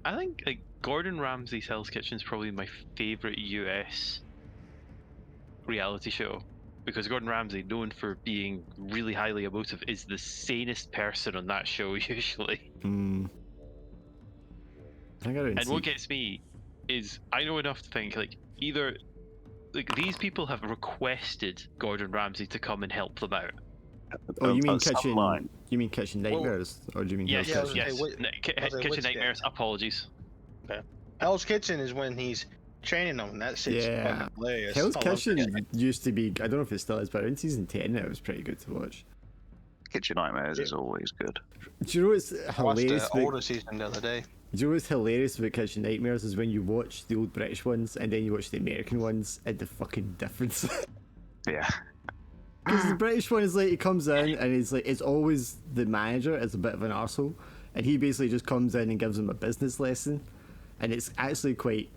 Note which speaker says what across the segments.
Speaker 1: I think like Gordon Ramsay's Hell's Kitchen is probably my favorite US reality show, because Gordon Ramsay, known for being really highly emotive, is the sanest person on that show usually.
Speaker 2: I think I didn't
Speaker 1: And
Speaker 2: see.
Speaker 1: what gets me is I know enough to think like either like these people have requested Gordon Ramsay to come and help them out.
Speaker 2: Oh, you mean
Speaker 3: Some
Speaker 2: kitchen?
Speaker 3: line.
Speaker 2: You mean Kitchen Nightmares, or do you mean
Speaker 1: Yes,
Speaker 2: Hell's
Speaker 4: Yeah, I
Speaker 2: Kitchen?
Speaker 4: was gonna
Speaker 1: yes.
Speaker 4: say, I was like,
Speaker 1: Kitchen
Speaker 4: which
Speaker 1: Nightmares.
Speaker 4: guy?
Speaker 1: Apologies.
Speaker 4: Hell's Kitchen is when he's training them. That shit's
Speaker 2: Yeah.
Speaker 4: fucking hilarious.
Speaker 2: Hell's
Speaker 4: I love that
Speaker 2: Kitchen
Speaker 4: shit.
Speaker 2: used to be. I don't know if it still is, but in season 10 it was pretty good to watch.
Speaker 3: Kitchen Nightmares is always good.
Speaker 2: Do you know what's
Speaker 4: I watched
Speaker 2: hilarious?
Speaker 4: the older season the other day.
Speaker 2: Do you know what's hilarious about Kitchen Nightmares is when you watch the old British ones and then you watch the American ones and the fucking difference.
Speaker 3: Yeah.
Speaker 2: Because the British one is like, he comes in and he's like, it's always the manager is a bit of an arsehole, and he basically just comes in and gives him a business lesson, and it's actually quite,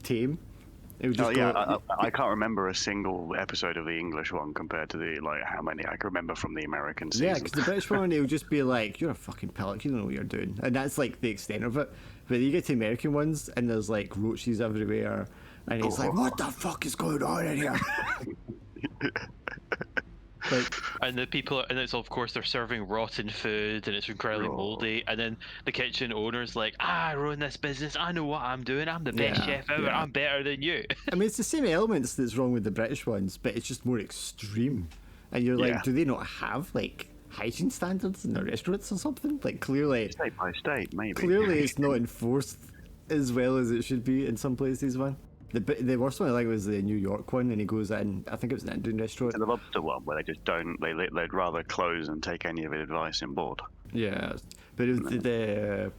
Speaker 2: tame. It would just
Speaker 3: I can't remember a single episode of the English one compared to the how many I can remember from the American season.
Speaker 2: Yeah, because the British one, it'll just be like, you're a fucking pillock, you don't know what you're doing. And that's like the extent of it. But you get to American ones, and there's like roaches everywhere, and he's like, what the fuck is going on in here? Like,
Speaker 1: And the people, and it's of course they're serving rotten food, and it's incredibly moldy. And then the kitchen owner's like, I run this business. I know what I'm doing. I'm the best
Speaker 2: Yeah,
Speaker 1: chef ever.
Speaker 2: yeah.
Speaker 1: I'm better than you.
Speaker 2: I mean, it's the same elements that's wrong with the British ones, but it's just more extreme. And you're like,
Speaker 3: Yeah.
Speaker 2: do they not have like hygiene standards in their restaurants or something? Like clearly,
Speaker 3: State by state, maybe.
Speaker 2: clearly it's not enforced as well as it should be in some places, man. The worst one I think was the New York one, and he goes in, I think it was an Indian restaurant.
Speaker 3: And the lobster one where they just don't, they'd rather close and take any of the advice in board.
Speaker 2: Yeah, but it was the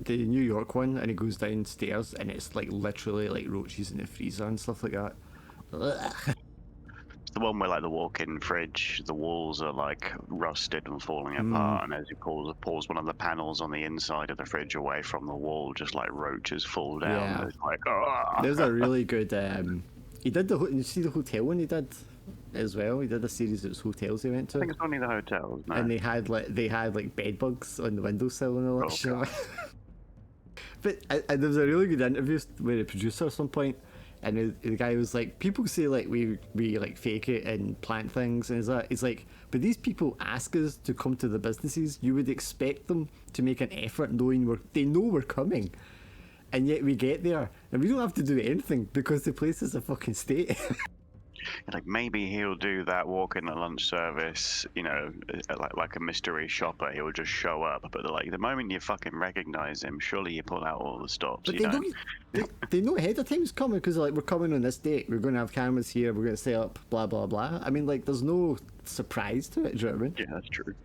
Speaker 2: New York one, and he goes downstairs, and it's like literally like roaches in the freezer and stuff like that. Ugh.
Speaker 3: It's the one where the walk-in fridge, the walls are rusted and falling apart, and as he pulls one of the panels on the inside of the fridge away from the wall, just roaches fall down.
Speaker 2: Yeah.
Speaker 3: It's oh.
Speaker 2: There's a really good. He did you see the hotel one he did as well. He did a series of hotels he went to.
Speaker 3: I think it's only the hotels, no?
Speaker 2: And they had bed bugs on the windowsill and all that shit. But there was a really good interview with the producer at some point, and the guy was like, people say we fake it and plant things, and he's like, but these people ask us to come to the businesses. You would expect them to make an effort knowing they know we're coming, and yet we get there and we don't have to do anything because the place is a fucking state.
Speaker 3: Maybe he'll do that walk in the lunch service, like a mystery shopper. He'll just show up, but the moment you fucking recognize him, surely you pull out all the stops.
Speaker 2: But they know ahead of time it's coming, because we're coming on this date, we're going to have cameras here, we're going to set up blah blah blah. I mean, there's no surprise to it. Do you know what I mean?
Speaker 3: Yeah, that's true.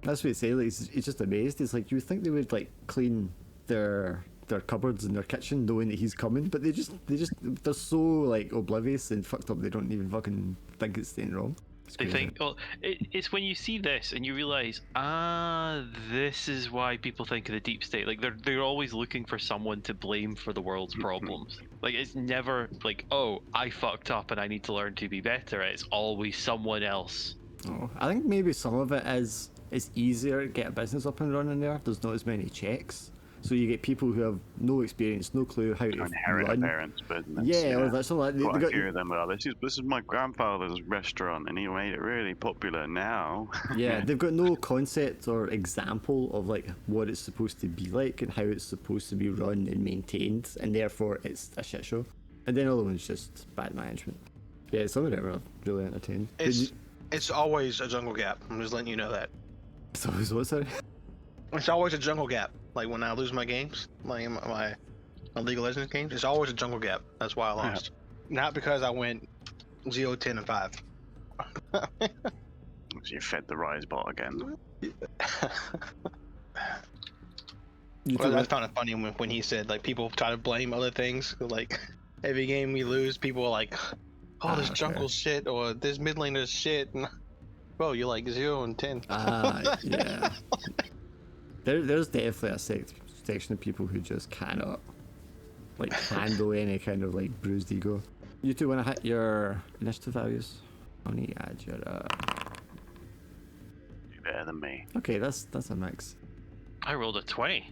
Speaker 2: That's what it's saying. It's just amazed. It's you would think they would clean their cupboards in their kitchen knowing that he's coming, but they're so oblivious and fucked up they don't even fucking think it's anything wrong.
Speaker 1: They think, it's when you see this and you realize, this is why people think of the deep state. They're always looking for someone to blame for the world's problems. It's never oh, I fucked up and I need to learn to be better. It's always someone else.
Speaker 2: Oh, I think maybe some of it is it's easier to get a business up and running there. There's not as many checks. So you get people who have no experience, no clue how to
Speaker 3: inherit
Speaker 2: run.
Speaker 3: a parent's business.
Speaker 2: Yeah, or that's something like
Speaker 3: Quite a few of them are. This is my grandfather's restaurant, and he made it really popular now.
Speaker 2: Yeah, they've got no concept or example of what it's supposed to be like and how it's supposed to be run and maintained, and therefore it's a shit show. And then other one's just bad management. Yeah, some of them are really entertaining.
Speaker 4: It's always a jungle gap. I'm just letting you know that.
Speaker 2: So what, sorry?
Speaker 4: It's always a jungle gap. When I lose my games, my League of Legends games, it's always a jungle gap. That's why I lost. Not because I went 0, 10, and 5.
Speaker 3: So you fed the rise bot again.
Speaker 4: Well, I found it funny when he said people try to blame other things. Every game we lose, people are like, "Oh, this jungle shit," or "This mid laner's shit." And, bro, you're 0 and 10.
Speaker 2: Yeah. There's definitely a section of people who just cannot handle any kind of bruised ego. You two want to hit your initiative values? Only add your
Speaker 3: Do better than me.
Speaker 2: Okay, that's a mix.
Speaker 1: I rolled a 20.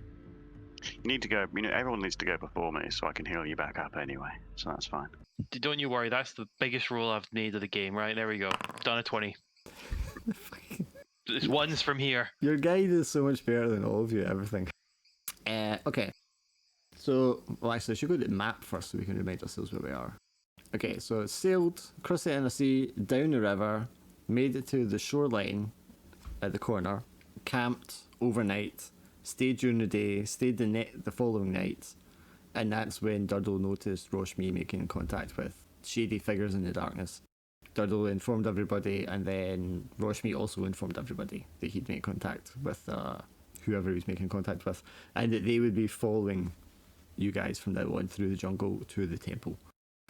Speaker 3: You need to go. Everyone needs to go before me, so I can heal you back up anyway. So that's fine.
Speaker 1: Don't you worry, that's the biggest roll I've made of the game, right? There we go. Done a 20. It's ones from here.
Speaker 2: Your guide is so much better than all of you, everything. Okay. So, well, actually, I should go to the map first so we can remind ourselves where we are. Okay, so sailed across the inner sea, down the river, made it to the shoreline at the corner, camped overnight, stayed during the day, stayed the following night, and that's when Durdle noticed Roshmi making contact with shady figures in the darkness. Durdle informed everybody, and then Roshmi also informed everybody that he'd make contact with whoever he was making contact with, and that they would be following you guys from now on through the jungle to the temple.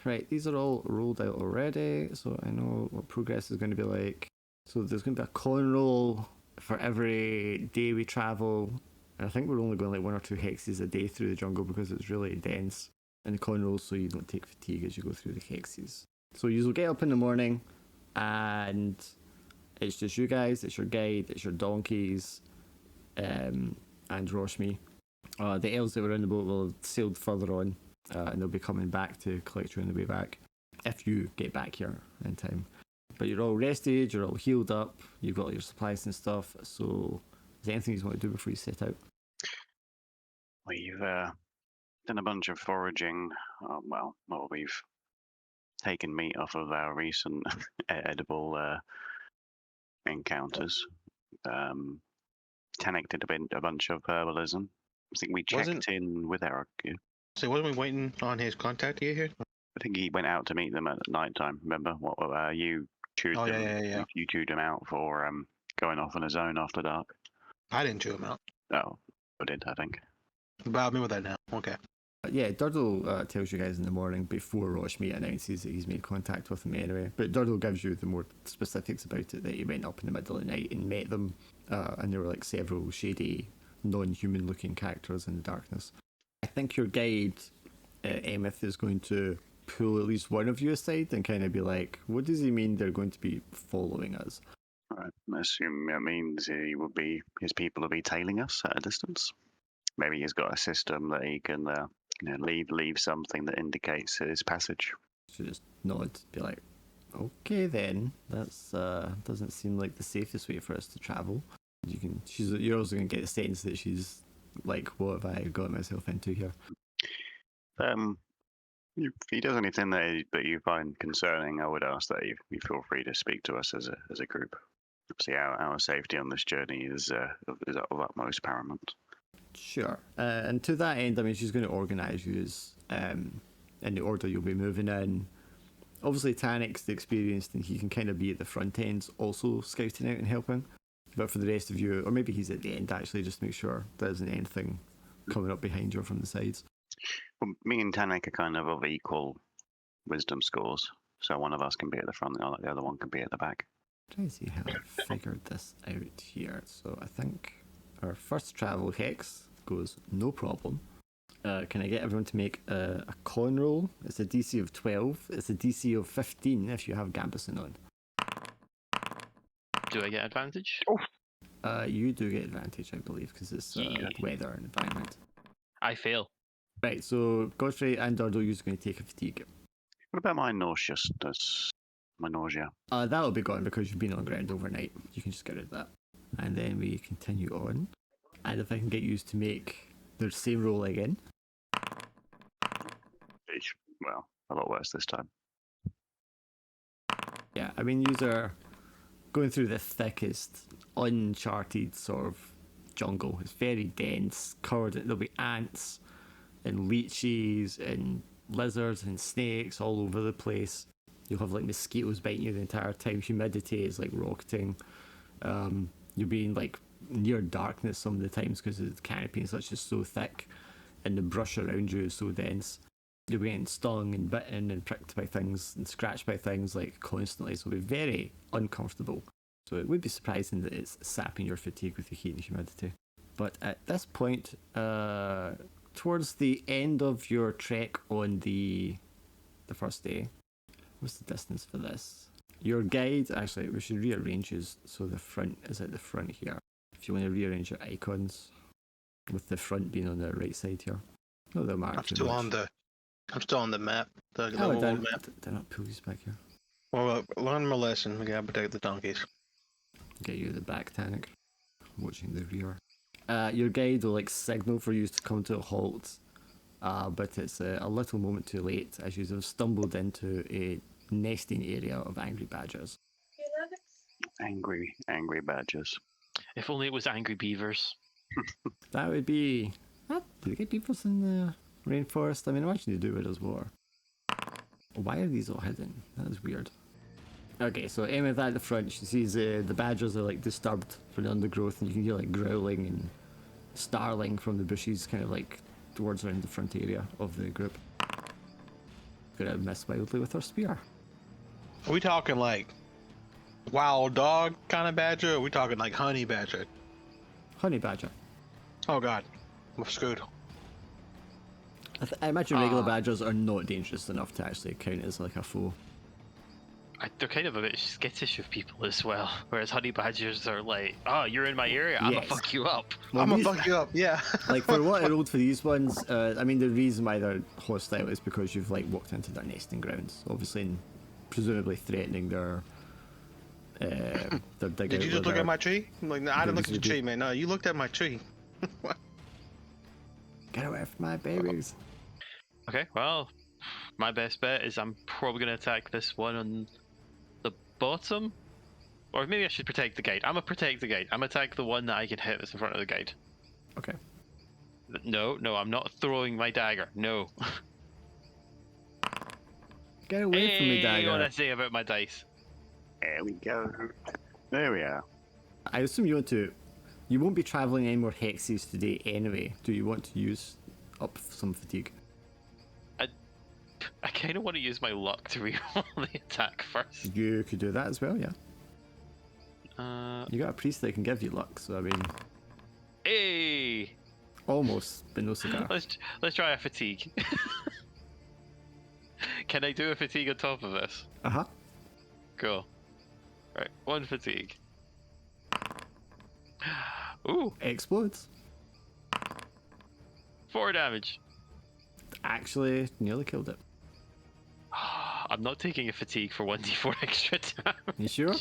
Speaker 2: Right, these are all rolled out already, so I know what progress is going to be like. So there's going to be a con roll for every day we travel. And I think we're only going like 1 or 2 hexes a day through the jungle because it's really dense. And the con rolls so you don't take fatigue as you go through the hexes. So you'll get up in the morning and it's just you guys, it's your guide, it's your donkeys, and Roshmi. The elves that were in the boat will have sailed further on, and they'll be coming back to collect you on the way back, if you get back here in time. But you're all rested, you're all healed up, you've got all your supplies and stuff, so is there anything you want to do before you set out?
Speaker 3: We've done a bunch of foraging. We've taken meat off of our recent edible encounters. Tanik did a bunch of herbalism. I think we checked in with Eric. Yeah.
Speaker 4: So wasn't we waiting on his contact to get here?
Speaker 3: I think he went out to meet them at night time. Remember what you chewed them?
Speaker 4: Yeah.
Speaker 3: You chewed him out for going off on his own after dark.
Speaker 4: I didn't chew him out.
Speaker 3: Oh, I did, I think.
Speaker 4: But I remember that now. Okay.
Speaker 2: Yeah, Durdle tells you guys in the morning before Roshmi announces that he's made contact with them anyway. But Durdle gives you the more specifics about it, that he went up in the middle of the night and met them, and there were like several shady, non-human looking characters in the darkness. I think your guide, Emeth, is going to pull at least one of you aside and kind of be like, what does he mean they're going to be following us?
Speaker 3: Right. I assume that means his people will be tailing us at a distance. Maybe he's got a system that he can leave something that indicates his passage.
Speaker 2: So just nod, be like, okay then, that's doesn't seem like the safest way for us to travel. You're also going to get the sense that she's like, what have I got myself into here?
Speaker 3: If he does anything that you find concerning, I would ask that you feel free to speak to us as a group. Obviously, our safety on this journey is of utmost paramount.
Speaker 2: Sure. And to that end, I mean, she's going to organise you as in the order you'll be moving in. Obviously, Tanik's the experienced, and he can kind of be at the front end, also scouting out and helping. But for the rest of you, or maybe he's at the end actually, just to make sure there isn't anything coming up behind you or from the sides.
Speaker 3: Well, me and Tanik are kind of equal wisdom scores, so one of us can be at the front, and the other one can be at the back.
Speaker 2: Trying to see how I figured this out here. So I think our first travel hex goes no problem. Can I get everyone to make a con roll? It's a DC of 12. It's a DC of 15 if you have Gambeson on.
Speaker 1: Do I get advantage?
Speaker 2: You do get advantage, I believe, because it's weather and environment.
Speaker 1: I fail.
Speaker 2: Right, so Godfrey and Durdle, you're going to take a fatigue.
Speaker 3: What about my nausea? My nausea?
Speaker 2: That'll be gone because you've been on ground overnight. You can just get rid of that. And then we continue on. And if I can get you to make the same roll again.
Speaker 3: Well, a lot worse this time.
Speaker 2: Yeah, I mean, you are going through the thickest, uncharted sort of jungle. It's very dense, covered. There'll be ants and leeches and lizards and snakes all over the place. You'll have like mosquitoes biting you the entire time. Humidity is like rocketing. You'll be in like near darkness some of the times because the canopy and such is so thick, and the brush around you is so dense. You'll be getting stung and bitten and pricked by things and scratched by things like constantly. So it'll be very uncomfortable. So it would be surprising that it's sapping your fatigue with the heat and humidity. But at this point, towards the end of your trek on the first day, what's the distance for this? Your guide, actually, we should rearrange you so the front is at the front here. If you want to rearrange your icons. with the front being on the right side here. No, they'll matter
Speaker 4: I'm
Speaker 2: too
Speaker 4: still
Speaker 2: much.
Speaker 4: on the. I'm still on the map. The
Speaker 2: Oh,
Speaker 4: world
Speaker 2: did
Speaker 4: map.
Speaker 2: I not pull these back here?
Speaker 4: Well, learn my lesson. We gotta protect the donkeys.
Speaker 2: Get you the back, Tannic. Watching the rear. Your guide will like signal for you to come to a halt, but it's a little moment too late as you have stumbled into a nesting area of angry badgers.
Speaker 3: Angry badgers.
Speaker 1: If only it was angry beavers.
Speaker 2: That would be. Do they get beavers in the rainforest? I mean, imagine they do it as well. Why are these all hidden? That is weird. Okay, so Emma's at the front. She sees the badgers are like disturbed from the undergrowth, and you can hear like growling and snarling from the bushes, kind of like towards around the front area of the group. Gonna miss wildly with her spear.
Speaker 4: Are we talking like wild dog kind of badger? Or are we talking like honey badger?
Speaker 2: Honey badger.
Speaker 4: Oh god, I'm screwed.
Speaker 2: I imagine regular badgers are not dangerous enough to actually count as like a foe.
Speaker 1: They're kind of a bit skittish of people as well, whereas honey badgers are like, oh, you're in my area, I'm gonna
Speaker 2: Yes.
Speaker 1: fuck you up.
Speaker 2: Well,
Speaker 4: I'm gonna
Speaker 2: these-
Speaker 4: fuck you up, yeah.
Speaker 2: Like for what I rolled for these ones, I mean the reason why they're hostile is because you've like walked into their nesting grounds, obviously, and presumably threatening their dugout.
Speaker 4: Did you just look at my tree? I'm like, no, I didn't look at the
Speaker 2: Did you?
Speaker 4: tree, man. No, you looked at my tree.
Speaker 2: Get away from my babies.
Speaker 1: Okay, well, my best bet is I'm probably gonna attack this one on the bottom. Or maybe I should protect the guide. I'm gonna protect the guide. I'm gonna attack the one that I can hit that's in front of the guide.
Speaker 2: Okay.
Speaker 1: No, I'm not throwing my dagger. No.
Speaker 2: Get away from me,
Speaker 1: Hey, what
Speaker 2: dagger.
Speaker 1: I say about my dice?
Speaker 3: There we go. There we are.
Speaker 2: I assume you want to. You won't be traveling any more hexes today anyway. Do you want to use up some fatigue?
Speaker 1: I kind of want to use my luck to reroll the attack first.
Speaker 2: You could do that as well, yeah.
Speaker 1: Uh,
Speaker 2: You got a priest that can give you luck, so I mean,
Speaker 1: hey,
Speaker 2: almost, but no cigar.
Speaker 1: let's try a fatigue. Can I do a fatigue on top of this?
Speaker 2: Uh huh.
Speaker 1: Cool. Right, one fatigue. Ooh,
Speaker 2: Explodes.
Speaker 1: 4 damage.
Speaker 2: Actually, nearly killed it.
Speaker 1: I'm not taking a fatigue for 1d4 extra damage.
Speaker 2: You sure?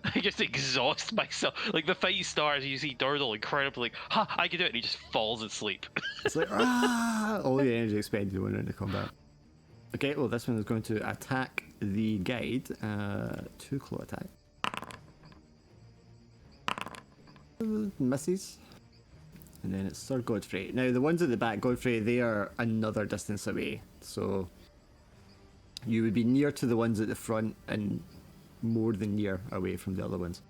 Speaker 1: I just exhaust myself. Like the fight starts, you see Durdle incredibly like, ha, I can do it, and he just falls asleep.
Speaker 2: It's like, ah! All your energy expended when into combat. Okay, well, this one is going to attack the guide. 2 claw attack. Misses. And then it's Sir Godfrey. Now, the ones at the back, Godfrey, they are another distance away. So, you would be near to the ones at the front and more than near away from the other ones.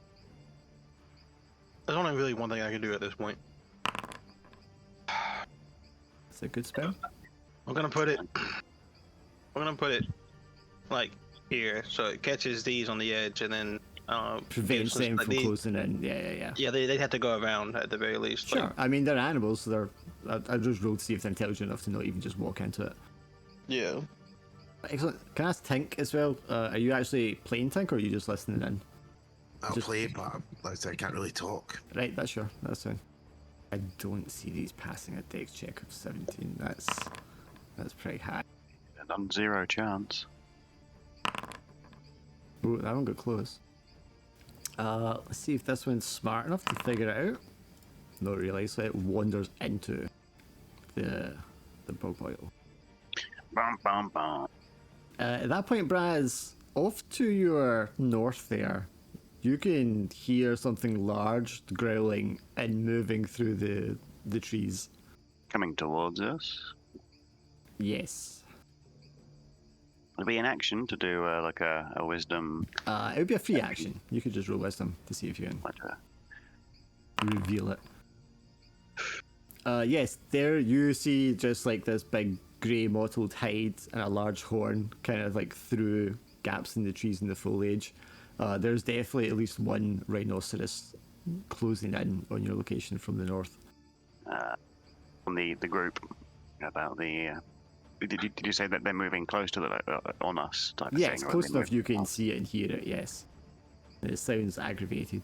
Speaker 4: There's only really one thing I can do at this point.
Speaker 2: It's a good spell.
Speaker 4: I'm gonna put it like here, so it catches these on the edge, and then
Speaker 2: Prevents
Speaker 4: gives us,
Speaker 2: them
Speaker 4: like,
Speaker 2: from
Speaker 4: these-
Speaker 2: closing in. Yeah.
Speaker 4: Yeah, they'd have to go around at the very least.
Speaker 2: Sure.
Speaker 4: Like,
Speaker 2: I mean, they're animals, so they're. I just rolled to see if they're intelligent enough to not even just walk into it.
Speaker 4: yeah.
Speaker 2: Excellent. Can I ask Tink as well? Are you actually playing Tink, or are you just listening in?
Speaker 5: I'll
Speaker 2: Just-
Speaker 5: play it, but like I said, I can't really talk.
Speaker 2: Right, that's sure. That's fine. I don't see these passing a dex check of 17. That's pretty high.
Speaker 3: Done 0 chance.
Speaker 2: Ooh, that one got close. Let's see if this one's smart enough to figure it out. Not really, so it wanders into the bog boil.
Speaker 3: Bum bum bum.
Speaker 2: At that point, Braz, off to your north there, you can hear something large growling and moving through the trees.
Speaker 3: Coming towards us.
Speaker 2: Yes.
Speaker 3: It'll be an action to do like a wisdom.
Speaker 2: It would be a free action. You could just roll wisdom to see if you can
Speaker 3: Like a,
Speaker 2: reveal it. Yes, there you see just like this big grey mottled hide and a large horn kind of like through gaps in the trees and the foliage. There's definitely at least one rhinoceros closing in on your location from the north.
Speaker 3: on the group about the. Did you say that they're moving close to the on us type of
Speaker 2: Yeah,
Speaker 3: thing?
Speaker 2: it's
Speaker 3: or are
Speaker 2: close
Speaker 3: they
Speaker 2: enough
Speaker 3: moving
Speaker 2: you can
Speaker 3: off?
Speaker 2: see it and hear it, yes. And it sounds aggravated.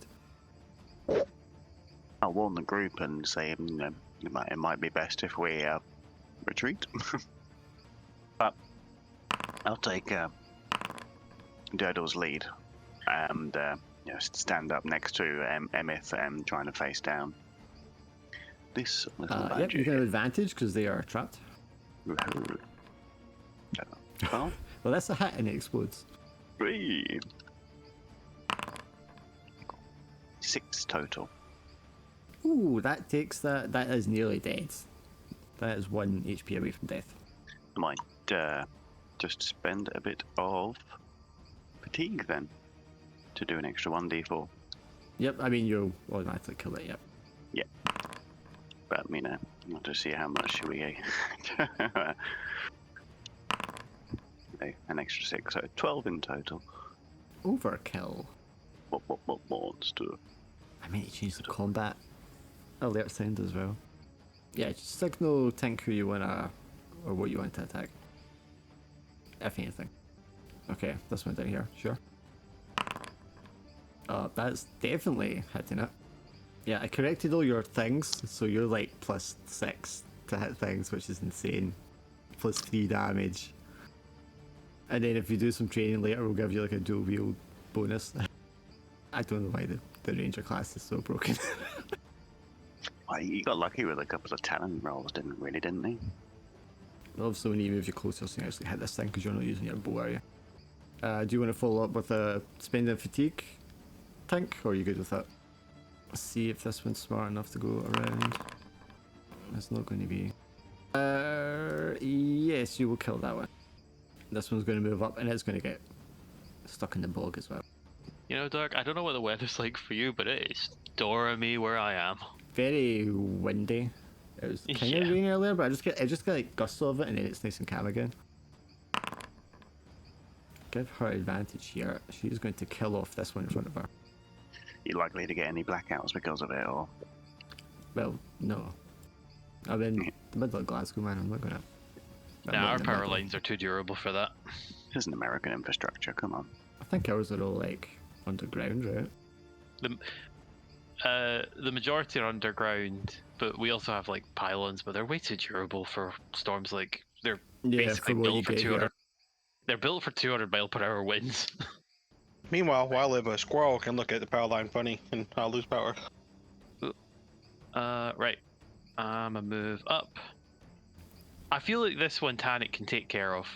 Speaker 3: I'll warn the group and say, It might be best if we retreat. But I'll take Dirtle's lead and stand up next to Emeth trying to face down this little
Speaker 2: Yep,
Speaker 3: badger.
Speaker 2: you can have advantage because they are trapped.
Speaker 3: Woohoo. 12,
Speaker 2: Well, that's a hit and it explodes.
Speaker 3: 3, 6 total.
Speaker 2: Ooh, that takes that. That is nearly dead. That is 1 HP away from death.
Speaker 3: I might just spend a bit of fatigue then to do an extra 1d4.
Speaker 2: Yep, I mean, you'll automatically kill it, yep.
Speaker 3: But I'll just see how much we get. Okay, an extra 6, so 12 in total.
Speaker 2: Overkill.
Speaker 3: What monster?
Speaker 2: I mean, you change the combat alert sound as well. Yeah, just signal tank who you wanna, or what you want to attack. If anything. Okay, this one down here, sure. That's definitely hitting it. Yeah, I corrected all your things, so you're like +6 to hit things, which is insane. +3 damage. And then if you do some training later, we'll give you like a dual wield bonus. I don't know why the ranger class is so broken.
Speaker 3: Well, you got lucky with a couple of talent rolls, didn't he?
Speaker 2: Obviously, when you move you closer, so you actually hit this thing because you're not using your bow, are you? Do you want to follow up with a spending fatigue tank, or are you good with that? Let's see if this one's smart enough to go around. It's not going to be. Yes, you will kill that one. This one's going to move up, and it's going to get stuck in the bog as well.
Speaker 1: You know, Dark, I don't know what the weather's like for you, but it is stormy where I am.
Speaker 2: Very windy. It was kind of rainy earlier, but I just get like gusts of it, and then it's nice and calm again. Give her advantage here. She's going to kill off this one in front of her.
Speaker 3: You likely to get any blackouts because of it, or?
Speaker 2: Well, no. I'm in the middle of Glasgow, man. I'm not gonna.
Speaker 1: Nah, our power lines are too durable for that.
Speaker 3: This is an American infrastructure, come on.
Speaker 2: I think ours are all like underground, right?
Speaker 1: The majority are underground, but we also have like pylons, but they're way too durable for storms. Like they're basically built for 200. They're built for 200 mile per hour winds.
Speaker 4: Meanwhile, while I live, a squirrel can look at the power line funny, and I'll lose power.
Speaker 1: Right. I'm a move up. I feel like this one Tanic can take care of.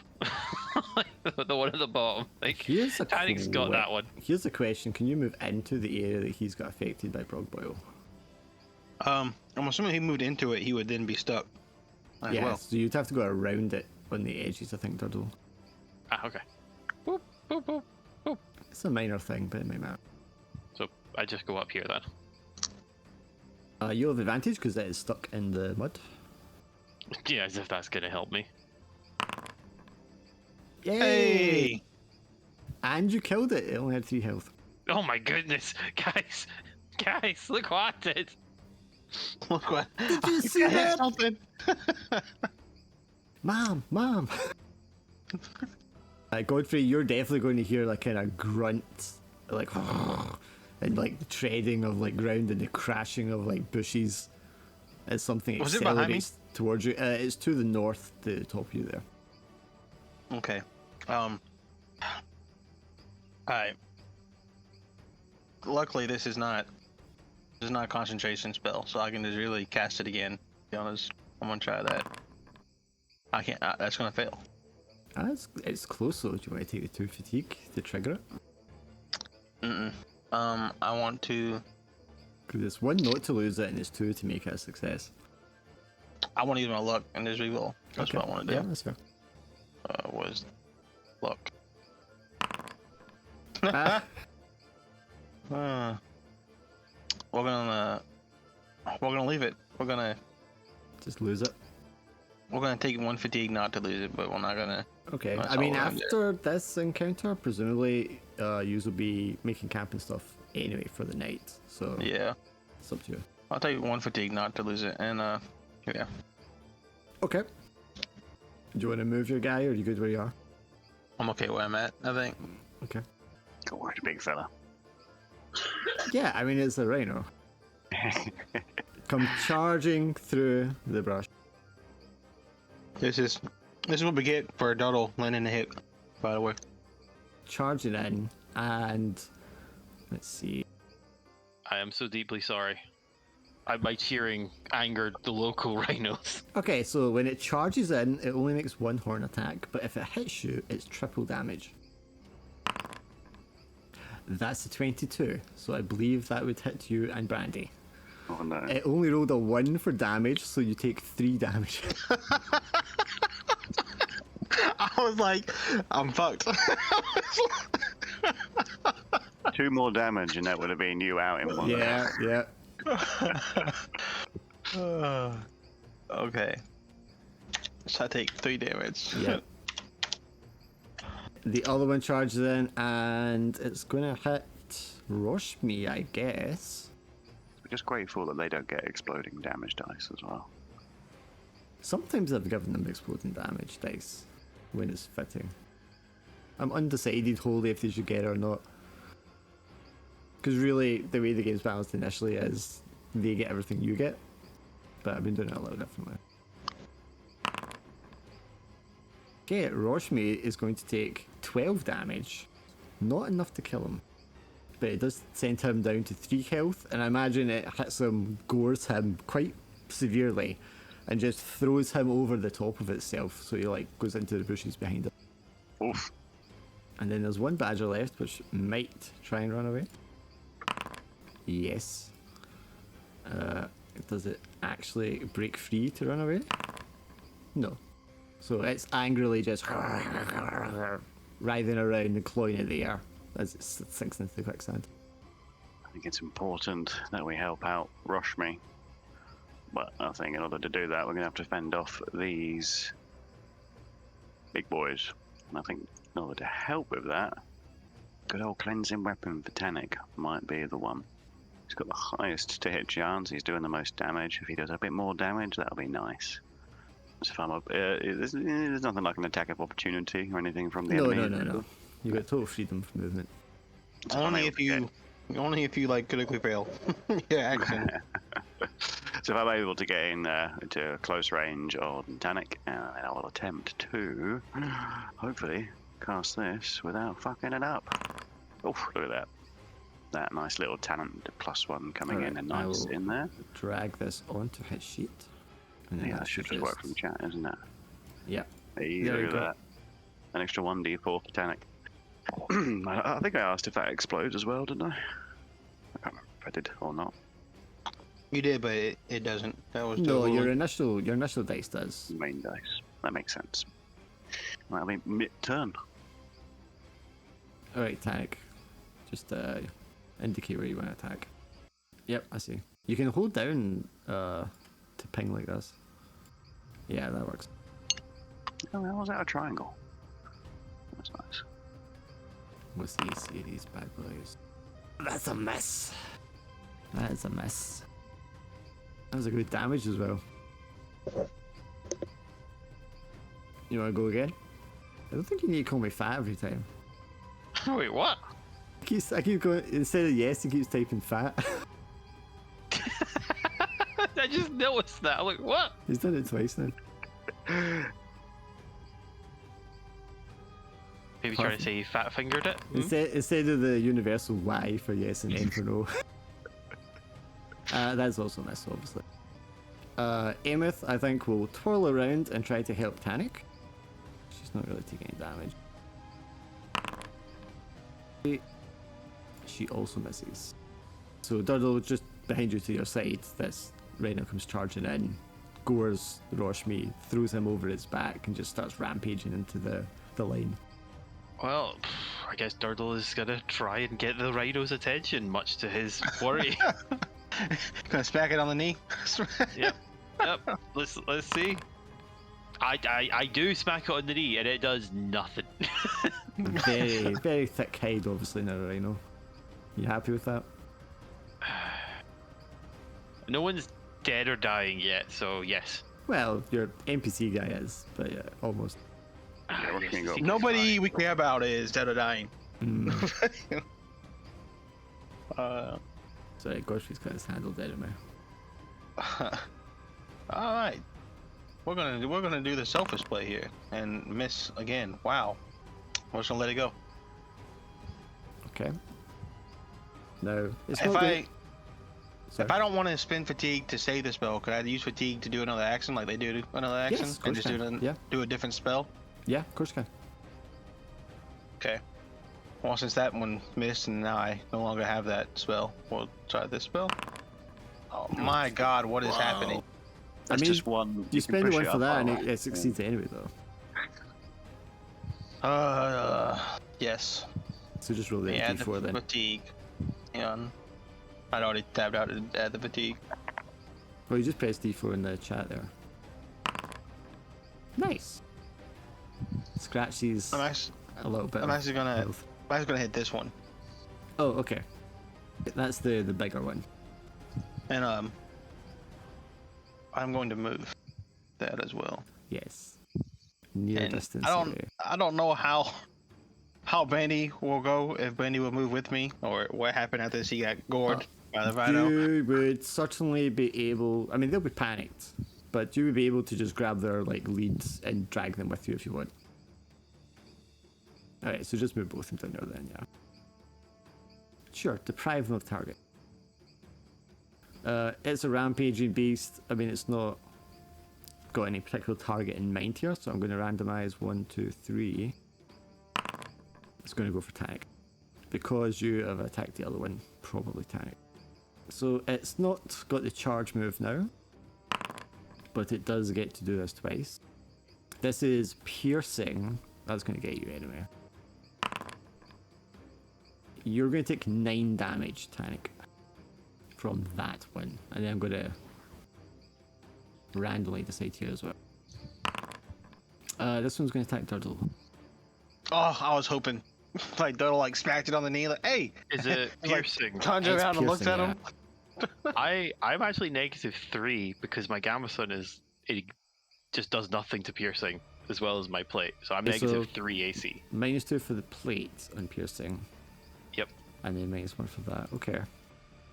Speaker 1: The one at the bottom. Like, Tanic's got that one.
Speaker 2: Here's a question: can you move into the area that he's got affected by Brog Boil?
Speaker 4: I'm assuming he moved into it, he would then be stuck.
Speaker 2: Yeah,
Speaker 4: well.
Speaker 2: so you'd have to go around it on the edges, I think, Turtle.
Speaker 1: Ah, okay. Boop, boop, boop, boop.
Speaker 2: It's a minor thing, but it may matter.
Speaker 1: So I just go up here then.
Speaker 2: You have advantage because it is stuck in the mud.
Speaker 1: Yeah, as if that's gonna help me.
Speaker 2: Yay!
Speaker 4: Hey!
Speaker 2: And you killed it. It only had 3 health.
Speaker 1: Oh my goodness, guys, look what I did.
Speaker 4: Look what.
Speaker 2: Did you see
Speaker 4: I hit
Speaker 2: that?
Speaker 4: something.
Speaker 2: Mom! Godfrey, you're definitely going to hear like kind of grunt, like, and like the treading of like ground and the crashing of like bushes as something
Speaker 4: Was it behind me?
Speaker 2: accelerates towards you. It's to the north, to the top of you there.
Speaker 4: Okay. Alright. Luckily, this is not a concentration spell, so I can just really cast it again. To be honest, I'm gonna try that. I can't. That's gonna fail.
Speaker 2: It's close, so do you want to take the 2 fatigue to trigger it?
Speaker 4: I want to.
Speaker 2: Because it's 1 not to lose it, and it's 2 to make it a success.
Speaker 4: I want to use my luck and just reroll. That's what I want to do.
Speaker 2: Yeah, that's fair.
Speaker 4: Was luck. We're gonna leave it. We're gonna
Speaker 2: Just lose it.
Speaker 4: take 1 fatigue not to lose it, but we're not gonna.
Speaker 2: Okay,
Speaker 4: That's
Speaker 2: I mean,
Speaker 4: all I'm
Speaker 2: after this encounter, presumably, you will be making camp and stuff anyway for the night, so
Speaker 4: Yeah,
Speaker 2: it's up to you.
Speaker 4: I'll take 1 fatigue not to lose it, and yeah.
Speaker 2: Okay. Do you want to move your guy, or are you good where you are?
Speaker 4: I'm okay where I'm at, I think.
Speaker 2: Okay.
Speaker 3: Go work, big fella.
Speaker 2: Yeah, I mean, it's a rhino. come charging through the brush.
Speaker 4: This is what we get for a Doddle landing a hit, by the way.
Speaker 2: Charging in, and let's see.
Speaker 1: I am so deeply sorry. My cheering angered the local rhinos.
Speaker 2: Okay, so when it charges in, it only makes one horn attack, but if it hits you, it's triple damage. That's a 22, so I believe that would hit you and Brandy.
Speaker 3: Oh no.
Speaker 2: It only rolled a 1 for damage, so you take 3 damage.
Speaker 4: I was like, I'm fucked.
Speaker 3: 2 more damage, and that would have been you out in one.
Speaker 2: Yeah, yeah.
Speaker 4: Okay. So I take 3 damage.
Speaker 2: Yeah. The other one charges in, and it's gonna hit Roshmi, I guess.
Speaker 3: We're just grateful that they don't get exploding damage dice as well.
Speaker 2: Sometimes I've given them exploding damage dice when it's fitting. I'm undecided wholly if they should get it or not. Because really, the way the game's balanced initially is they get everything you get, but I've been doing it a little differently. Okay, Roshmi is going to take 12 damage. Not enough to kill him, but it does send him down to 3 health, and I imagine it hits him, gores him quite severely, and just throws him over the top of itself, so he like goes into the bushes behind him.
Speaker 3: Oof.
Speaker 2: And then there's one badger left, which might try and run away. Yes. Does it actually break free to run away? No. So it's angrily just writhing around and clawing at the air as it sinks into the quicksand.
Speaker 3: I think it's important that we help out Roshmi. But I think in order to do that, we're going to have to fend off these big boys. And I think in order to help with that, good old cleansing weapon for Tannic might be the one. He's got the highest to hit chance, he's doing the most damage. If he does a bit more damage, that'll be nice. So if I'm up, there's nothing like an attack of opportunity or anything from the enemy.
Speaker 2: No. You got total freedom from movement.
Speaker 3: So
Speaker 4: Only if you like critically fail. Yeah, action.
Speaker 3: So if I'm able to get in to close range on Tannic, then I will attempt to hopefully cast this without fucking it up. Oh, look at that. That nice little talent +1 coming in and nice in there.
Speaker 2: Drag this onto his sheet. And then
Speaker 3: Yeah, that should just work from chat, isn't it?
Speaker 2: Yeah.
Speaker 3: Hey,
Speaker 2: There you
Speaker 3: look at
Speaker 2: go.
Speaker 3: that. An extra 1d4 for Tannic. I think I asked if that explodes as well, didn't I? I can't remember if I did or not.
Speaker 4: You did, but it doesn't. That was
Speaker 2: No,
Speaker 4: the
Speaker 2: your initial dice does.
Speaker 3: Main dice. That makes sense. That'll be mid-turn.
Speaker 2: Alright, Tannic. Just indicate where you want to attack. Yep, I see. You can hold down to ping like this. Yeah, that works.
Speaker 3: Oh, how was that a triangle? That's nice.
Speaker 2: What's the AC of these bad boys? That's a mess. That is a mess. That was a good damage as well. You want to go again? I don't think you need to call me fat every time.
Speaker 1: Wait, what?
Speaker 2: I keep going, instead of yes, he keeps typing fat.
Speaker 1: I just noticed that. I'm like, what?
Speaker 2: He's done it twice now.
Speaker 1: Maybe trying to say he fat fingered it.
Speaker 2: Instead of the universal Y for yes and N for no. That's also a miss, obviously. Ameth, I think, will twirl around and try to help Tannic. She's not really taking any damage. She also misses. So Durdle, just behind you to your side, this rhino comes charging in, gores Roshmi, throws him over his back, and just starts rampaging into the line.
Speaker 1: Well, I guess Durdle is gonna try and get the rhino's attention, much to his worry.
Speaker 4: Gonna smack it on the knee.
Speaker 1: Yep. Let's see. I do smack it on the knee and it does nothing.
Speaker 2: Very, very thick hide, obviously, in a rhino. You happy with that?
Speaker 1: No one's dead or dying yet, so yes.
Speaker 2: Well, your NPC guy is, but yeah, almost.
Speaker 3: Yeah, we're gonna go.
Speaker 4: Nobody we care about is dead or dying.
Speaker 2: Sorry, Godfrey's got his handle dead in me.
Speaker 4: All right, we're gonna do the selfish play here and miss again. Wow, we're just gonna let it go.
Speaker 2: Okay. No, it's
Speaker 4: If
Speaker 2: not
Speaker 4: I
Speaker 2: good. Sorry.
Speaker 4: if I don't want to spend fatigue to say the spell, could I use fatigue to do another action like they do another action
Speaker 2: Yes, of
Speaker 4: and
Speaker 2: course
Speaker 4: just
Speaker 2: you can. Yeah.
Speaker 4: do a different spell?
Speaker 2: Yeah, of course you can.
Speaker 4: Okay. Well, since that one missed and now I no longer have that spell, we'll try this spell. Oh my God, what is happening?
Speaker 3: That's
Speaker 2: mean,
Speaker 3: just one.
Speaker 2: You
Speaker 3: can
Speaker 2: spend
Speaker 3: push
Speaker 2: one
Speaker 3: it
Speaker 2: for
Speaker 3: up
Speaker 2: that,
Speaker 3: by
Speaker 2: and
Speaker 3: one.
Speaker 2: it succeeds anyway, though.
Speaker 4: Yes.
Speaker 2: So just roll the
Speaker 4: Yeah,
Speaker 2: d4
Speaker 4: the
Speaker 2: then.
Speaker 4: fatigue. Yeah. I'd already tabbed out to add the fatigue.
Speaker 2: Well, you just press d4 in the chat there. Nice. Scratches
Speaker 4: I'm actually,
Speaker 2: a little bit.
Speaker 4: I'm
Speaker 2: of
Speaker 4: actually gonna,
Speaker 2: health.
Speaker 4: I'm actually gonna hit this one,
Speaker 2: Oh, okay. That's the bigger one.
Speaker 4: and I'm going to move that as well.
Speaker 2: Yes. Near
Speaker 4: And
Speaker 2: distance away.
Speaker 4: I don't know how Brandy will go, if Brandy will move with me, or what happened after she got gored by the Rhino.
Speaker 2: You would certainly be able. I mean, they'll be panicked, but you would be able to just grab their like leads and drag them with you if you want. All right, so just move both of them down there then, yeah. Sure, deprive them of target. It's a rampaging beast. I mean, it's not got any particular target in mind here, so I'm going to randomize 1, 2, 3. It's going to go for Tanic. Because you have attacked the other one, probably Tanic. So it's not got the charge move now, but it does get to do this twice. This is piercing. That's going to get you anyway. You're going to take 9 damage, Tanic, from that one. And then I'm going to randomly decide here as well. This one's going to attack Turtle.
Speaker 4: Oh, I was hoping, like Dodo like smacked it on the knee, like, hey.
Speaker 1: Is it piercing?
Speaker 4: Turned
Speaker 2: It's
Speaker 4: around and looked at
Speaker 2: piercing,
Speaker 4: him.
Speaker 1: I'm actually -3 because my Gamma-Sun it just does nothing to piercing as well as my plate. So I'm
Speaker 2: Okay, so-
Speaker 1: -3 AC.
Speaker 2: -2 for the plate on piercing.
Speaker 1: Yep.
Speaker 2: And then -1 for that. Okay.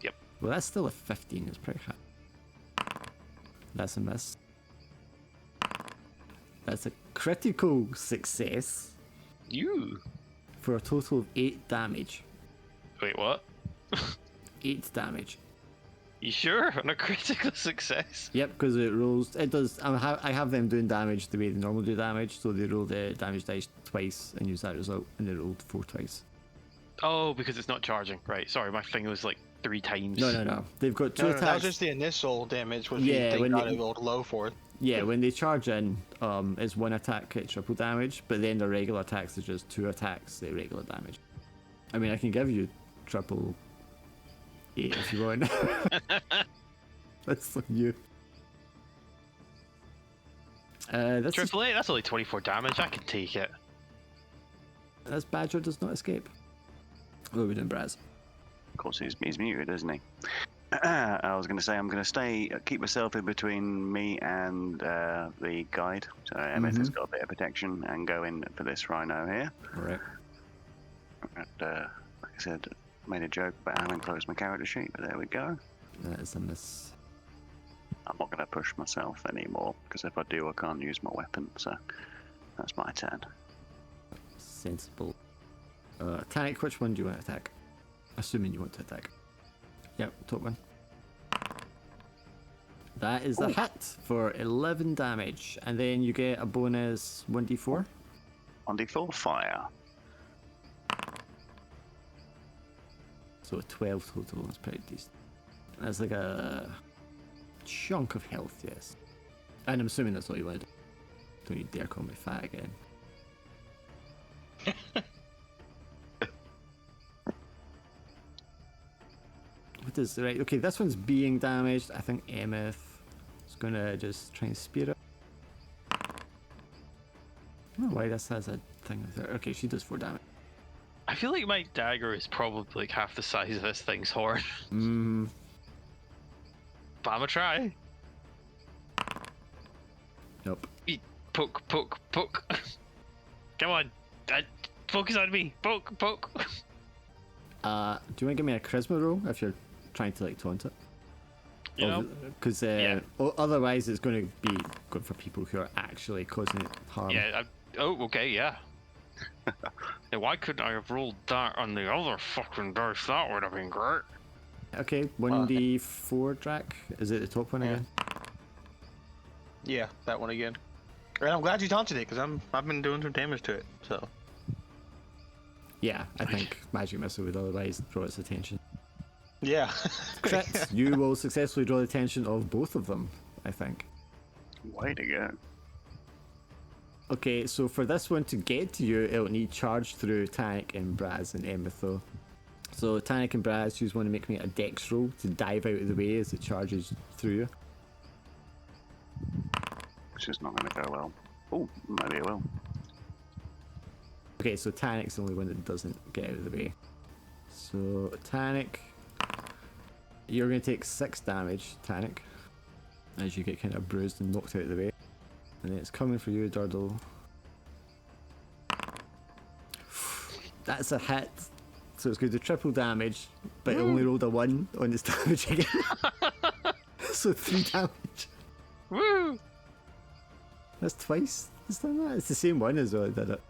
Speaker 1: Yep.
Speaker 2: Well, that's still a 15. It's pretty high. That's a miss. That's a critical success
Speaker 1: You.
Speaker 2: for a total of 8 damage.
Speaker 1: Wait, what?
Speaker 2: 8 damage.
Speaker 1: You sure? On a critical success?
Speaker 2: Yep, because it rolls. It does. I have them doing damage the way they normally do damage. So they roll the damage dice twice and use that result, and they rolled 4 twice.
Speaker 1: Oh, because it's not charging. Right. Sorry, my thing was like 3 times.
Speaker 2: No. They've got 2
Speaker 4: No,
Speaker 2: attacks.
Speaker 4: that was just the initial damage, which
Speaker 2: Yeah,
Speaker 4: they
Speaker 2: when
Speaker 4: got
Speaker 2: they-
Speaker 4: it rolled low for it.
Speaker 2: Yeah, when they charge in, it's 1 attack at triple damage, but then the regular attacks is just 2 attacks at regular damage. I mean, I can give you triple 8 if you want. That's on you. This
Speaker 1: Triple 8. That's only 24 damage. I can take it.
Speaker 2: this Badger does not escape. What are we doing, Braz?
Speaker 3: Of course, he's muted, isn't he? I was going to say I'm going to keep myself in between me and the guide. So MF has got a bit of protection and go in for this Rhino here.
Speaker 2: Alright.
Speaker 3: And, like I said, made a joke about having closed my character sheet, but there we go.
Speaker 2: That is a miss.
Speaker 3: I'm not going to push myself anymore because if I do, I can't use my weapon. So that's my turn.
Speaker 2: Sensible. Tanic, which one do you want to attack? Assuming you want to attack. Yep, top one. That is a hit for 11 damage, and then you get a bonus 1d4.
Speaker 3: On D4 fire.
Speaker 2: So 12 total, that's pretty decent. That's like a chunk of health, yes. And I'm assuming that's all you wanted. Don't you dare call me fat again. What is right? Okay, this one's being damaged. I think MF is gonna just try and spear it. I don't know why this has a thing with her. Okay, she does 4 damage.
Speaker 1: I feel like my dagger is probably like half the size of this thing's horn. But I'm gonna try.
Speaker 2: Nope.
Speaker 1: Poke. Come on. Focus on me. Poke.
Speaker 2: Do you want to give me a charisma roll if you're trying to like taunt it?
Speaker 1: You know?
Speaker 2: Because
Speaker 1: Yeah.
Speaker 2: otherwise it's going to be good for people who are actually causing it harm.
Speaker 1: Yeah. Okay. Yeah. Yeah, why couldn't I have rolled that on the other fucking dice? That would have been great.
Speaker 2: Okay, 1d4 Drac. Is it the top one
Speaker 4: Yeah.
Speaker 2: again?
Speaker 4: Yeah, that one again. And I'm glad you taunted it, because I've been doing some damage to it, so.
Speaker 2: Yeah, I think Magic Missile would otherwise draw its attention.
Speaker 4: Yeah.
Speaker 2: Crit, you will successfully draw the attention of both of them, I think.
Speaker 3: Way to go.
Speaker 2: Okay, so for this one to get to you, it'll need charge through Tannic and Braz and Emeth though. So Tannic and Braz, you just want to make me a dex roll to dive out of the way as it charges through you.
Speaker 3: Which is not going to go well. Oh, maybe it will.
Speaker 2: Okay, so Tannic's the only one that doesn't get out of the way. So Tannic, you're going to take 6 damage, Tannic, as you get kind of bruised and knocked out of the way. And then it's coming for you, Durdle. That's a hit. So it's going to do triple damage, but it only rolled a 1 on its damage again. So 3 damage.
Speaker 1: Woo!
Speaker 2: That's twice it's done that. It's the same one as well that did it.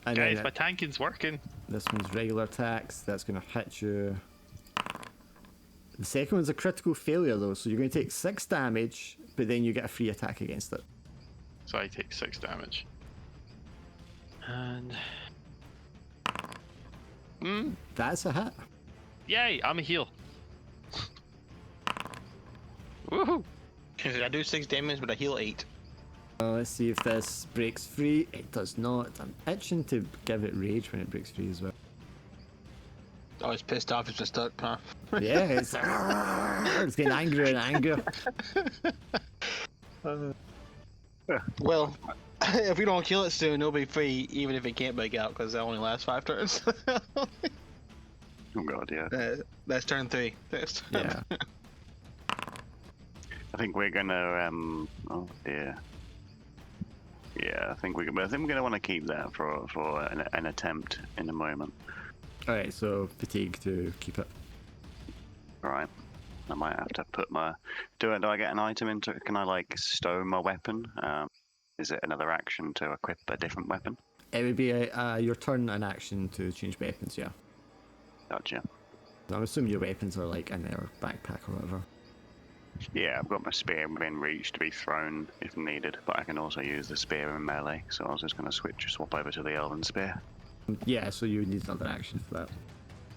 Speaker 2: And
Speaker 1: Guys,
Speaker 2: then
Speaker 1: my tanking's working.
Speaker 2: this one's regular attacks. That's going to hit you. The second one's a critical failure though, so you're going to take 6 damage, but then you get a free attack against it.
Speaker 1: So I take 6 damage. And...
Speaker 2: That's a hit.
Speaker 1: Yay, I'm a heal. Woohoo!
Speaker 4: I do 6 damage, but I heal 8.
Speaker 2: Let's see if this breaks free. It does not. I'm itching to give it rage when it breaks free as well.
Speaker 4: Oh, it's pissed off, it's just stuck, huh?
Speaker 2: Yeah, it's getting angrier and angrier.
Speaker 4: Well, if we don't kill it soon, it'll be free, even if it can't break out, because that only lasts 5 turns.
Speaker 3: Oh god, yeah.
Speaker 4: That's turn 3.
Speaker 2: Yeah.
Speaker 3: I think we're gonna oh dear. Yeah, I think we're gonna want to keep that for an attempt in a moment.
Speaker 2: Alright, so fatigue to keep it.
Speaker 3: Right. I might have to put my. Do I get an item into it? Can I like stow my weapon? Is it another action to equip a different weapon?
Speaker 2: It would be your turn and action to change weapons, yeah.
Speaker 3: Gotcha.
Speaker 2: I'm assuming your weapons are like in their backpack or whatever.
Speaker 3: Yeah, I've got my spear within reach to be thrown if needed, but I can also use the spear in melee, so I was just going to swap over to the elven spear.
Speaker 2: Yeah, so you would need another action for that.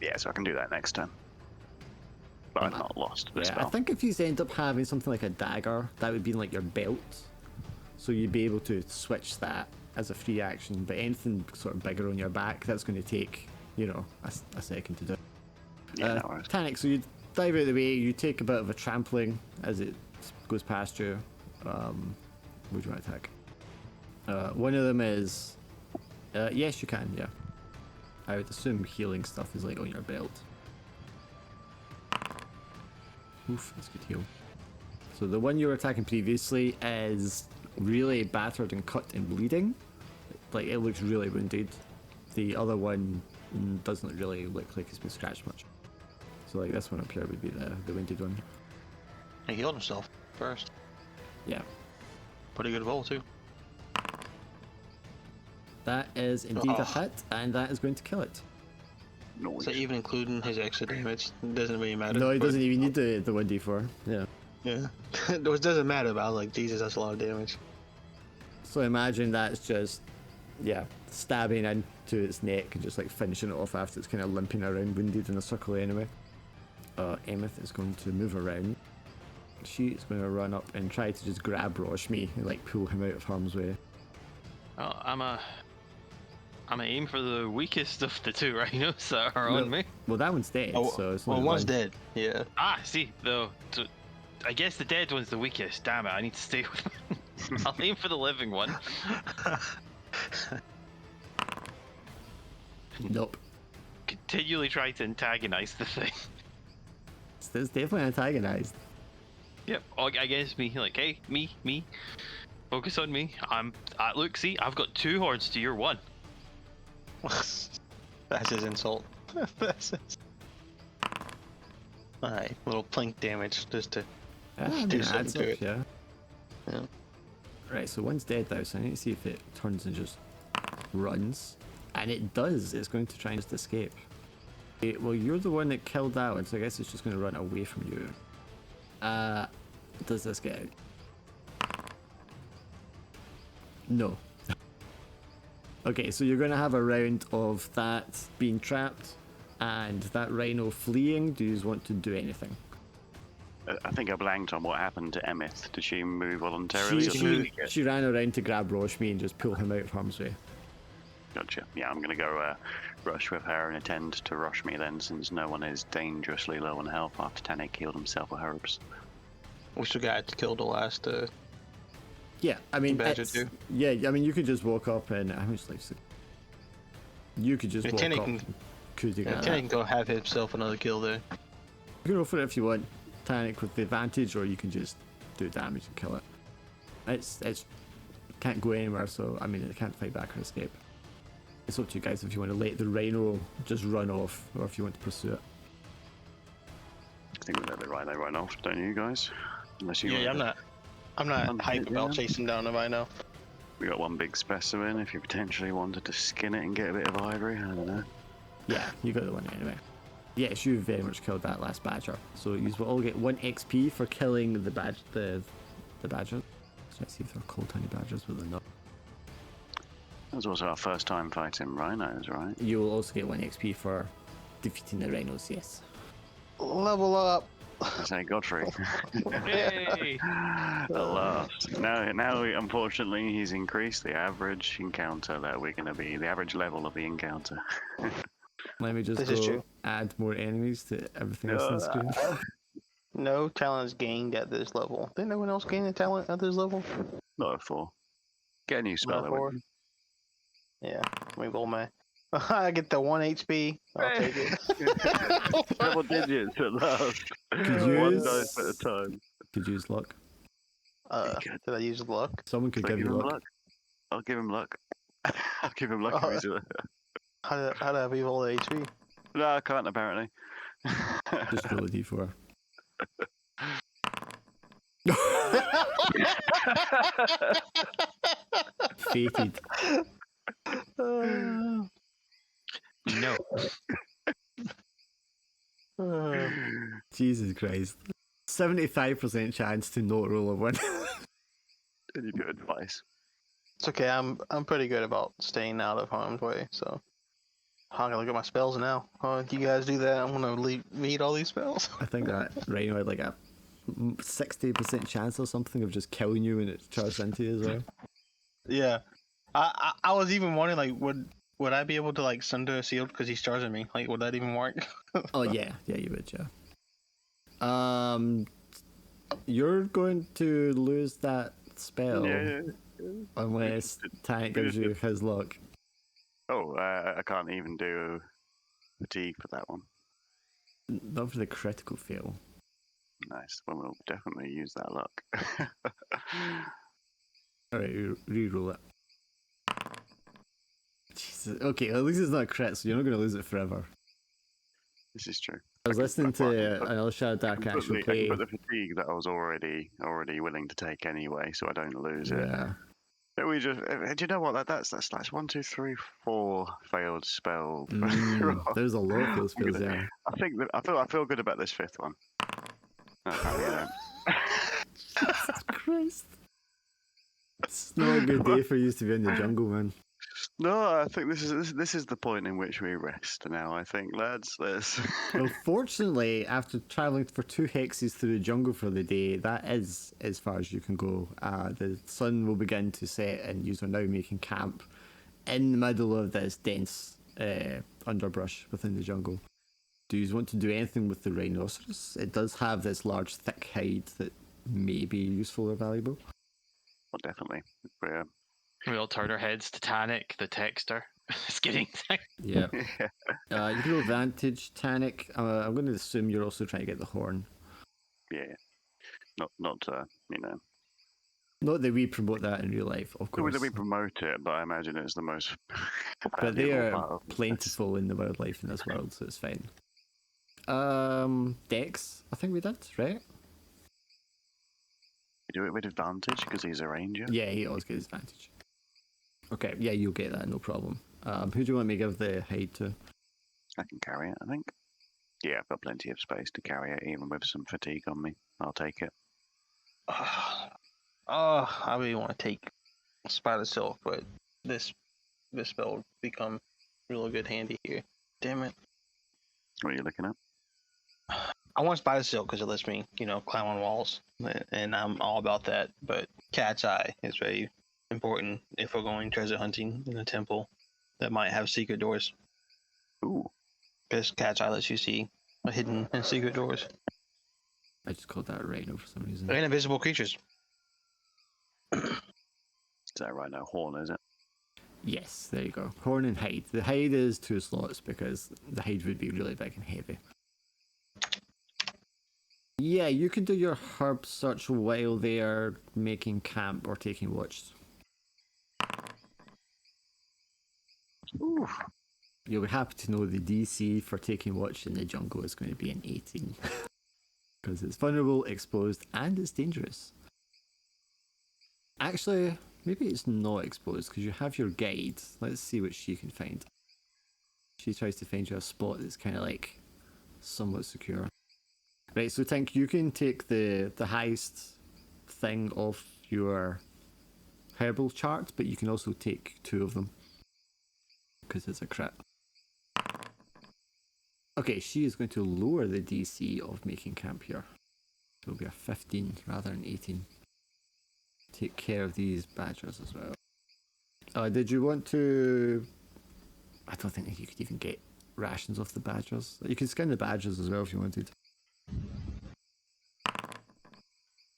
Speaker 3: Yeah, so I can do that next turn. But I've not lost the
Speaker 2: Yeah,
Speaker 3: spell.
Speaker 2: I think if you end up having something like a dagger, that would be in like your belt. So you'd be able to switch that as a free action, but anything sort of bigger on your back, that's going to take, you know, a second to do.
Speaker 3: Yeah, no worries.
Speaker 2: Tannic, so you dive out of the way, you take a bit of a trampling as it goes past you. Would you want to attack? One of them is... yes, you can, yeah. I would assume healing stuff is like on your belt. Oof, that's good heal. So the one you were attacking previously is really battered and cut and bleeding. Like, it looks really wounded. The other one doesn't really look like it's been scratched much. So like this one up here would be the wounded one.
Speaker 4: He healed himself first.
Speaker 2: Yeah.
Speaker 4: Pretty good roll, too.
Speaker 2: That is indeed a hit, and that is going to kill it.
Speaker 3: Noise.
Speaker 4: So even including his extra damage, it doesn't really matter.
Speaker 2: No, it
Speaker 4: but-
Speaker 2: doesn't even need the 1d4. Yeah.
Speaker 4: Yeah. Which doesn't matter, but I was like, Jesus, that's a lot of damage.
Speaker 2: So imagine that's just, yeah, stabbing into its neck and just like finishing it off after it's kind of limping around wounded in a circle anyway. Emeth is going to move around. She is going to run up and try to just grab Roshmi and like pull him out of harm's way.
Speaker 1: Oh, I'm a aim for the weakest of the 2 rhinos that are on me.
Speaker 2: Well, that one's dead,
Speaker 4: Oh,
Speaker 2: so it's
Speaker 4: well,
Speaker 2: only
Speaker 4: one's
Speaker 2: one.
Speaker 4: dead. Yeah.
Speaker 1: Ah, see, though. So I guess the dead one's the weakest. Damn it, I need to stay with I'll aim for the living one.
Speaker 2: Nope.
Speaker 1: Continually try to antagonize the thing.
Speaker 2: It's definitely antagonized.
Speaker 1: Yep, against me. Like, hey, me. Focus on me. Look, see, I've got 2 horns to your 1.
Speaker 4: That's his insult. That's his... Alright, little plink damage just to
Speaker 2: I
Speaker 4: Do
Speaker 2: mean, it
Speaker 4: something
Speaker 2: adds
Speaker 4: to
Speaker 2: up,
Speaker 4: it.
Speaker 2: yeah.
Speaker 4: Yeah.
Speaker 2: Right, so one's dead now, so I need to see if it turns and just runs. And it does. It's going to try and just escape. Okay, well, you're the one that killed that one, so I guess it's just going to run away from you. Does this get out? No. Okay, so you're going to have a round of that being trapped and that rhino fleeing. Do you want to do anything?
Speaker 3: I think I blanked on what happened to Emeth. Did she move voluntarily?
Speaker 2: She ran around to grab Roshmi and just pull him out of harm's way.
Speaker 3: Gotcha. Yeah, I'm gonna go rush with her and attend to Roshmi then, since no one is dangerously low on health after Tanik healed himself with herbs.
Speaker 4: We still got to kill the last.
Speaker 2: Yeah, I mean,
Speaker 4: Badger
Speaker 2: it's,
Speaker 4: too.
Speaker 2: yeah, I mean, you could just walk up and how much life? You could just walk
Speaker 4: Tanik
Speaker 2: up.
Speaker 4: can,
Speaker 2: Could you get
Speaker 4: Tanik can go have himself another kill there.
Speaker 2: You can go for it if you want, Tanik with the advantage, or you can just do damage and kill it. It's can't go anywhere, so I mean, it can't fight back or escape. It's up to you guys if you want to let the rhino just run off, or if you want to pursue it.
Speaker 3: I think we let it run off, don't you guys? Unless you.
Speaker 4: Yeah, I'm not hype
Speaker 3: yeah.
Speaker 4: about chasing down the rhino.
Speaker 3: We got one big specimen. If you potentially wanted to skin it and get a bit of ivory, I don't know.
Speaker 2: Yeah, you got the one anyway. Yes, you very much killed that last badger. So you will all get 1 XP for killing the badger. Let's see if they're called tiny badgers, but they're not.
Speaker 3: That was also our first time fighting rhinos, right?
Speaker 2: You will also get 1 XP for defeating the rhinos, yes.
Speaker 4: Level up.
Speaker 3: I say Godfrey.
Speaker 1: Yay!
Speaker 3: At last. Now, unfortunately, he's increased the average encounter that we're going to be, the average level of the encounter.
Speaker 2: Let me just
Speaker 4: This is
Speaker 2: go
Speaker 4: true.
Speaker 2: add more enemies to everything else on the screen.
Speaker 4: No talent is gained at this level. Didn't no one else gain a talent at this level?
Speaker 3: Not a 4. Get a new spell,
Speaker 4: Not
Speaker 3: though.
Speaker 4: four?
Speaker 3: wouldn't
Speaker 4: Yeah, let me roll my. I get the 1 HP. I'll take it.
Speaker 3: you? Double digits at last.
Speaker 2: Could
Speaker 3: One
Speaker 2: use-
Speaker 3: dice at a time.
Speaker 2: Could use luck.
Speaker 4: Did I use luck?
Speaker 2: Someone could
Speaker 3: Should I
Speaker 2: give you
Speaker 3: him
Speaker 2: luck.
Speaker 3: I'll give him luck. I'll give him luck if he's a...
Speaker 4: How did I re-roll the HP?
Speaker 3: No, I can't, apparently.
Speaker 2: Just roll a d4. Fated.
Speaker 1: No.
Speaker 2: Jesus Christ. 75% chance to not roll a 1.
Speaker 3: Did you do advice?
Speaker 4: It's okay. I'm pretty good about staying out of harm's way. So I'm gonna look at my spells now. You guys do that. I'm gonna read all these spells.
Speaker 2: I think that rhino had like a 60% chance or something of just killing you when it charged into you as well.
Speaker 4: Yeah. I was even wondering like would I be able to like sunder a shield because he's charging me? Like would that even work?
Speaker 2: Oh yeah, you would, yeah. You're going to lose that spell
Speaker 3: Yeah.
Speaker 2: unless Tank gives you his luck.
Speaker 3: Oh, I can't even do fatigue for that one.
Speaker 2: Not for the critical fail.
Speaker 3: Nice. Well, we'll definitely use that luck.
Speaker 2: Alright, re-roll it. Jesus. Okay, at least it's not a crit, so you're not going to lose it forever.
Speaker 3: This is true.
Speaker 2: I was listening
Speaker 3: I can
Speaker 2: to
Speaker 3: put-
Speaker 2: another Shadowdark actual play.
Speaker 3: I can put the fatigue that I was already willing to take anyway, so I don't lose it.
Speaker 2: Yeah.
Speaker 3: But we just, do you know what? That's 1, 2, 3, 4 failed spell.
Speaker 2: There's a lot of those
Speaker 3: I'm
Speaker 2: spells,
Speaker 3: gonna-
Speaker 2: yeah.
Speaker 3: I think that I feel good about this 5th one. No, apparently I don't.
Speaker 2: Jesus Christ. It's not a good day for you to be in the jungle, man.
Speaker 3: No, I think this is the point in which we rest now. I think, lads. Let's.
Speaker 2: Well, fortunately, after traveling for 2 hexes through the jungle for the day, that is as far as you can go. The sun will begin to set, and you are now making camp in the middle of this dense underbrush within the jungle. Do you want to do anything with the rhinoceros? It does have this large, thick hide that may be useful or valuable.
Speaker 3: Well, definitely.
Speaker 1: We all turn our heads to Tanik, the texter. It's getting.
Speaker 2: Yeah. You can roll advantage, Tanik. I'm going to assume you're also trying to get the horn.
Speaker 3: Yeah. Not you know.
Speaker 2: Not that we promote that in real life, of
Speaker 3: The way
Speaker 2: course.
Speaker 3: that we promote it, but I imagine it's the most.
Speaker 2: But they
Speaker 3: valuable
Speaker 2: are
Speaker 3: part of this.
Speaker 2: plentiful in the wildlife in this world, so it's fine. Dex, I think we did, right?
Speaker 3: Do it with advantage because he's a ranger.
Speaker 2: Yeah, he always gets advantage. Okay, yeah, you'll get that, no problem. Who do you want me to give the hide to?
Speaker 3: I can carry it, I think. Yeah, I've got plenty of space to carry it, even with some fatigue on me. I'll take it.
Speaker 4: I really want to take Spider Silk, but this spell will become really good handy here. Damn it.
Speaker 3: What are you looking at?
Speaker 4: I want Spider Silk because it lets me, climb on walls, and I'm all about that. But Cat's Eye is very important if we're going treasure hunting in a temple that might have secret doors.
Speaker 3: Ooh,
Speaker 4: Because Cat's Eye lets you see hidden and secret doors
Speaker 2: I just called that Rhino for some reason.
Speaker 4: and invisible creatures.
Speaker 3: is that right now? Horn, is it?
Speaker 2: Yes, there you go. Horn and hide. The hide is 2 slots because the hide would be really big and heavy. Yeah, you can do your herb search while they are making camp or taking watch.
Speaker 3: Ooh,
Speaker 2: You'll be happy to know the DC for taking watch in the jungle is going to be an 18. Because it's vulnerable, exposed, and it's dangerous. Actually, maybe it's not exposed because you have your guide. Let's see what she can find. She tries to find you a spot that's kind of like somewhat secure. Right, so Tink, you can take the highest thing off your herbal chart, but you can also take 2 of them because it's a crit. Okay, she is going to lower the DC of making camp here. So it'll be a 15 rather than 18. Take care of these badgers as well. Did you want to... I don't think you could even get rations off the badgers. You can skin the badgers as well if you wanted.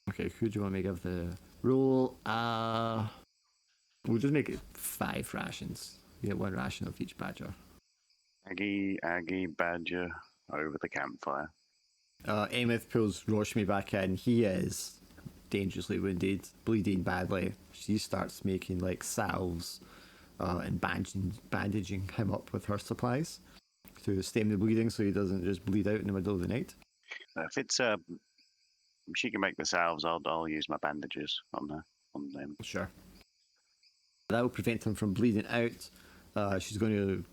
Speaker 2: Okay, who do you want me to give the roll? We'll just make it 5 rations. You get 1 ration of each badger.
Speaker 3: Aggie, Badger, over the campfire.
Speaker 2: Ameth pulls Roshmi back in. He is dangerously wounded, bleeding badly. She starts making like salves and bandaging him up with her supplies to stem the bleeding so he doesn't just bleed out in the middle of the night.
Speaker 3: If it's she can make the salves, I'll use my bandages on them.
Speaker 2: Sure. That will prevent him from bleeding out. She's going to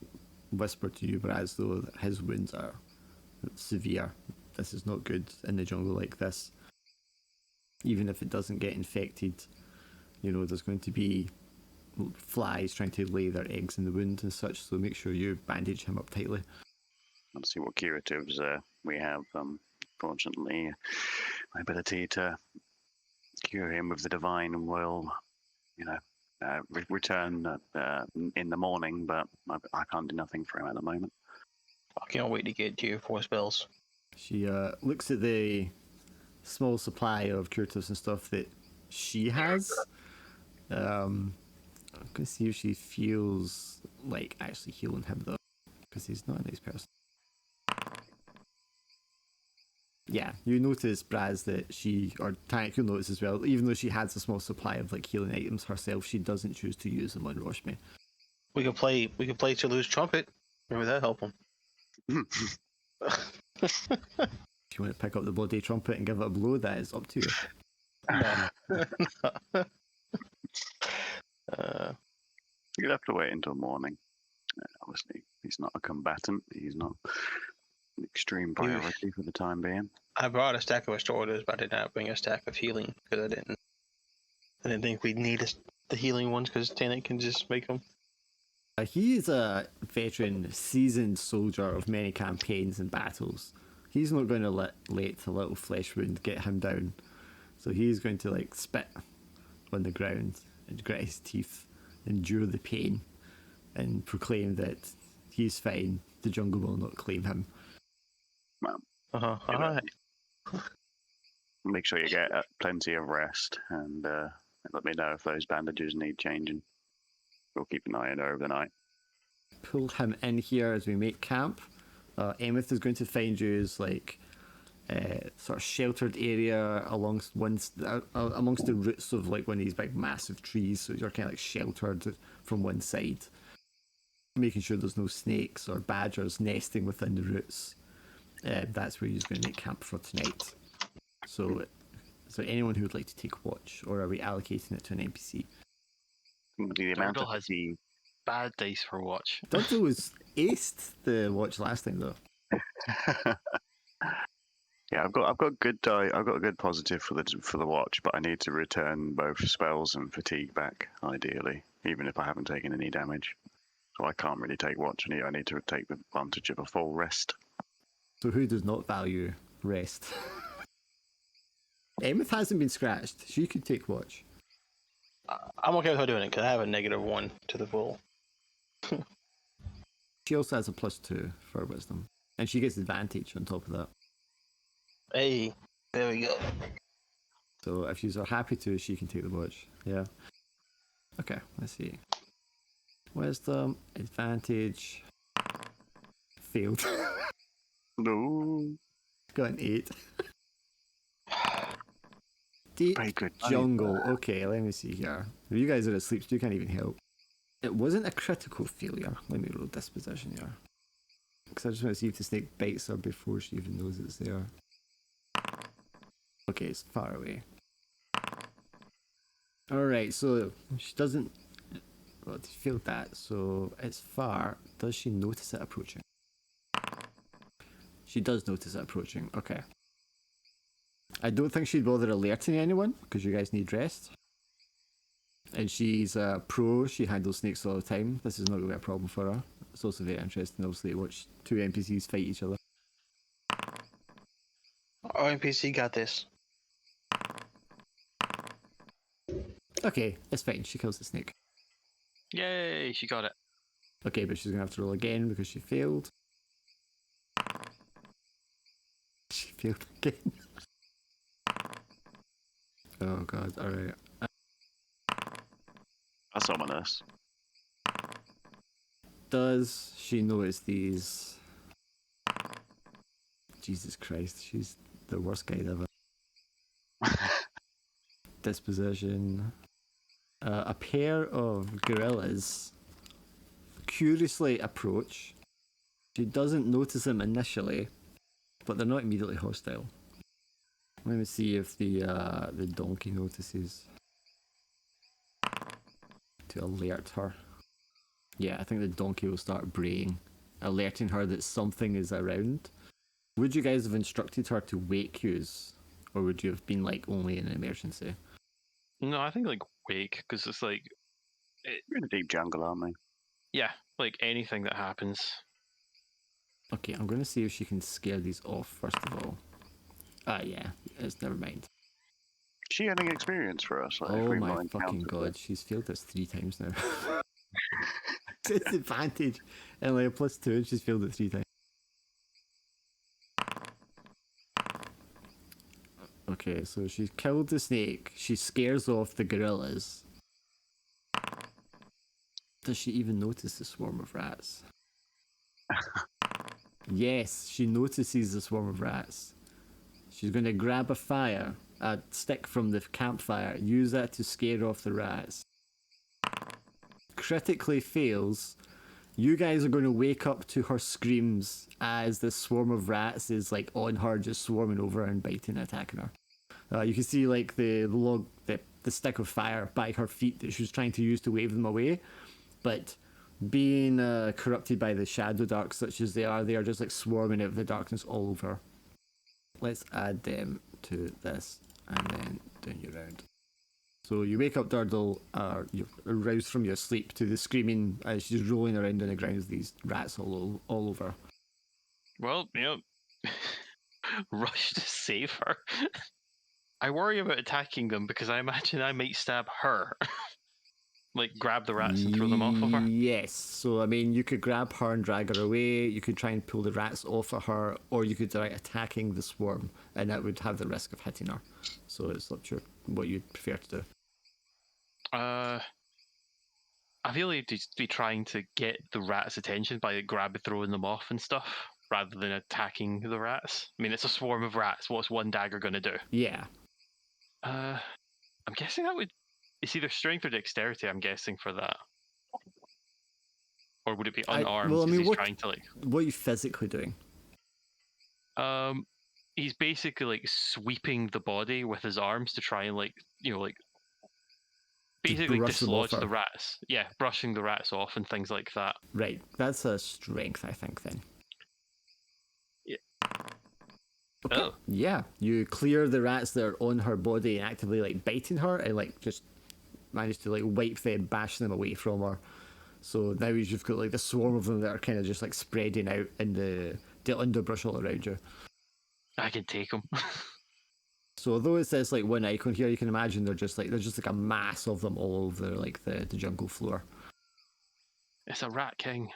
Speaker 2: whisper to you, but as though his wounds are severe. This is not good in the jungle like this. Even if it doesn't get infected, there's going to be flies trying to lay their eggs in the wound and such, so make sure you bandage him up tightly.
Speaker 3: I'll see what curatives we have. Fortunately, my ability to cure him with the divine will, return in the morning, but I can't do nothing for him at the moment.
Speaker 4: I can't wait to get to your 4 spells.
Speaker 2: She looks at the small supply of curatives and stuff that she has. I'm going to see if she feels like actually healing him though, because he's not a nice person. Yeah, you notice, Braz, that she, or Tank, you'll notice as well, even though she has a small supply of like healing items herself, she doesn't choose to use them on Roshmi.
Speaker 4: We could play Toulouse Trumpet. Maybe that help him.
Speaker 2: If you want to pick up the bloody trumpet and give it a blow, that is up to you.
Speaker 3: You'd have to wait until morning. Obviously, he's not a combatant. He's not an extreme priority for the time being.
Speaker 4: I brought a stack of restoratives, but I did not bring a stack of healing because I didn't think we'd need the healing ones because Tanit can just make them.
Speaker 2: He is a veteran, seasoned soldier of many campaigns and battles. He's not going to let a little flesh wound get him down. So he's going to like spit on the ground and grit his teeth, endure the pain, and proclaim that he's fine. The jungle will not claim him.
Speaker 3: Well,
Speaker 4: All right.
Speaker 3: make sure you get plenty of rest, and let me know if those bandages need changing. We'll keep an eye on it over the night.
Speaker 2: Pull him in here as we make camp. Emeth is going to find you as like sort of sheltered area amongst the roots of like one of these big massive trees, so you're kind of like sheltered from one side, making sure there's no snakes or badgers nesting within the roots. That's where you're going to make camp for tonight. So Is there anyone who would like to take watch, or are we allocating it to an NPC?
Speaker 3: The amount
Speaker 1: Durdle
Speaker 3: of
Speaker 1: has bad dice for watch.
Speaker 2: Durdle was aced the watch last time though.
Speaker 3: Yeah, I've got good die. I've got a good positive for the watch, but I need to return both spells and fatigue back, ideally, even if I haven't taken any damage. So I can't really take watch. I need to take the advantage of a full rest.
Speaker 2: So who does not value rest? Emeth hasn't been scratched. She could take watch.
Speaker 4: I'm okay with her doing it because I have a -1 to the full.
Speaker 2: She also has a +2 for wisdom, and she gets advantage on top of that.
Speaker 4: Hey, there we go.
Speaker 2: So if she's happy to, she can take the watch. Yeah. Okay, let's see. Wisdom, advantage. Failed.
Speaker 3: No.
Speaker 2: Got an 8. Deep
Speaker 3: Very good.
Speaker 2: jungle. Okay, let me see here. You guys are asleep, so you can't even help. It wasn't a critical failure. Let me roll disposition here. Because I just want to see if the snake bites her before she even knows it's there. Okay, it's far away. Alright, so she doesn't... Well, she failed that, so it's far. Does she notice it approaching? She does notice it approaching. Okay. I don't think she'd bother alerting anyone, because you guys need rest. And she's a pro, she handles snakes all the time. This is not going to be a problem for her. It's also very interesting, obviously, to watch two NPCs fight each other.
Speaker 4: Our NPC got this.
Speaker 2: Okay, it's fine, she kills the snake.
Speaker 1: Yay, she got it.
Speaker 2: Okay, but she's going to have to roll again because she failed. She failed again. Oh god, alright.
Speaker 3: That's ominous.
Speaker 2: Does she notice these? Jesus Christ, she's the worst guide ever. Disposition. A pair of gorillas curiously approach. She doesn't notice them initially, but they're not immediately hostile. Let me see if the donkey notices to alert her. Yeah, I think the donkey will start braying, alerting her that something is around. Would you guys have instructed her to wake yous, or would you have been like only in an emergency?
Speaker 1: No, I think like wake, because it's like,
Speaker 3: We're in a deep jungle, aren't we?
Speaker 1: yeah, like anything that happens.
Speaker 2: Okay, I'm going to see if she can scare these off first of all. Yeah, it's never mind.
Speaker 3: She having experience for us. Like, if
Speaker 2: Oh
Speaker 3: we've
Speaker 2: my
Speaker 3: not
Speaker 2: fucking
Speaker 3: encountered
Speaker 2: god, she's failed this 3 times now. Disadvantage and like a +2, and she's failed it 3 times. Okay, so she's killed the snake. She scares off the gorillas. Does she even notice the swarm of rats? Yes, she notices the swarm of rats. She's going to grab a stick from the campfire, use that to scare off the rats. Critically fails. You guys are going to wake up to her screams as the swarm of rats is like on her, just swarming over her and biting and attacking her. You can see like the stick of fire by her feet that she was trying to use to wave them away, but being corrupted by the Shadowdark such as they are just like swarming out of the darkness all over. Let's add them to this and then down your round. So you wake up Durdle, you're aroused from your sleep to the screaming as she's rolling around on the ground with these rats all over.
Speaker 1: Well, rush to save her. I worry about attacking them because I imagine I might stab her. Like, grab the rats and throw them off of her?
Speaker 2: Yes. So, I mean, you could grab her and drag her away, you could try and pull the rats off of her, or you could try attacking the swarm, and that would have the risk of hitting her. So it's up to what you'd prefer to do.
Speaker 1: I feel like you'd be trying to get the rats' attention by throwing them off and stuff, rather than attacking the rats. I mean, it's a swarm of rats. What's one dagger going to do?
Speaker 2: Yeah.
Speaker 1: I'm guessing that would... It's either strength or dexterity, I'm guessing, for that. Or would it be unarmed?
Speaker 2: Well, I mean,
Speaker 1: he's trying to, like...
Speaker 2: what are you physically doing?
Speaker 1: he's basically like sweeping the body with his arms to try and like
Speaker 2: Just
Speaker 1: basically
Speaker 2: brush them off
Speaker 1: dislodge the
Speaker 2: her.
Speaker 1: rats. Yeah, brushing the rats off and things like that.
Speaker 2: Right, that's a strength, I think, then.
Speaker 1: Yeah.
Speaker 2: Okay.
Speaker 1: Oh.
Speaker 2: Yeah, you clear the rats that are on her body and actively like biting her, and like just manage to like wipe them, bash them away from her. So now you've got like the swarm of them that are kind of just like spreading out in the underbrush all around you.
Speaker 1: I can take him.
Speaker 2: So although it says like one icon here, you can imagine there's just like a mass of them all over like the jungle floor.
Speaker 1: It's a rat king.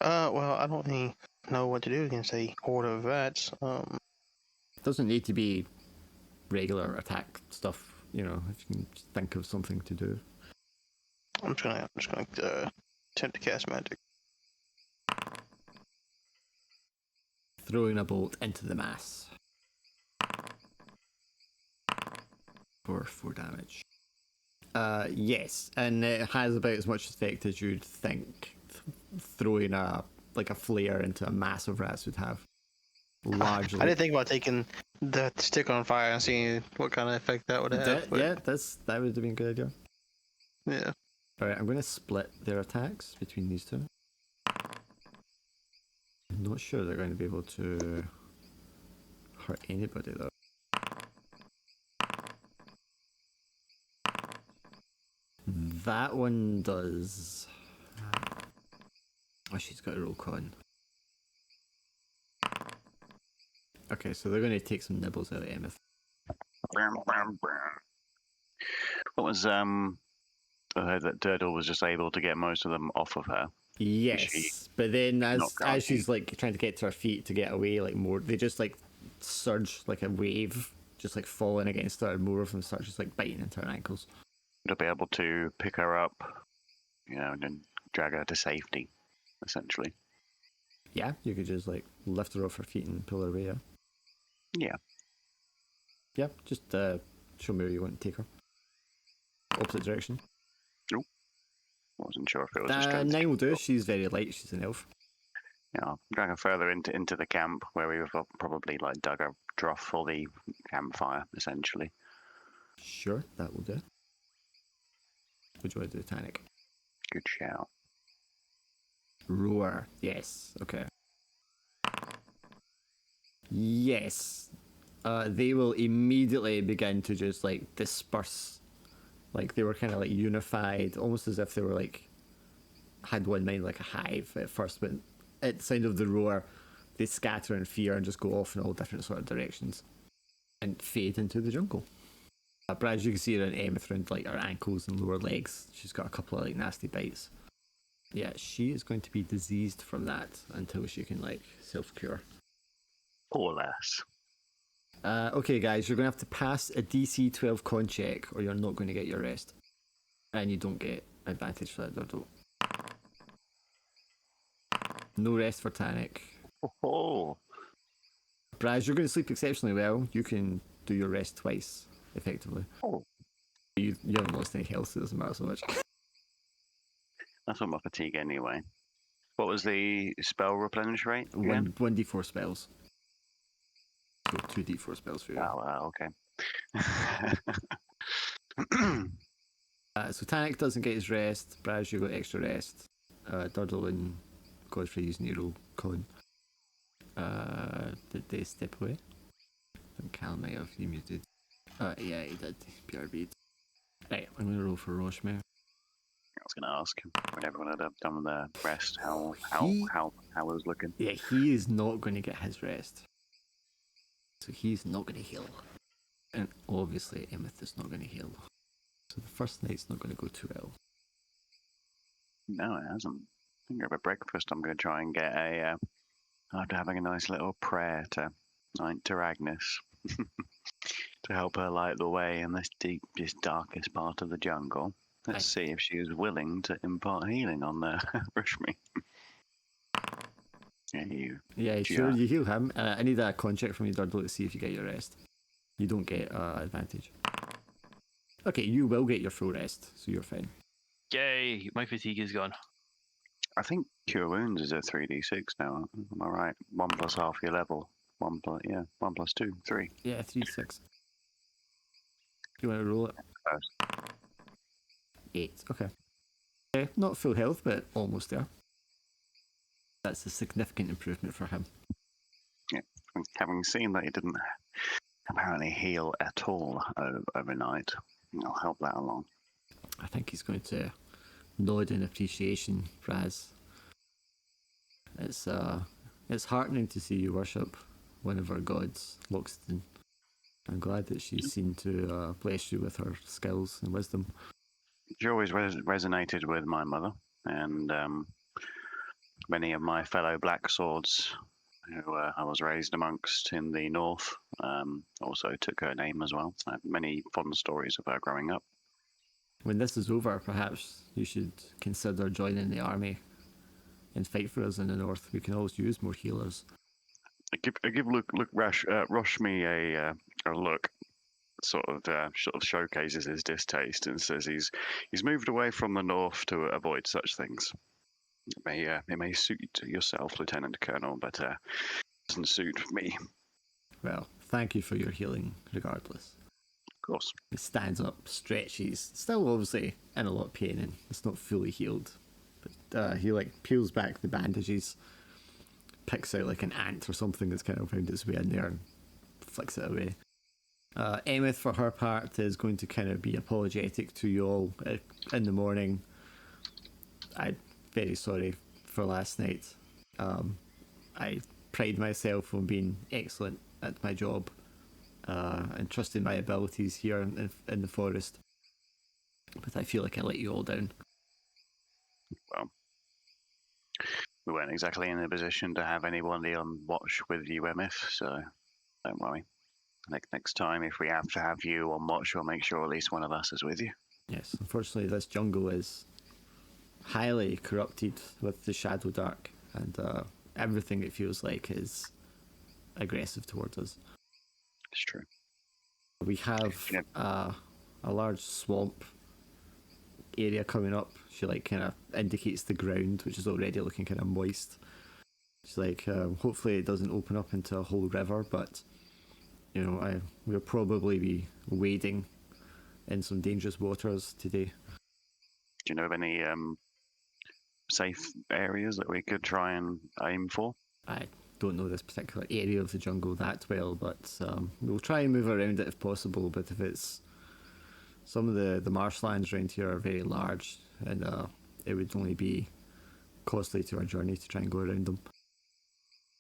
Speaker 4: Well, I don't really know what to do against a horde of rats.
Speaker 2: It doesn't need to be regular attack stuff, you know, if you can just think of something to do.
Speaker 4: I'm just gonna attempt to cast magic.
Speaker 2: Throwing a bolt into the mass. For 4 damage. Yes, and it has about as much effect as you'd think throwing a flare into a mass of rats would have. Largely.
Speaker 4: I didn't think about taking the stick on fire and seeing what kind of effect that would have.
Speaker 2: Yeah, that would have been a good idea.
Speaker 4: Yeah.
Speaker 2: Alright, I'm going to split their attacks between these two. I'm not sure they're going to be able to hurt anybody though. That one does. Oh, she's got a roll con. Okay, so they're going to take some nibbles out of Emeth.
Speaker 3: What was I heard that Turtle was just able to get most of them off of her.
Speaker 2: Yes, but then as
Speaker 3: not
Speaker 2: she's like trying to get to her feet to get away, like more, they just like surge like a wave, just like falling against her, and more of them start just like biting into her ankles.
Speaker 3: To be able to pick her up, you know, and then drag her to safety, essentially.
Speaker 2: Yeah, you could just like lift her off her feet and pull her away.
Speaker 3: Yeah.
Speaker 2: Yeah, just show me where you want to take her. Opposite direction.
Speaker 3: Wasn't sure if it was a strength.
Speaker 2: 9 will do. She's very light. She's an elf.
Speaker 3: Yeah, drag her further into the camp where we have probably like dug a trough for the campfire, essentially.
Speaker 2: Sure, that will do. Would you want to do Titanic?
Speaker 3: Good shout.
Speaker 2: Roar. Yes. Okay. Yes. They will immediately begin to just like disperse. Like they were kind of like unified, almost as if they were like had one mind, like a hive at first. But at the sound of the roar, they scatter in fear and just go off in all different sort of directions and fade into the jungle. But as you can see, her in Emeth around like her ankles and lower legs, she's got a couple of like nasty bites. Yeah, she is going to be diseased from that until she can like self-cure.
Speaker 3: Poor lass.
Speaker 2: Okay, guys, you're going to have to pass a DC 12 con check, or you're not going to get your rest, and you don't get advantage for that. Dodo. No rest for Tanic.
Speaker 3: Oh.
Speaker 2: Braz, you're going to sleep exceptionally well. You can do your rest twice, effectively.
Speaker 3: Oh.
Speaker 2: You haven't lost any health, so it doesn't matter so much.
Speaker 3: That's on my fatigue anyway. What was the spell replenish rate? Again?
Speaker 2: 1d4 spells. So 2d4 spells for you.
Speaker 3: Oh, okay.
Speaker 2: So Tanic doesn't get his rest. Braz, you got extra rest. Durdle and Godfrey using your roll con. Did they step away? I think Cal might have muted. Yeah, he did. BRB. Right, I'm going to roll for Roshmere.
Speaker 3: I was going to ask when everyone had done their rest how it was looking.
Speaker 2: Yeah, he is not going to get his rest. So he's not going to heal. And obviously Emeth is not going to heal. So the first night's not going to go too well.
Speaker 3: No, it hasn't. I think over breakfast I'm going to try and get after having a nice little prayer to Agnes to help her light the way in this deepest, darkest part of the jungle. Let's see if she is willing to impart healing on Rishmi.
Speaker 2: Yeah, sure, you heal him. I need a con check from you, Durdle, to see if you get your rest. You don't get advantage. Okay, you will get your full rest, so you're fine.
Speaker 1: Yay, my fatigue is gone.
Speaker 3: I think Cure Wounds is a 3d6 now. Am I right? 1 plus half your level. 1 plus, yeah, 1 plus 2, 3.
Speaker 2: Yeah, 3-6. You want to roll it?
Speaker 3: First.
Speaker 2: 8. Okay. Not full health, but almost there. That's a significant improvement for him.
Speaker 3: Yeah, having seen that he didn't apparently heal at all overnight, I'll help that along.
Speaker 2: I think he's going to nod in appreciation, Raz. It's heartening to see you worship one of our gods, Loxton. I'm glad that she's seen to bless you with her skills and wisdom.
Speaker 3: She always resonated with my mother, and many of my fellow black swords who I was raised amongst in the north also took her name as well. I have many fond stories of her growing up.
Speaker 2: When this is over, perhaps you should consider joining the army and fight for us in the north. We can always use more healers.
Speaker 3: I give Roshmi a look, sort of showcases his distaste and says he's moved away from the north to avoid such things. It may suit yourself, Lieutenant Colonel, but doesn't suit me.
Speaker 2: Well, thank you for your healing, regardless.
Speaker 3: Of course.
Speaker 2: He stands up, stretches, still obviously in a lot of pain, and it's not fully healed. But he peels back the bandages, picks out like an ant or something that's kind of found its way in there, and flicks it away. Emeth, for her part, is going to kind of be apologetic to you all in the morning. I'm very sorry for last night. I pride myself on being excellent at my job and trusting my abilities here in the forest. But I feel like I let you all down.
Speaker 3: Well, we weren't exactly in a position to have anybody on watch with you, Emeth, so don't worry. Next time, if we have to have you on watch, we'll make sure at least one of us is with you.
Speaker 2: Yes, unfortunately, this jungle is highly corrupted with the Shadowdark, and everything it feels like is aggressive towards us.
Speaker 3: It's true.
Speaker 2: We have a large swamp area coming up. She kind of indicates the ground, which is already looking kind of moist. She's like, hopefully it doesn't open up into a whole river, but we'll probably be wading in some dangerous waters today.
Speaker 3: Do you know of any safe areas that we could try and aim for?
Speaker 2: I don't know this particular area of the jungle that well, but we'll try and move around it if possible. But if it's some of the marshlands around here are very large, and it would only be costly to our journey to try and go around them.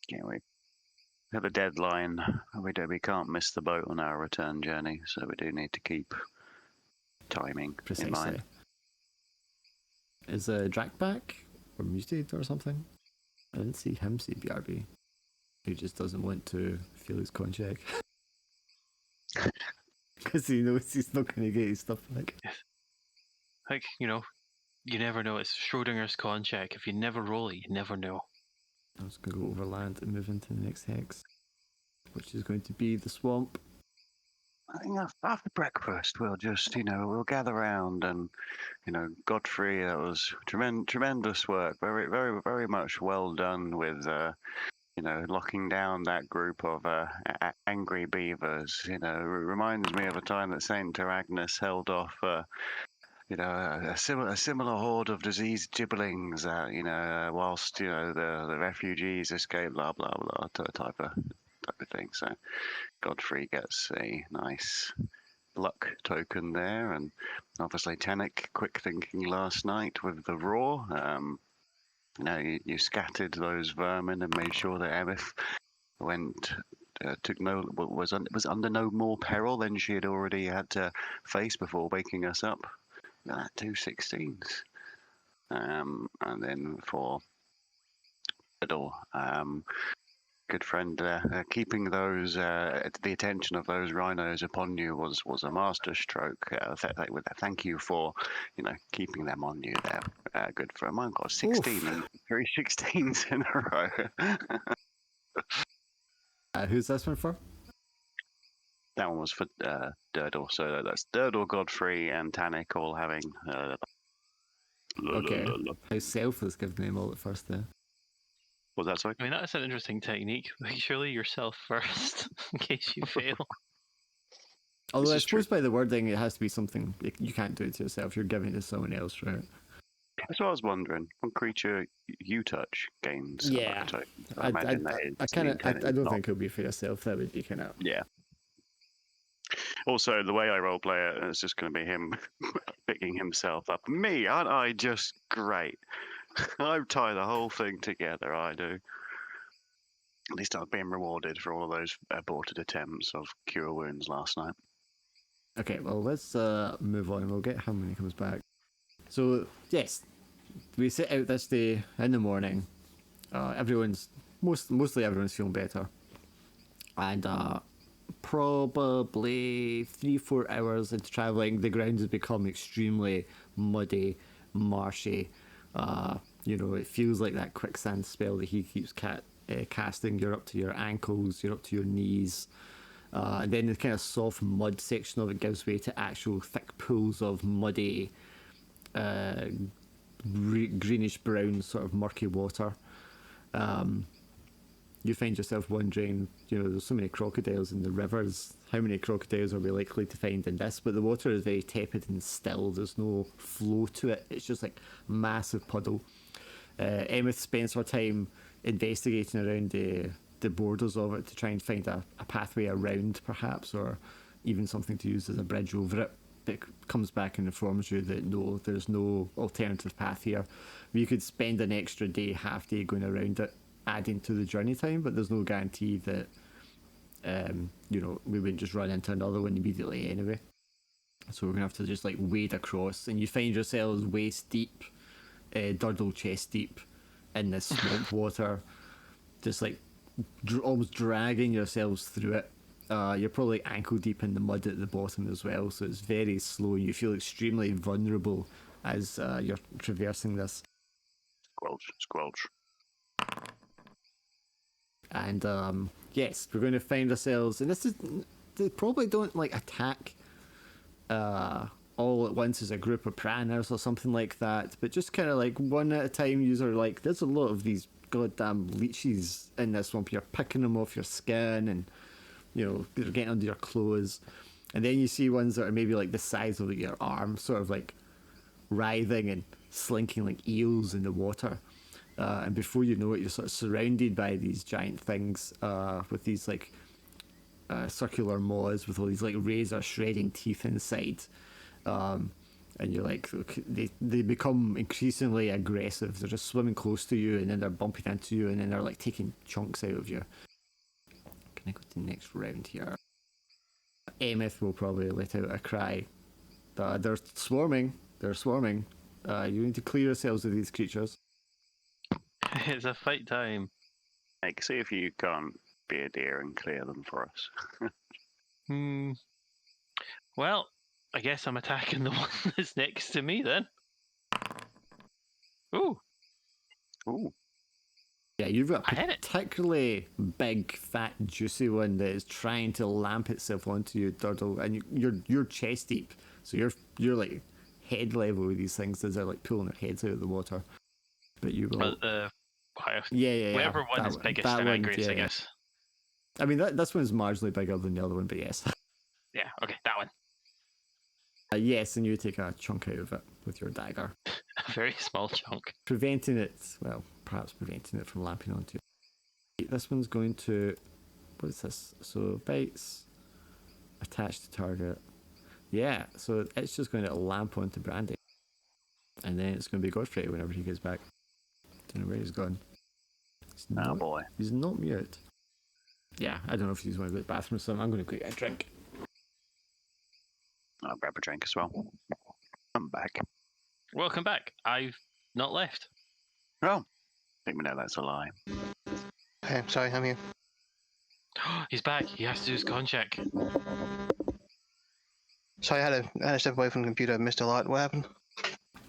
Speaker 3: Yeah, we have a deadline. We can't miss the boat on our return journey, so we do need to keep timing in mind.
Speaker 2: Is Drac back or muted or something? I didn't see him say BRB. He just doesn't want to feel his con check. Because he knows he's not going to get his stuff back.
Speaker 1: Like, you never know. It's Schrodinger's con check. If you never roll it, you never know.
Speaker 2: I'm just going to go over land and move into the next hex, which is going to be the swamp.
Speaker 3: I think after breakfast, we'll just, we'll gather around and, Godfrey, that was tremendous work. Very, very, very much well done with, locking down that group of angry beavers. Reminds me of a time that Saint Agnes held off, a similar horde of diseased gibberlings, whilst, the refugees escaped, blah, blah, blah, type of thing. So Godfrey gets a nice luck token there, and obviously Tannic quick thinking last night with the roar. You scattered those vermin and made sure that Emeth was under no more peril than she had already had to face before waking us up. 2 16s. And then for Fiddle, good friend, keeping those the attention of those rhinos upon you was a master stroke. Thank you for keeping them on you there. Good for mine. Got 16 and 3 16s in a row.
Speaker 2: Who's this one for?
Speaker 3: That one was for Durdle. So that's Durdle, Godfrey, and Tannic all having
Speaker 2: Okay. How selfless giving them all at first there.
Speaker 3: Was that sorry?
Speaker 1: I mean, that's an interesting technique. Like, surely yourself first, in case you fail.
Speaker 2: Although
Speaker 3: This
Speaker 2: I
Speaker 3: is
Speaker 2: suppose
Speaker 3: true.
Speaker 2: by the wording it has to be something you can't do it to yourself. You're giving it to someone else, right?
Speaker 3: That's what I was wondering. One creature you touch gains a
Speaker 2: Yeah.
Speaker 3: luck token. I imagine that is
Speaker 2: I
Speaker 3: the
Speaker 2: kind of
Speaker 3: intent.
Speaker 2: I don't
Speaker 3: not-
Speaker 2: think it would be for yourself. That would be kind of
Speaker 3: Yeah. Also, the way I roleplay it, it's just going to be him picking himself up. Me, aren't I just great? I tie the whole thing together. I do. At least I've been rewarded for all of those aborted attempts of cure wounds last night.
Speaker 2: Okay. Well, let's move on. We'll get how many comes back. So yes, we set out this day in the morning. Mostly everyone's feeling better, and probably 3-4 hours into traveling, the ground has become extremely muddy, marshy. It feels like that quicksand spell that he keeps casting. You're up to your ankles, you're up to your knees. And then the kind of soft mud section of it gives way to actual thick pools of muddy, greenish brown, sort of murky water. You find yourself wondering, there's so many crocodiles in the rivers. How many crocodiles are we likely to find in this? But the water is very tepid and still. There's no flow to it. It's just like massive puddle. Emmett spends her time investigating around the borders of it to try and find a pathway around, perhaps, or even something to use as a bridge over it. But it comes back and informs you that no, there's no alternative path here. You could spend an extra day, half day going around it, adding to the journey time, but there's no guarantee that we wouldn't just run into another one immediately anyway. So we're gonna have to just like wade across, and you find yourselves waist deep, Durdle chest deep in this swamp water, just like almost dragging yourselves through it. You're probably ankle deep in the mud at the bottom as well, so it's very slow. You feel extremely vulnerable as you're traversing this.
Speaker 3: Squelch, squelch.
Speaker 2: And yes, we're going to find ourselves, and they probably don't like attack all at once as a group of piranhas or something like that, but just kind of like one at a time. You are like, there's a lot of these goddamn leeches in this swamp. You're picking them off your skin, and they're getting under your clothes. And then you see ones that are maybe like the size of your arm, sort of like writhing and slinking like eels in the water. And before you know it, you're sort of surrounded by these giant things with these like circular maws with all these like razor shredding teeth inside. And you're like, they become increasingly aggressive. They're just swimming close to you, and then they're bumping into you, and then they're like taking chunks out of you. Can I go to the next round here? Emeth will probably let out a cry. They're swarming. They're swarming. You need to clear yourselves of these creatures.
Speaker 1: It's a fight time.
Speaker 3: Like, see if you can't be a deer and clear them for us.
Speaker 1: Well, I guess I'm attacking the one that's next to me then. Ooh.
Speaker 3: Ooh.
Speaker 2: Yeah, you've got
Speaker 1: I
Speaker 2: a
Speaker 1: hit it.
Speaker 2: particularly big, fat, juicy one that is trying to lamp itself onto you, Durdle, and you're chest deep, so you're like head level with these things as they're like pulling their heads out of the water. But you will.
Speaker 1: Yeah. Whatever one is
Speaker 2: that
Speaker 1: biggest
Speaker 2: that
Speaker 1: and
Speaker 2: one,
Speaker 1: angriest, I
Speaker 2: yeah.
Speaker 1: guess.
Speaker 2: I mean, this one's marginally bigger than the other one, but yes.
Speaker 1: Yeah, okay, that one.
Speaker 2: Yes, and you take a chunk out of it with your dagger,
Speaker 1: A very small chunk.
Speaker 2: preventing it from lamping onto you. This one's going to, what is this? So bites, attach to target. Yeah, so it's just going to lamp onto Brandy, and then it's going to be Godfrey whenever he gets back. Don't know where he's gone.
Speaker 3: Oh boy.
Speaker 2: He's not mute. Yeah, I don't know if he's want to go to the bathroom or something. I'm going to go get a drink.
Speaker 3: I'll grab a drink as well. I'm back.
Speaker 1: Welcome back. I've not left.
Speaker 3: Oh, I think we know that's a lie.
Speaker 4: Hey, sorry, I'm here.
Speaker 1: He's back. He has to do his con check.
Speaker 4: Sorry, I had to step away from the computer. I missed a lot. What happened?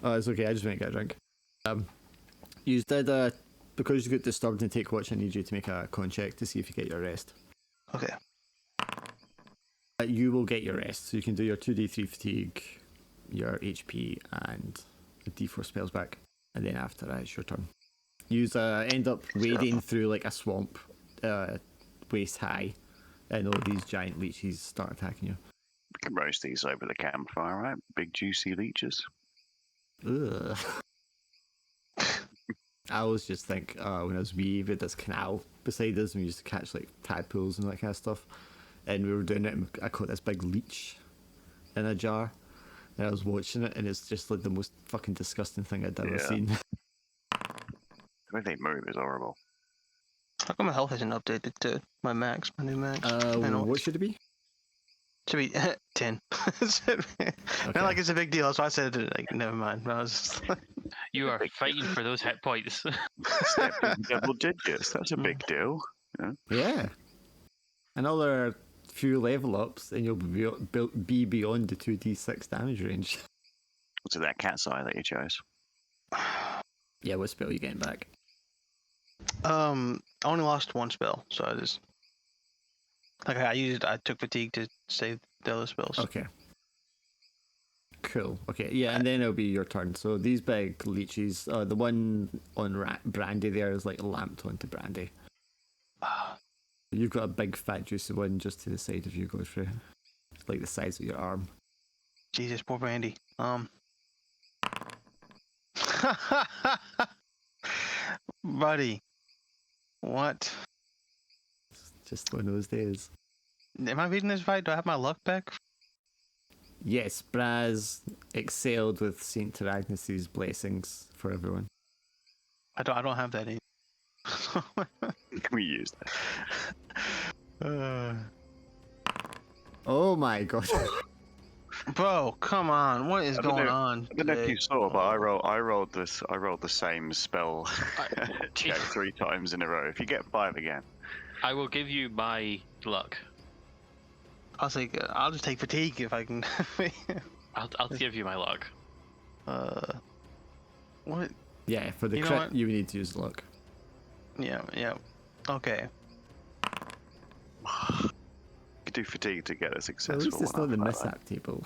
Speaker 2: Oh, it's okay. I just went to get a drink. You did because you got disturbed and take watch. I need you to make a con check to see if you get your rest.
Speaker 4: Okay.
Speaker 2: You will get your rest, so you can do your 2d3 fatigue, your HP, and the D4 spells back, and then after that, it's your turn. You end up wading through like a swamp, waist high, and all these giant leeches start attacking you.
Speaker 3: We can roast these over the campfire, right? Big juicy leeches.
Speaker 2: Ugh. I always just think when I was wee, we had this canal beside us, and we used to catch like tadpoles and that kind of stuff. And we were doing it, and I caught this big leech in a jar, and I was watching it, and it's just like the most fucking disgusting thing I'd ever seen.
Speaker 3: The way they move is horrible.
Speaker 4: How come my health isn't updated to my new max?
Speaker 2: What should it be?
Speaker 4: Should be 10. Not like it's a big deal, so I said, like, never mind. I was just like,
Speaker 1: You are fighting for those hit points.
Speaker 3: Step in double digits. That's a big deal.
Speaker 2: Yeah. Another few level ups, and you'll be beyond the 2d6 damage range.
Speaker 3: What's it, that cat's eye that you chose?
Speaker 2: Yeah, what spell are you getting back?
Speaker 4: I only lost one spell, so I just I took fatigue to save the other spells.
Speaker 2: Okay. Cool. Okay, yeah, and then it'll be your turn. So these big leeches, the one on Brandy there is like lamped onto Brandy. You've got a big fat juicy one just to the side of you, Godfrey. Like the size of your arm.
Speaker 4: Jesus, poor Brandy. Buddy. What?
Speaker 2: Just one of those days.
Speaker 4: Am I beating this fight? Do I have my luck back?
Speaker 2: Yes, Braz excelled with Saint Agnes's blessings for everyone.
Speaker 4: I don't have that either.
Speaker 3: Can we use that?
Speaker 2: Oh my god.
Speaker 4: Bro, come on! What is going on?
Speaker 3: I don't know if you saw, but I rolled the same spell check 3 times in a row. If you get 5 again,
Speaker 1: I will give you my luck.
Speaker 4: I'll just take fatigue if I can.
Speaker 1: I'll give you my luck.
Speaker 4: What?
Speaker 2: Yeah, for the crit, you need to use luck.
Speaker 4: Yeah. Okay.
Speaker 3: you could do fatigue to get a successful.
Speaker 2: At least it's not the
Speaker 3: like
Speaker 2: mishap table.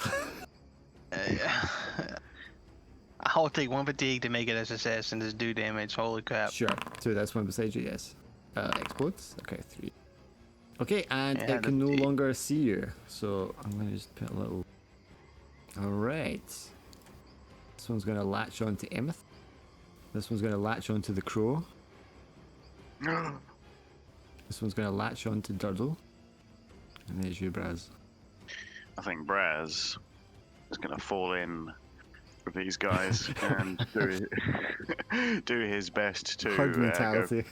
Speaker 4: I'll take 1 fatigue to make it a success and just do damage. Holy crap.
Speaker 2: Sure. So that's one beside you, yes. Explodes? Okay, 3. Okay, and
Speaker 4: Yeah,
Speaker 2: it can no longer see you. So I'm going to just put a little... Alright. This one's going to latch on to Emeth. This one's going to latch onto the crow. This one's going to latch onto Durdle. And there's you, Braz.
Speaker 3: I think Braz is going to fall in with these guys and do his best to
Speaker 2: Herd mentality.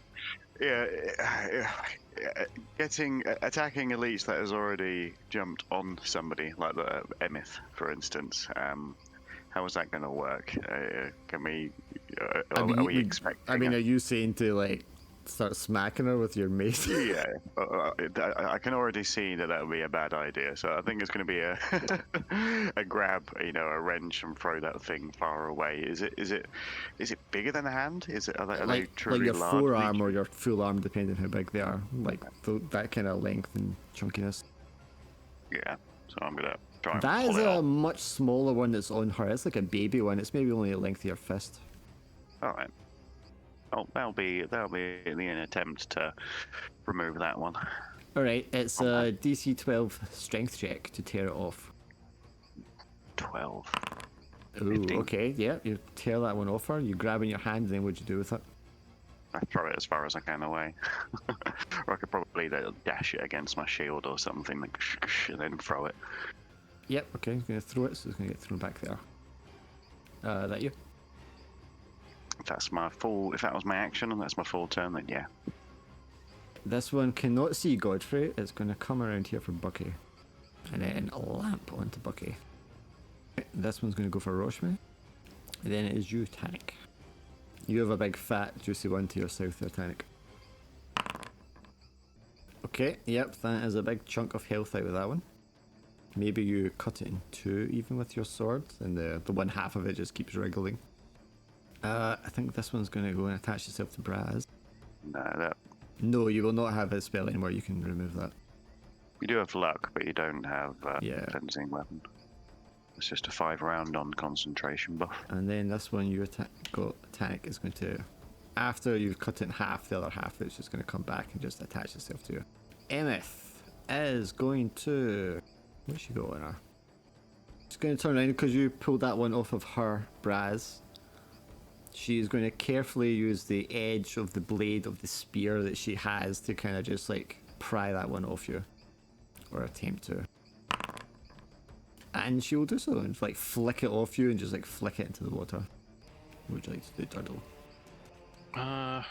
Speaker 3: Attacking a leech that has already jumped on somebody, like the Emeth, for instance. How is that going to work? Can we? Are we expecting?
Speaker 2: I mean, are you saying to like start smacking her with your mace?
Speaker 3: Yeah, I can already see that would be a bad idea. So I think it's going to be a grab, a wrench and throw that thing far away. Is it bigger than a hand? Are they truly
Speaker 2: like your
Speaker 3: large
Speaker 2: forearm
Speaker 3: leeches?
Speaker 2: or your full arm, depending how big they are. Like that kind of length and chunkiness.
Speaker 3: Yeah, so I'm gonna try and
Speaker 2: That
Speaker 3: pull
Speaker 2: is
Speaker 3: it
Speaker 2: a
Speaker 3: off.
Speaker 2: much smaller one that's on her. It's like a baby one. It's maybe only the length of your fist.
Speaker 3: All right. Oh, that'll be an attempt to remove that one.
Speaker 2: All right, it's a DC 12 strength check to tear it off.
Speaker 3: 12.
Speaker 2: Ooh,
Speaker 3: 15.
Speaker 2: okay, yeah, you tear that one off her. You grab in your hand, and then what'd you do with it?
Speaker 3: I throw it as far as I can away. Or I could probably dash it against my shield or something, like, and then throw it.
Speaker 2: Yep, okay, I'm gonna throw it, so it's gonna get thrown back there. That you?
Speaker 3: If that was my action and that's my full turn, then yeah.
Speaker 2: This one cannot see Godfrey. It's gonna come around here for Bucky, and then lamp onto Bucky. This one's gonna go for Roshmi. And then it is you, Tannic. You have a big fat juicy one to your south there, Tannic. Okay, yep, that is a big chunk of health out of that one. Maybe you cut it in 2 even with your sword, and the one half of it just keeps wriggling. I think this one's going to go and attach itself to Braz. No, you will not have his spell anymore. You can remove that.
Speaker 3: You do have luck, but you don't have
Speaker 2: Yeah.
Speaker 3: fencing weapon. It's just a 5-round on concentration buff.
Speaker 2: And then this one, your attack is going to, after you've cut it in half, the other half is just going to come back and just attach itself to you. Emeth is going to, where's she going now? She's going to turn around because you pulled that one off of her, Braz. She's going to carefully use the edge of the blade of the spear that she has to kind of just like pry that one off you, or attempt to. And she will do so and like flick it off you and just like flick it into the water. What would you like to do, Turtle?
Speaker 1: I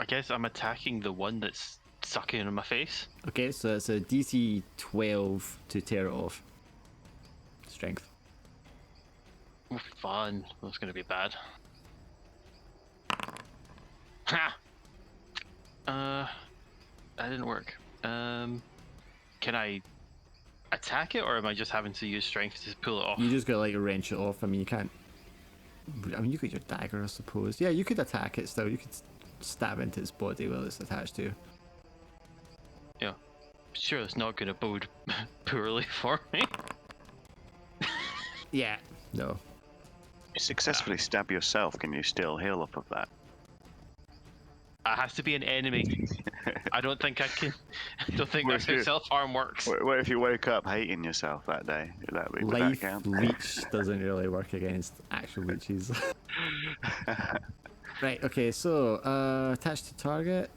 Speaker 1: guess I'm attacking the one that's sucking in my face.
Speaker 2: Okay, so it's a DC 12 to tear it off. Strength.
Speaker 1: Oh, fun. That's gonna be bad. Ha! That didn't work. Can I attack it, or am I just having to use strength to pull it off?
Speaker 2: You just gotta like wrench it off. I mean, you can't. I mean, you got your dagger, I suppose. Yeah, you could attack it still. You could stab into its body while it's attached to you.
Speaker 1: Yeah. Sure, it's not gonna bode poorly for me.
Speaker 2: Yeah. No.
Speaker 3: You successfully stab yourself, can you still heal up of that?
Speaker 1: It has to be an enemy. I don't think I can. I don't think
Speaker 3: Well,
Speaker 1: that's how
Speaker 3: if you-
Speaker 1: self-harm works.
Speaker 3: What if you woke up hating yourself that day? Would that
Speaker 2: Life
Speaker 3: count?
Speaker 2: leech doesn't really work against actual leeches. Right, okay, so attached to target.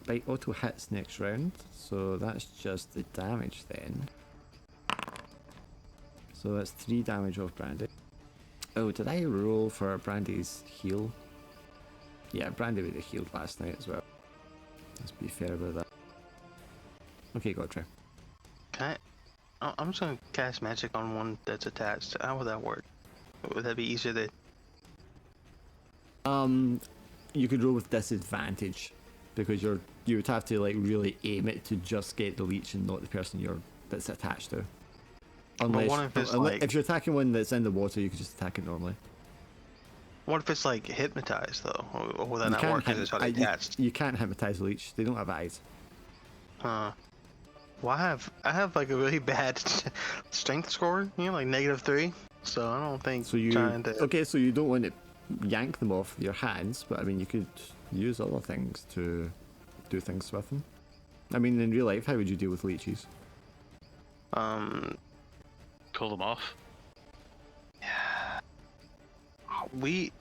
Speaker 2: Right, auto hits next round. So that's just the damage then. So that's 3 damage off Brandy. Oh, did I roll for Brandy's heal? Yeah, Brandy would have healed last night as well. Let's be fair about that. Okay, go try.
Speaker 4: Can I'm just gonna cast magic on one that's attached. How would that work? Would that be easier to?
Speaker 2: You could roll with disadvantage because you would have to like really aim it to just get the leech and not the person that's attached to. Unless,
Speaker 4: what if it's
Speaker 2: unless
Speaker 4: like-
Speaker 2: if you're attacking one that's in the water, you could just attack it normally.
Speaker 4: What if it's like hypnotized though? Or will that
Speaker 2: You
Speaker 4: not
Speaker 2: can't
Speaker 4: work because it's already attached?
Speaker 2: you can't hypnotize a leech. They don't have eyes.
Speaker 4: Well, I have like a really bad strength score, you know, like -3. So I don't think
Speaker 2: So you
Speaker 4: trying to.
Speaker 2: okay? So you don't want to yank them off your hands, but I mean you could use other things to do things with them. I mean, in real life, how would you deal with leeches?
Speaker 1: Pull them off.
Speaker 4: We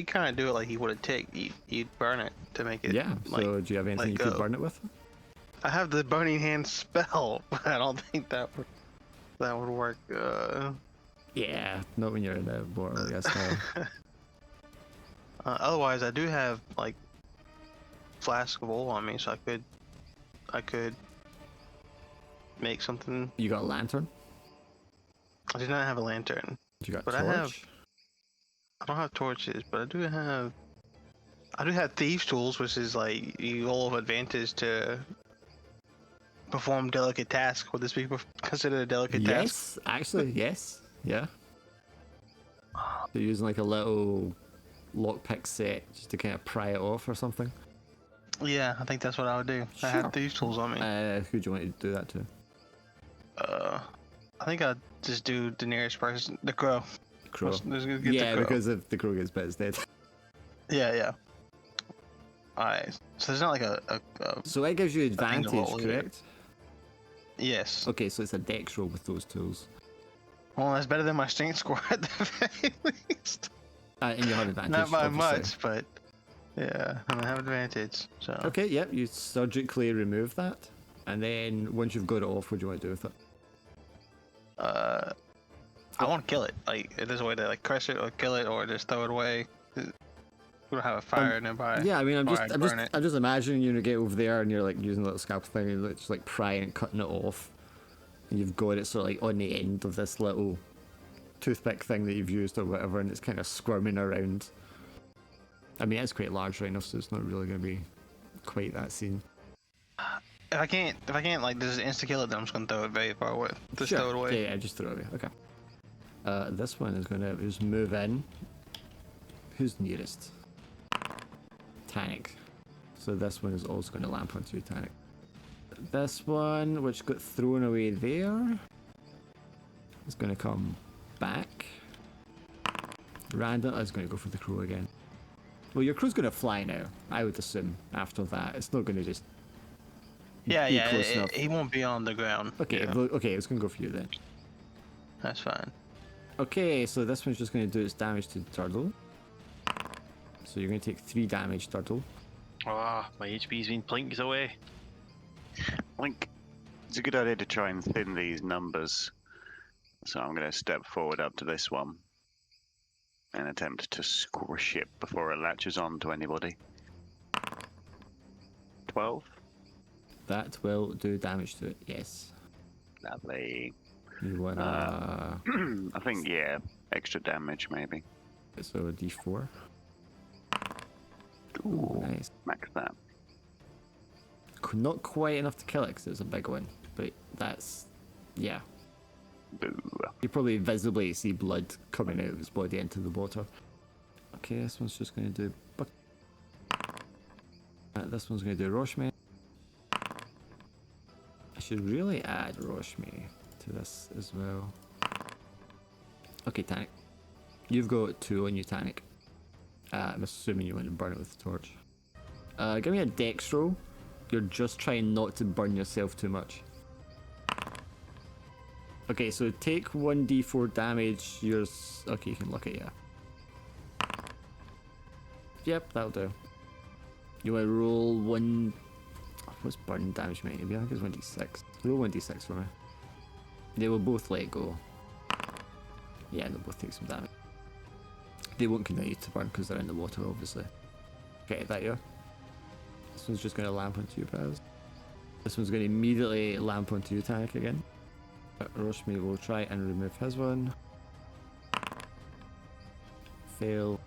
Speaker 4: kind of do it like you would a tick. You'd burn it to make it.
Speaker 2: Yeah.
Speaker 4: Like,
Speaker 2: So do you have anything
Speaker 4: like,
Speaker 2: you could burn it with?
Speaker 4: I have the burning hand spell, but I don't think that would work.
Speaker 2: Yeah, not when you're in the water, I guess. No.
Speaker 4: Otherwise, I do have like flask of oil on me, so I could make something.
Speaker 2: You got a lantern?
Speaker 4: I do not have a lantern.
Speaker 2: You got
Speaker 4: But
Speaker 2: torch?
Speaker 4: I don't have torches, but I do have thieves' tools, which is like you roll of advantage to perform delicate tasks. Would this be considered a delicate task?
Speaker 2: Yes, actually, yes. Yeah. They're using like a little lockpick set just to kind of pry it off or something.
Speaker 4: Yeah, I think that's what I would do. I
Speaker 2: Sure.
Speaker 4: have thieves' tools on me.
Speaker 2: Who do you want to do that to?
Speaker 4: I think I'd just do the nearest person, the crow.
Speaker 2: Crow.
Speaker 4: Let's get the
Speaker 2: Yeah,
Speaker 4: crow.
Speaker 2: because if the crow gets bit, it's dead.
Speaker 4: Yeah. Alright, so there's not like a
Speaker 2: So it gives you
Speaker 4: thing to
Speaker 2: advantage,
Speaker 4: roll, yeah.
Speaker 2: correct?
Speaker 4: yes.
Speaker 2: Okay, so it's a dex roll with those tools.
Speaker 4: Well, that's better than my strength score at the very least.
Speaker 2: And you have advantage.
Speaker 4: Not by
Speaker 2: obviously.
Speaker 4: much, but yeah, I have advantage. So
Speaker 2: Okay, yep, you surgically remove that. And then once you've got it off, what do you want to do with it?
Speaker 4: I want to kill it. Like, if there's a way to like crush it or kill it or just throw it away. We don't have a fire nearby.
Speaker 2: Yeah, I mean, I'm
Speaker 4: Or I'd burn it.
Speaker 2: just imagining you get over there and you're like using a little scalpel thing and like, just like prying and cutting it off. And you've got it sort of like on the end of this little toothpick thing that you've used or whatever, and it's kind of squirming around. I mean, it's quite large right now, so it's not really going to be quite that scene.
Speaker 4: If I can't like just insta kill it, then I'm just gonna throw it very far away. Just
Speaker 2: Sure.
Speaker 4: throw it away.
Speaker 2: Yeah, just throw it away. Okay. This one is going to just move in. Who's nearest? Tannic. So this one is also going to lamp onto you, Tannic. This one, which got thrown away there, is going to come back. Random. I was going to go for the crow again. Well, your crow's going to fly now, I would assume, after that. It's not going to just
Speaker 4: Yeah,
Speaker 2: be close enough.
Speaker 4: he won't be on the ground.
Speaker 2: Okay,
Speaker 4: Yeah,
Speaker 2: okay, I was going to go for you then.
Speaker 4: that's fine.
Speaker 2: Okay, so this one's just going to do its damage to the turtle. So you're going to take 3 damage, turtle.
Speaker 1: Ah, my HP's been plinks away.
Speaker 3: I think it's a good idea to try and thin these numbers. So I'm going to step forward up to this one and attempt to squish it before it latches on to anybody. 12.
Speaker 2: That will do damage to it, yes.
Speaker 3: Lovely.
Speaker 2: You wanna...
Speaker 3: I think, yeah, extra damage maybe.
Speaker 2: so a d4.
Speaker 3: Ooh,
Speaker 2: Nice.
Speaker 3: max that.
Speaker 2: Not quite enough to kill it because it's a big one, but that's... yeah.
Speaker 3: Boo.
Speaker 2: You probably visibly see blood coming out of his body into the water. Okay, this one's just going to do... this one's going to do Roshme. I should really add Roshme to this as well. Okay, Tannic. You've got 2 on you, Tannic. I'm assuming you want to burn it with the torch. Give me a dex roll. You're just trying not to burn yourself too much. Okay, so take 1d4 damage. Yours. Okay, you can look at it, yeah. Yep, that'll do. You want to roll 1. What's burn damage meant to be? I think it's 1d6. Roll 1d6 for me. They will both let go. Yeah, they'll both take some damage. They won't continue to burn because they're in the water, obviously. Okay, that you. This one's just going to lamp onto you, Braz. This one's going to immediately lamp onto you, Tannic, again. Roshme will try and remove his one. Fail.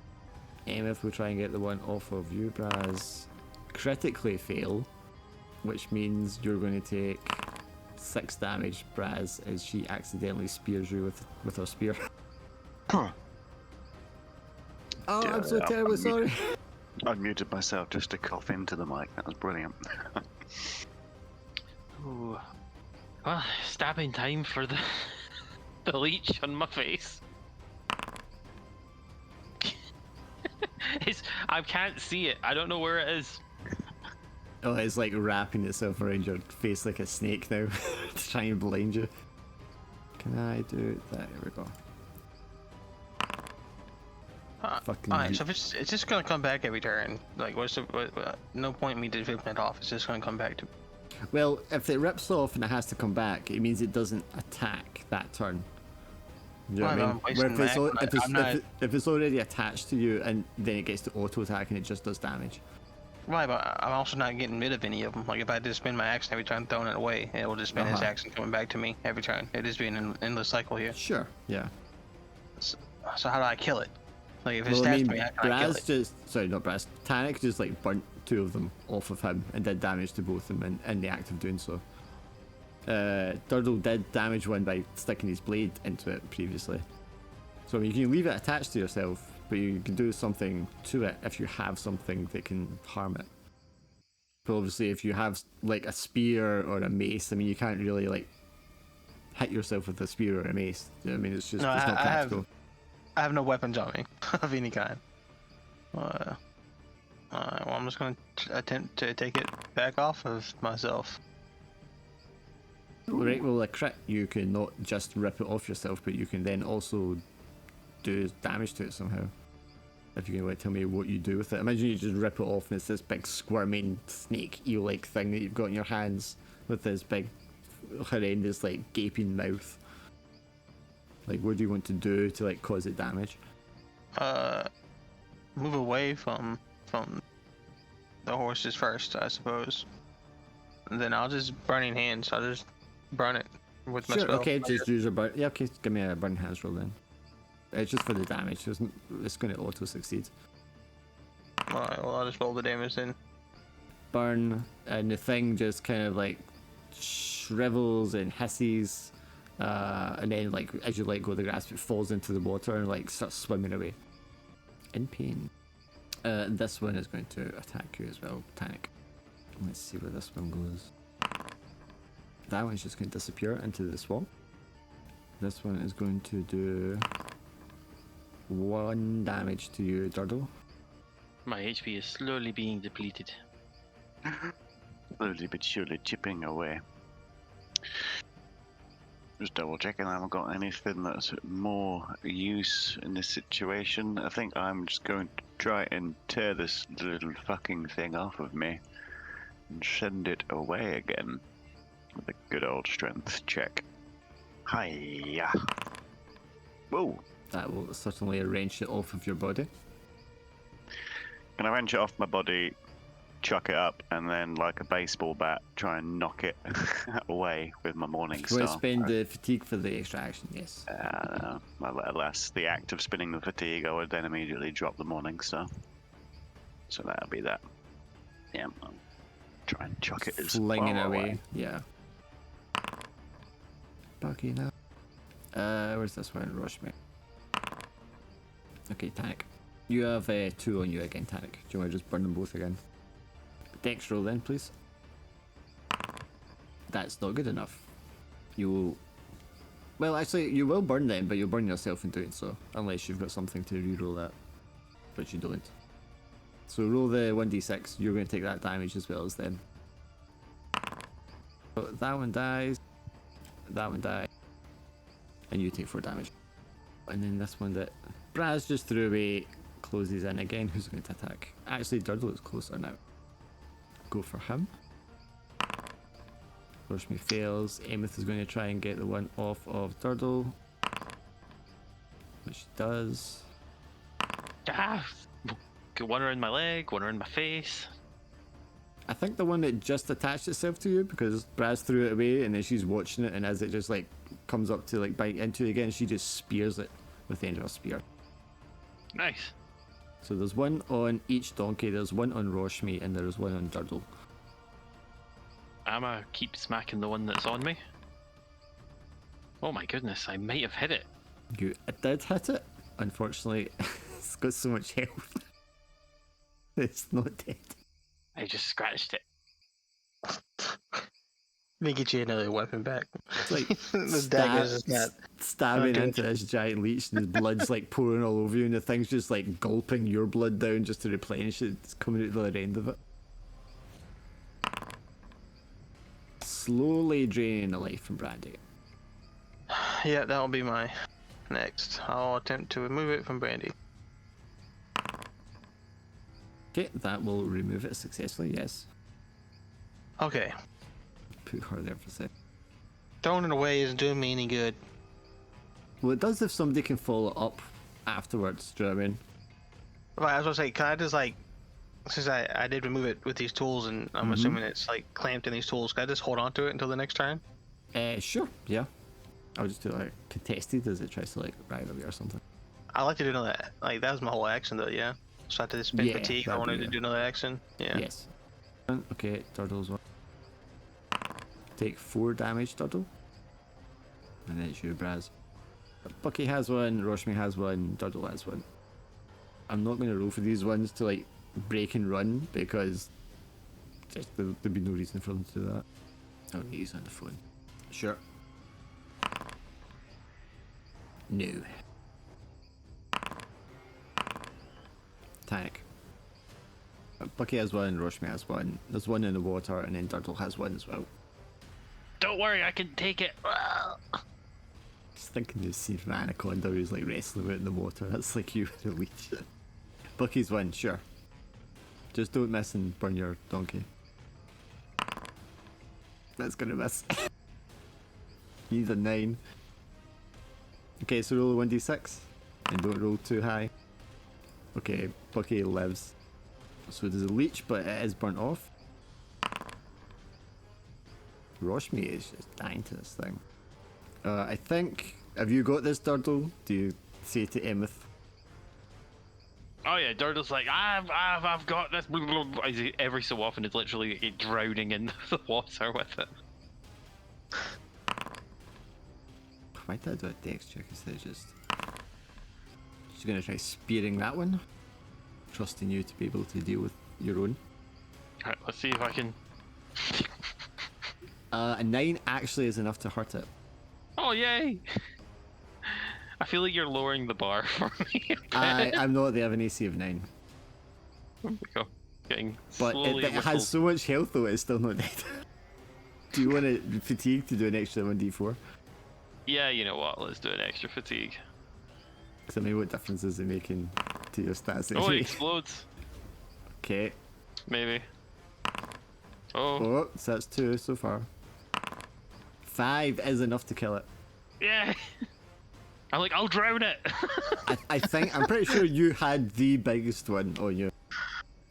Speaker 2: Emeth will try and get the one off of you, Braz. Critically fail, which means you're going to take 6 damage, Braz, as she accidentally spears you with her spear. Oh, I'm so terribly sorry.
Speaker 3: I muted myself just to cough into the mic. That was brilliant.
Speaker 1: Ooh. Well, stabbing time for the the leech on my face. I can't see it. I don't know where it is.
Speaker 2: Oh, it's like wrapping itself around your face like a snake now to try and blind you. Can I do that? Here we go. Fucking
Speaker 4: Alright, so if it's just gonna come back every turn. Like, what's the no point in me defibing it off. It's just gonna come back to.
Speaker 2: Well, if it rips off and it has to come back, it means it doesn't attack that turn. You know what I mean? Where if it's already attached to you and then it gets to auto attack and it just does damage.
Speaker 4: Right, but I'm also not getting rid of any of them. Like, if I just spend my action every time throwing it away, it will just spend its action coming back to me every turn. It is being an endless cycle here.
Speaker 2: Sure, yeah.
Speaker 4: So how do I kill it? Like, if it stabs me, how can I kill it?
Speaker 2: Sorry, not Braz. Tannic just like burnt 2 of them off of him and did damage to both of them in the act of doing so. Durdle did damage one by sticking his blade into it previously. So you can leave it attached to yourself, but you can do something to it if you have something that can harm it. But obviously if you have like a spear or a mace, I mean you can't really like hit yourself with a spear or a mace. I mean it's just it's not practical.
Speaker 4: I have no weapons on me of any kind. Alright, well, I'm just going to attempt to take it back off of myself.
Speaker 2: Right, well, a crit, you can not just rip it off yourself, but you can then also do damage to it somehow. If you can like tell me what you do with it. Imagine you just rip it off and it's this big squirming snake eel-like thing that you've got in your hands with this big horrendous like gaping mouth. Like, what do you want to do to like cause it damage?
Speaker 4: Move away from the horses first, I suppose. And then I'll just burning hands. I'll just burn it with my
Speaker 2: Sure,
Speaker 4: spell.
Speaker 2: okay, just use your burn. Yeah, okay, give me a burn hands roll then. It's just for the damage. It's going to auto succeed.
Speaker 4: Alright, well, I'll just roll the damage then.
Speaker 2: Burn, and the thing just kind of like shrivels and hisses. And then, like, as you let go of the grasp, it falls into the water and, like, starts swimming away. In pain. This one is going to attack you as well, Tannic. Let's see where this one goes. That one's just going to disappear into the swamp. This one is going to do 1 damage to you, Durdle.
Speaker 1: My HP is slowly being depleted.
Speaker 3: Slowly but surely chipping away. Just double checking I haven't got anything that's more use in this situation. I think I'm just going to try and tear this little fucking thing off of me and send it away again with a good old strength check. Hiya! Whoa!
Speaker 2: That will certainly wrench it off of your body.
Speaker 3: Can I wrench it off my body, chuck it up, and then, like a baseball bat, try and knock it away with my morning
Speaker 2: If you want
Speaker 3: star?
Speaker 2: to spend the fatigue for the extra action, yes.
Speaker 3: Well, alas, the act of spinning the fatigue, I would then immediately drop the morning star. So that'll be that. Yeah, I'll try and chuck it as
Speaker 2: Flinging
Speaker 3: far
Speaker 2: away, yeah. Bucky now. Where's this one? Rush me. Okay, Tanic. You have 2 on you again, Tanic. Do you want to just burn them both again? Dex roll then, please. That's not good enough. You will... Well, actually, you will burn them, but you'll burn yourself in doing so. Unless you've got something to reroll that. But you don't. So roll the 1d6. You're going to take that damage as well as them. So that one dies. That one dies. And you take 4 damage. And then this one that Braz just threw away closes in again. Who's going to attack? Actually, Durdle is closer now. Go for him. Rushme fails. Ameth is going to try and get the one off of Durdle. Which does.
Speaker 1: Ah! Got one around my leg, one around my face.
Speaker 2: I think the one that just attached itself to you, because Braz threw it away and then she's watching it, and as it just like comes up to like bite into it again, she just spears it with the end of a spear.
Speaker 1: Nice.
Speaker 2: So there's one on each donkey, there's one on Roshmi, and there's one on Durdle.
Speaker 1: I'ma keep smacking the one that's on me. Oh my goodness, I might have hit it.
Speaker 2: You did hit it. Unfortunately, it's got so much health. It's not dead.
Speaker 1: I just scratched it.
Speaker 4: Let me get you another weapon back.
Speaker 2: It's like
Speaker 4: The dagger's just not.
Speaker 2: stabbing
Speaker 4: not
Speaker 2: into this giant leech, and the blood's like pouring all over you, and the thing's just like gulping your blood down just to replenish it. It's coming out the other end of it. Slowly draining the life from Brandy.
Speaker 4: Yeah, that'll be my next. I'll attempt to remove it from Brandy.
Speaker 2: Okay, that will remove it successfully, yes.
Speaker 4: Okay.
Speaker 2: Put her there for a sec.
Speaker 4: Throwing it away isn't doing me any good.
Speaker 2: Well, it does if somebody can follow up afterwards, do you know what I mean?
Speaker 4: Right, I was gonna say, can I just like, since I did remove it with these tools, and I'm assuming it's like clamped in these tools, can I just hold on to it until the next turn?
Speaker 2: Sure, yeah. I'll just do like contested as it tries to like ride away or something.
Speaker 4: I like to do another, like that was my whole action though, yeah. So after this spin
Speaker 2: Yeah,
Speaker 4: fatigue, I
Speaker 2: that'd
Speaker 4: wanted
Speaker 2: be
Speaker 4: to
Speaker 2: it.
Speaker 4: do another action. Yeah.
Speaker 2: Yes. Okay, Durdle's one. Take 4 damage, Durdle. And then it's you, Braz. Bucky has one, Roshmi has one, Durdle has one. I'm not going to roll for these ones to like break and run because just there'd be no reason for them to do that. Oh, he's on the phone. Sure. No. Tanic. Bucky has one, Roshmi has one. There's one in the water, and then Durdle has one as well.
Speaker 1: Don't worry, I can take it.
Speaker 2: Just thinking you see an anaconda who's like wrestling out in the water. That's like you with a leech. Bucky's one, sure. Just don't miss and burn your donkey. That's gonna miss. You need a 9. Okay, so roll a 1d6 and don't roll too high. Okay, Bucky lives. So there's a leech, but it is burnt off. Roshmi is just dying to this thing. I think, have you got this, Durdle? Do you say to Emeth?
Speaker 1: Oh yeah, Durdle's like, I've got this. Every so often, it's literally drowning in the water with it.
Speaker 2: Why did I do a dex check instead of just... She's gonna try spearing that one. Trusting you to be able to deal with your own.
Speaker 1: Alright, let's see if I can.
Speaker 2: A 9 actually is enough to hurt it.
Speaker 1: Oh yay! I feel like you're lowering the bar for me.
Speaker 2: I'm not. They have an AC of 9.
Speaker 1: There we go. Getting
Speaker 2: But
Speaker 1: slowly
Speaker 2: it has
Speaker 1: whittled.
Speaker 2: so much health though, it's still not dead. Do you want to fatigue to do an extra 1d4?
Speaker 1: Yeah, you know what? Let's do an extra fatigue.
Speaker 2: Because I mean, what difference is it making to your stats?
Speaker 1: Oh, it
Speaker 2: anyway?
Speaker 1: explodes.
Speaker 2: Okay.
Speaker 1: Maybe. Oh.
Speaker 2: Oh, so that's 2 so far. 5 is enough to kill it.
Speaker 1: Yeah. I'm like, I'll drown it.
Speaker 2: I think, I'm pretty sure you had the biggest one on you.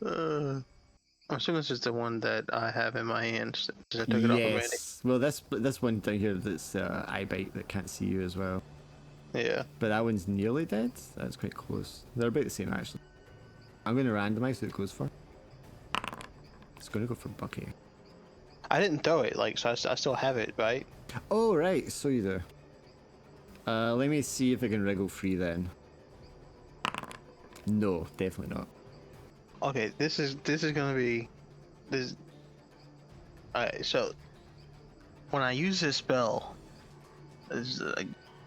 Speaker 4: I'm assuming this is the one that I have in my hands. 'Cause I took it off already.
Speaker 2: Yes. Well, this one down here that's eye bite that can't see you as well.
Speaker 4: Yeah.
Speaker 2: But that one's nearly dead. That's quite close. They're about the same actually. I'm going to randomize who it goes for. It's going to go for Bucky.
Speaker 4: I didn't throw it, like, so I still have it, right?
Speaker 2: Oh right, so you do. Let me see if I can wriggle free then. No, definitely not.
Speaker 4: Okay, this is gonna be this. Alright, so when I use this spell,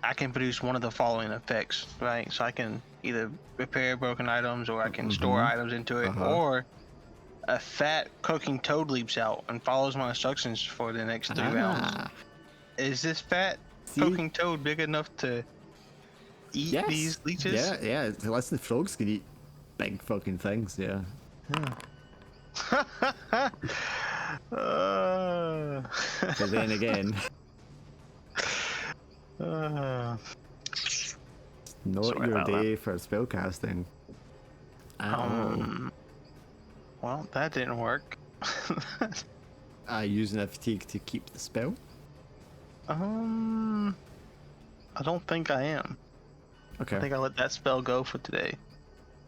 Speaker 4: I can produce one of the following effects, right? So I can either repair broken items, or I can store items into it, or a fat cooking toad leaps out and follows my instructions for the next 3 rounds. Is this fat cooking toad big enough to eat these leeches?
Speaker 2: Yeah. Listen, frogs can eat big fucking things, yeah. But then again, not
Speaker 3: Sorry
Speaker 2: your
Speaker 3: about
Speaker 2: day for spellcasting.
Speaker 4: Well, that didn't work.
Speaker 2: Using a fatigue to keep the spell.
Speaker 4: I don't think I am.
Speaker 2: Okay.
Speaker 4: I think I let that spell go for today.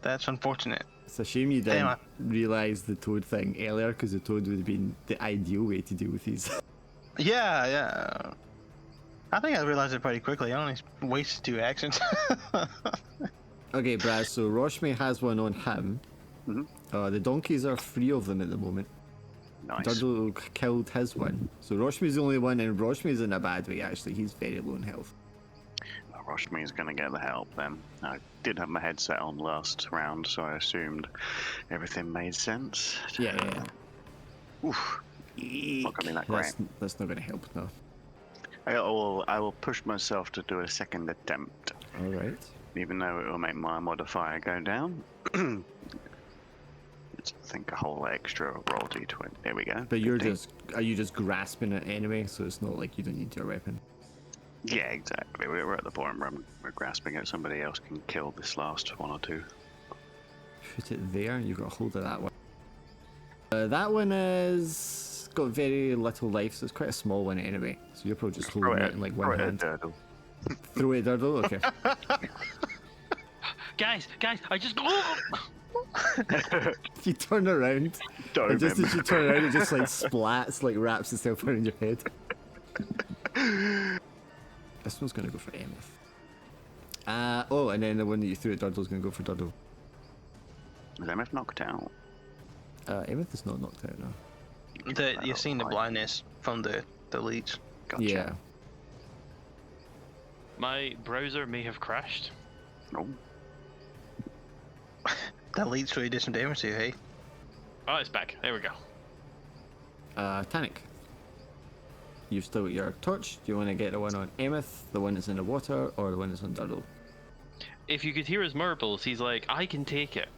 Speaker 4: That's unfortunate.
Speaker 2: It's a shame you didn't realise the toad thing earlier, because the toad would have been the ideal way to deal with these.
Speaker 4: Yeah. I think I realized it pretty quickly. I only wasted 2 actions.
Speaker 2: Okay, Brad, so Roshmi has one on him. The donkeys are 3 of them at the moment.
Speaker 3: Nice.
Speaker 2: Durdle killed his one. So Roshmi's the only one, and Roshmi's in a bad way actually. He's very low in health.
Speaker 3: Roshmi's going to get the help then. I did have my headset on last round, so I assumed everything made sense.
Speaker 2: Yeah.
Speaker 3: Oof. Not going to be that great.
Speaker 2: That's not going to help, no.
Speaker 3: I will push myself to do a second attempt,
Speaker 2: Alright.
Speaker 3: even though it will make my modifier go down. Let's think a whole extra roll d20. There we go.
Speaker 2: But you're
Speaker 3: 15.
Speaker 2: are you just grasping it anyway, so it's not like you don't need your weapon.
Speaker 3: Yeah, exactly. We're at the point where we're grasping it. Somebody else can kill this last 1 or 2.
Speaker 2: Put it there, you've got a hold of that one. That one is got very little life, so it's quite a small one anyway. So you're probably just holding it in like one hand. Throw it at Durdle? Okay.
Speaker 1: Guys, I just.
Speaker 2: You turn around, and just as you turn around, it just like splats, like wraps itself around your head. This one's gonna go for Emeth. And then the one that you threw at Durdle's gonna go for Durdle.
Speaker 3: Is Emeth knocked out?
Speaker 2: Emeth is not knocked out now.
Speaker 4: You've seen the blindness from the leech.
Speaker 3: Gotcha.
Speaker 2: Yeah.
Speaker 1: My browser may have crashed.
Speaker 3: No.
Speaker 4: That leech really did some damage to you, hey?
Speaker 1: Oh, it's back. There we go.
Speaker 2: Tannic. You've still got your torch. Do you want to get the one on Emeth, the one that's in the water, or the one that's on Durdle?
Speaker 1: If you could hear his murmurs, he's like, I can take it.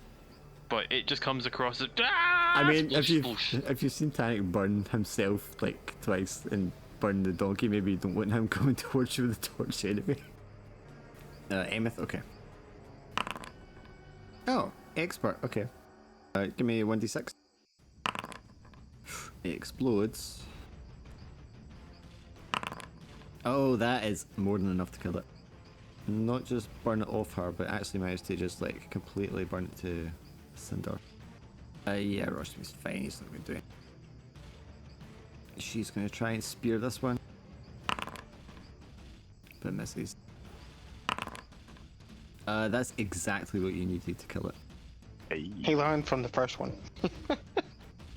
Speaker 1: But it just comes across as.
Speaker 2: I mean, if
Speaker 1: sploosh.
Speaker 2: you've seen Tannic burn himself like twice and burn the donkey, maybe you don't want him coming towards you with the torch anyway. Emeth, okay. Oh, expert, okay. Give me 1d6. It explodes. Oh, that is more than enough to kill it. Not just burn it off her, but actually managed to just like completely burn it to cinder. Yeah, Roshmi's fine, he's not going to do it. She's going to try and spear this one. But misses. That's exactly what you needed to kill it.
Speaker 4: He learned from the first one.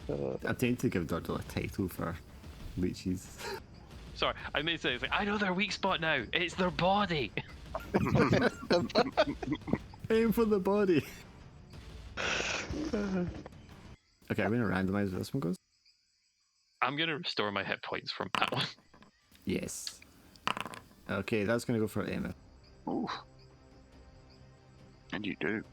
Speaker 2: I'm tempted to give Durdle a title for leeches.
Speaker 1: Sorry, I may say, it's like, I know their weak spot now. It's their body.
Speaker 2: Aim for the body. Okay, I'm gonna randomize where this one goes.
Speaker 1: I'm gonna restore my hit points from that one.
Speaker 2: Yes. Okay, that's gonna go for Emma.
Speaker 3: Ooh. And you do.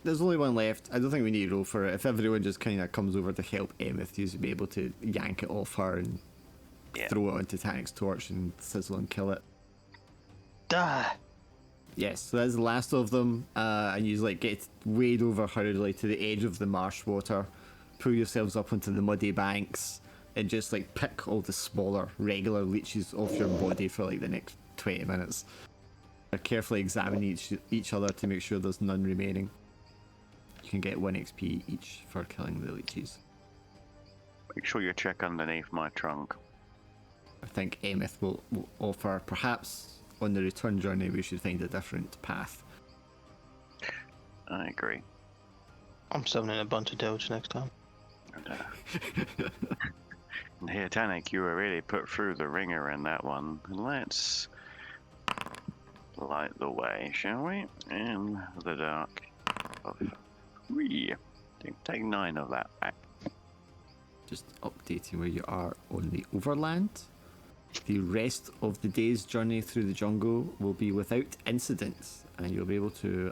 Speaker 2: There's only one left. I don't think we need to roll for it. If everyone just kind of comes over to help Emeth, you'll be able to yank it off her and throw it onto Tanic's torch and sizzle and kill it.
Speaker 4: Die.
Speaker 2: Yes, so that's the last of them, and you like get wade over hurriedly to the edge of the marsh water, pull yourselves up onto the muddy banks, and just like pick all the smaller regular leeches off your body for like the next 20 minutes. Carefully examine each other to make sure there's none remaining. You can get 1 XP each for killing the leeches.
Speaker 3: Make sure you check underneath my trunk.
Speaker 2: I think Emeth will offer, perhaps on the return journey we should find a different path.
Speaker 3: I agree.
Speaker 4: I'm summoning a bunch of doge next time.
Speaker 3: And here, Tanic, you were really put through the ringer in that one. Let's light the way, shall we? In the dark of 3. Take 9 of that back.
Speaker 2: Just updating where you are on the overland. The rest of the day's journey through the jungle will be without incident, and you'll be able to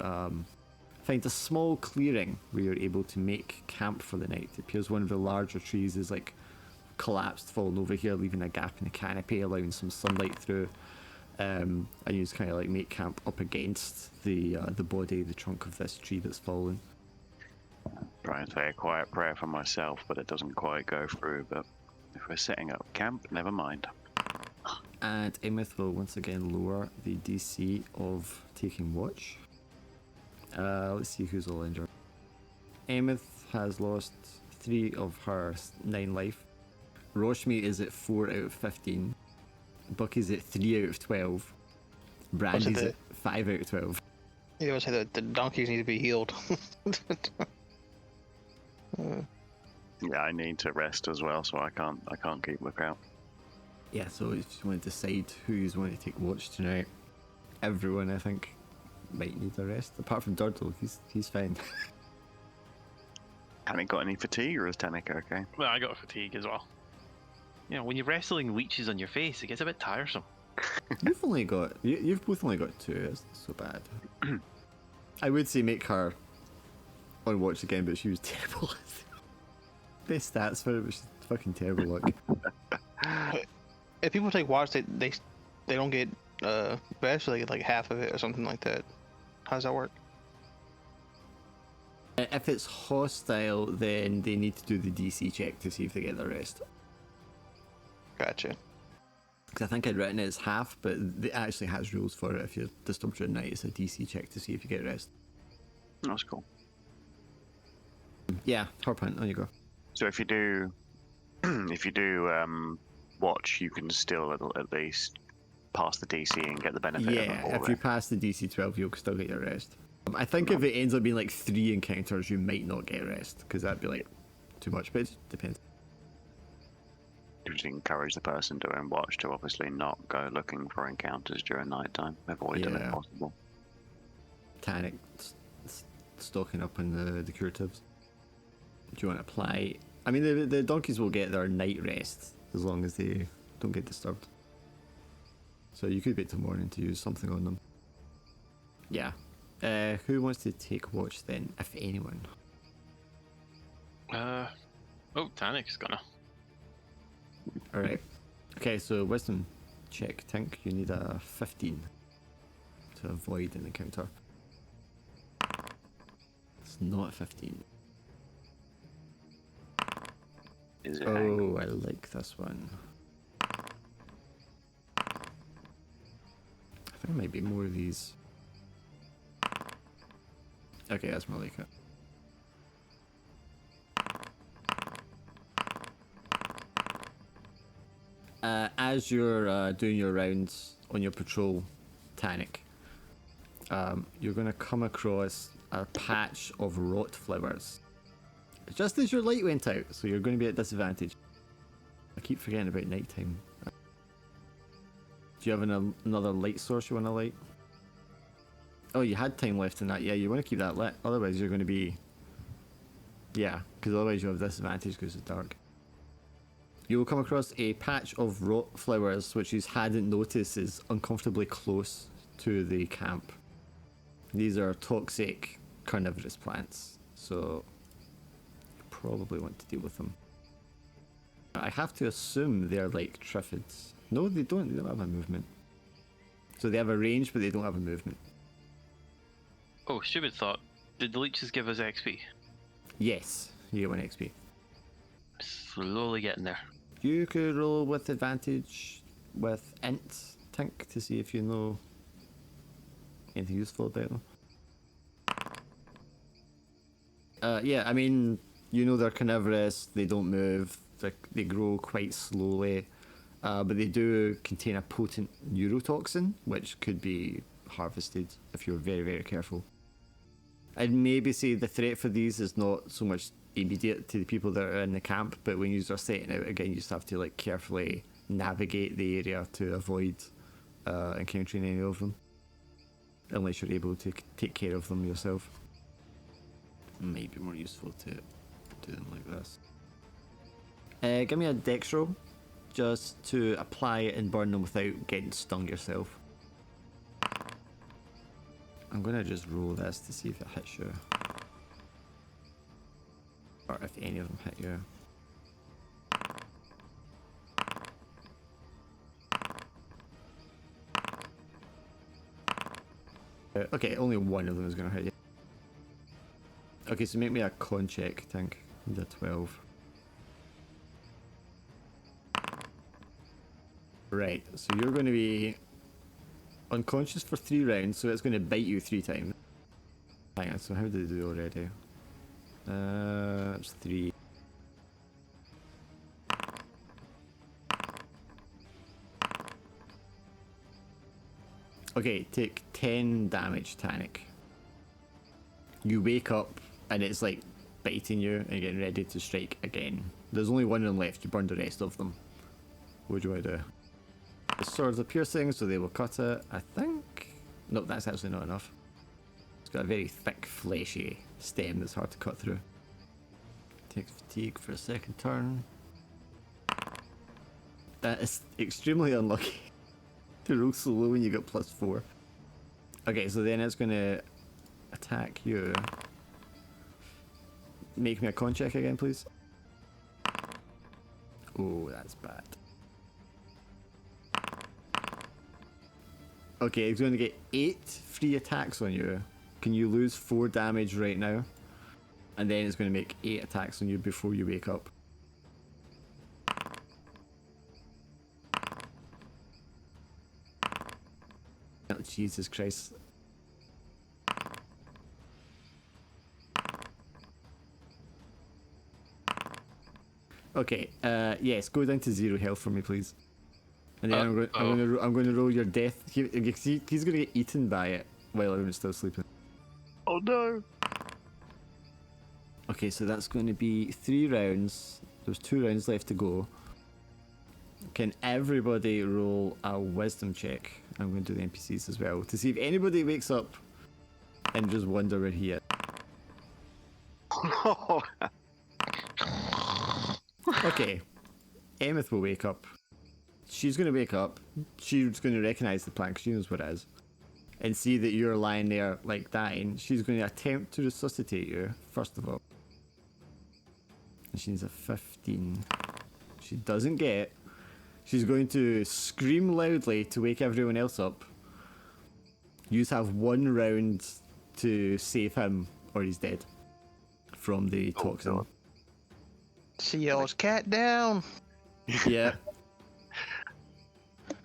Speaker 2: find a small clearing where you're able to make camp for the night. It appears one of the larger trees is like collapsed, fallen over here, leaving a gap in the canopy, allowing some sunlight through. And you just kind of like make camp up against the body, the trunk of this tree that's fallen.
Speaker 3: Try and say a quiet prayer for myself, but it doesn't quite go through. But if we're setting up camp, never mind.
Speaker 2: And Emeth will once again lower the DC of taking watch. Let's see who's all injured. Emeth has lost 3 of her 9 life. Roshmi is at 4 out of 15. Bucky's at 3 out of 12. Brandy's at 5 out of 12.
Speaker 4: You always say that the donkeys need to be healed.
Speaker 3: Yeah, I need to rest as well, so I can't keep lookout.
Speaker 2: Yeah, so if you want to decide who's going to take watch tonight, everyone I think might need a rest. Apart from Durdle, he's fine.
Speaker 3: Tanic got any fatigue, or is Tanic okay?
Speaker 1: Well, I got fatigue as well. You know, when you're wrestling leeches on your face, it gets a bit tiresome.
Speaker 2: You've both only got 2. It's not so bad. I would say make her on watch again, but she was terrible. Best stats for it, but she's fucking terrible luck.
Speaker 4: If people take watch, they don't get rest, or they get like half of it or something like that. How does that work?
Speaker 2: If it's hostile, then they need to do the DC check to see if they get the rest.
Speaker 4: Gotcha.
Speaker 2: Because I think I'd written it as half, but it actually has rules for it. If you're disturbed during night, it's a DC check to see if you get rest.
Speaker 3: That's cool.
Speaker 2: Yeah, Harpunt, on you go.
Speaker 3: So if you do, watch, you can still at least pass the DC and get the benefit.
Speaker 2: Yeah,
Speaker 3: of it
Speaker 2: if
Speaker 3: all,
Speaker 2: you pass the DC 12, you'll still get your rest. I think if it ends up being like 3 encounters, you might not get rest, because that'd be like too much, but it depends.
Speaker 3: Just encourage the person doing watch to obviously not go looking for encounters during nighttime. Avoid them if possible.
Speaker 2: Tanic stocking up on the curatives. Do you want to apply? I mean, the donkeys will get their night rest as long as they don't get disturbed. So you could wait till morning to use something on them. Yeah. Who wants to take watch then, if anyone?
Speaker 1: Oh, Tanic's gonna.
Speaker 2: Alright. Okay, so wisdom check. Tink, you need a 15 to avoid an encounter. It's not a 15.
Speaker 3: Is it?
Speaker 2: Oh, I like this one. I think there might be more of these. Okay, that's more like it. As you're doing your rounds on your patrol, Tanic, you're going to come across a patch of rot flowers. Just as your light went out, so you're going to be at disadvantage. I keep forgetting about nighttime. Do you have another light source you want to light? Oh, you had time left in that. Yeah, you want to keep that lit. Otherwise, you're going to be... Yeah, because otherwise you have disadvantage because it's dark. You will come across a patch of rot flowers which you hadn't noticed is uncomfortably close to the camp. These are toxic carnivorous plants, so you probably want to deal with them. I have to assume they're like triffids. No, they don't. They don't have a movement. So they have a range, but they don't have a movement.
Speaker 1: Oh, stupid thought. Did the leeches give us XP?
Speaker 2: Yes, you get 1 XP.
Speaker 1: Slowly getting there.
Speaker 2: You could roll with advantage with int, Tink, to see if you know anything useful about them. Yeah, I mean, you know they're carnivorous, they don't move, they grow quite slowly, but they do contain a potent neurotoxin, which could be harvested if you're very, very careful. I'd maybe say the threat for these is not so much immediate to the people that are in the camp, but when you are setting out again, you just have to like carefully navigate the area to avoid encountering any of them, unless you're able to take care of them yourself. Might be more useful to do them like this. Give me a dex roll, just to apply it and burn them without getting stung yourself. I'm gonna just roll this to see if it hits you. Or if any of them hit you. Okay, only one of them is gonna hit you. Okay, so make me a con check, I think. Need a 12. Right, so you're going to be unconscious for 3 rounds, so it's going to bite you 3 times. Hang on, so how did it do already? That's 3. Okay, take 10 damage, Tanic. You wake up and it's like biting you and getting ready to strike again. There's only one of them left, you burned the rest of them. What do I do? The swords are piercing, so they will cut it, I think. No, that's actually not enough. It's got a very thick, fleshy stem that's hard to cut through. Takes fatigue for a second turn. That is extremely unlucky to roll so low when you got +4. Okay, so then it's going to attack you. Make me a con check again, please. Oh, that's bad. Okay, it's going to get 8 free attacks on you. Can you lose 4 damage right now? And then it's going to make 8 attacks on you before you wake up. Oh, Jesus Christ. Okay, yes, go down to 0 health for me, please. And then I'm going to roll your death. He's going to get eaten by it while everyone's still sleeping.
Speaker 3: Oh no!
Speaker 2: Okay, so that's going to be 3 rounds. There's 2 rounds left to go. Can everybody roll a wisdom check? I'm going to do the NPCs as well to see if anybody wakes up and just wonder where he is. Okay, Emeth will wake up. She's going to wake up. She's going to recognize the plant because she knows what it is. And see that you're lying there, like, dying. She's going to attempt to resuscitate you, first of all. And she needs a 15. She doesn't get. She's going to scream loudly to wake everyone else up. You just have 1 round to save him, or he's dead. From the toxin.
Speaker 3: God.
Speaker 4: She yells, "Cat down!"
Speaker 2: Yeah.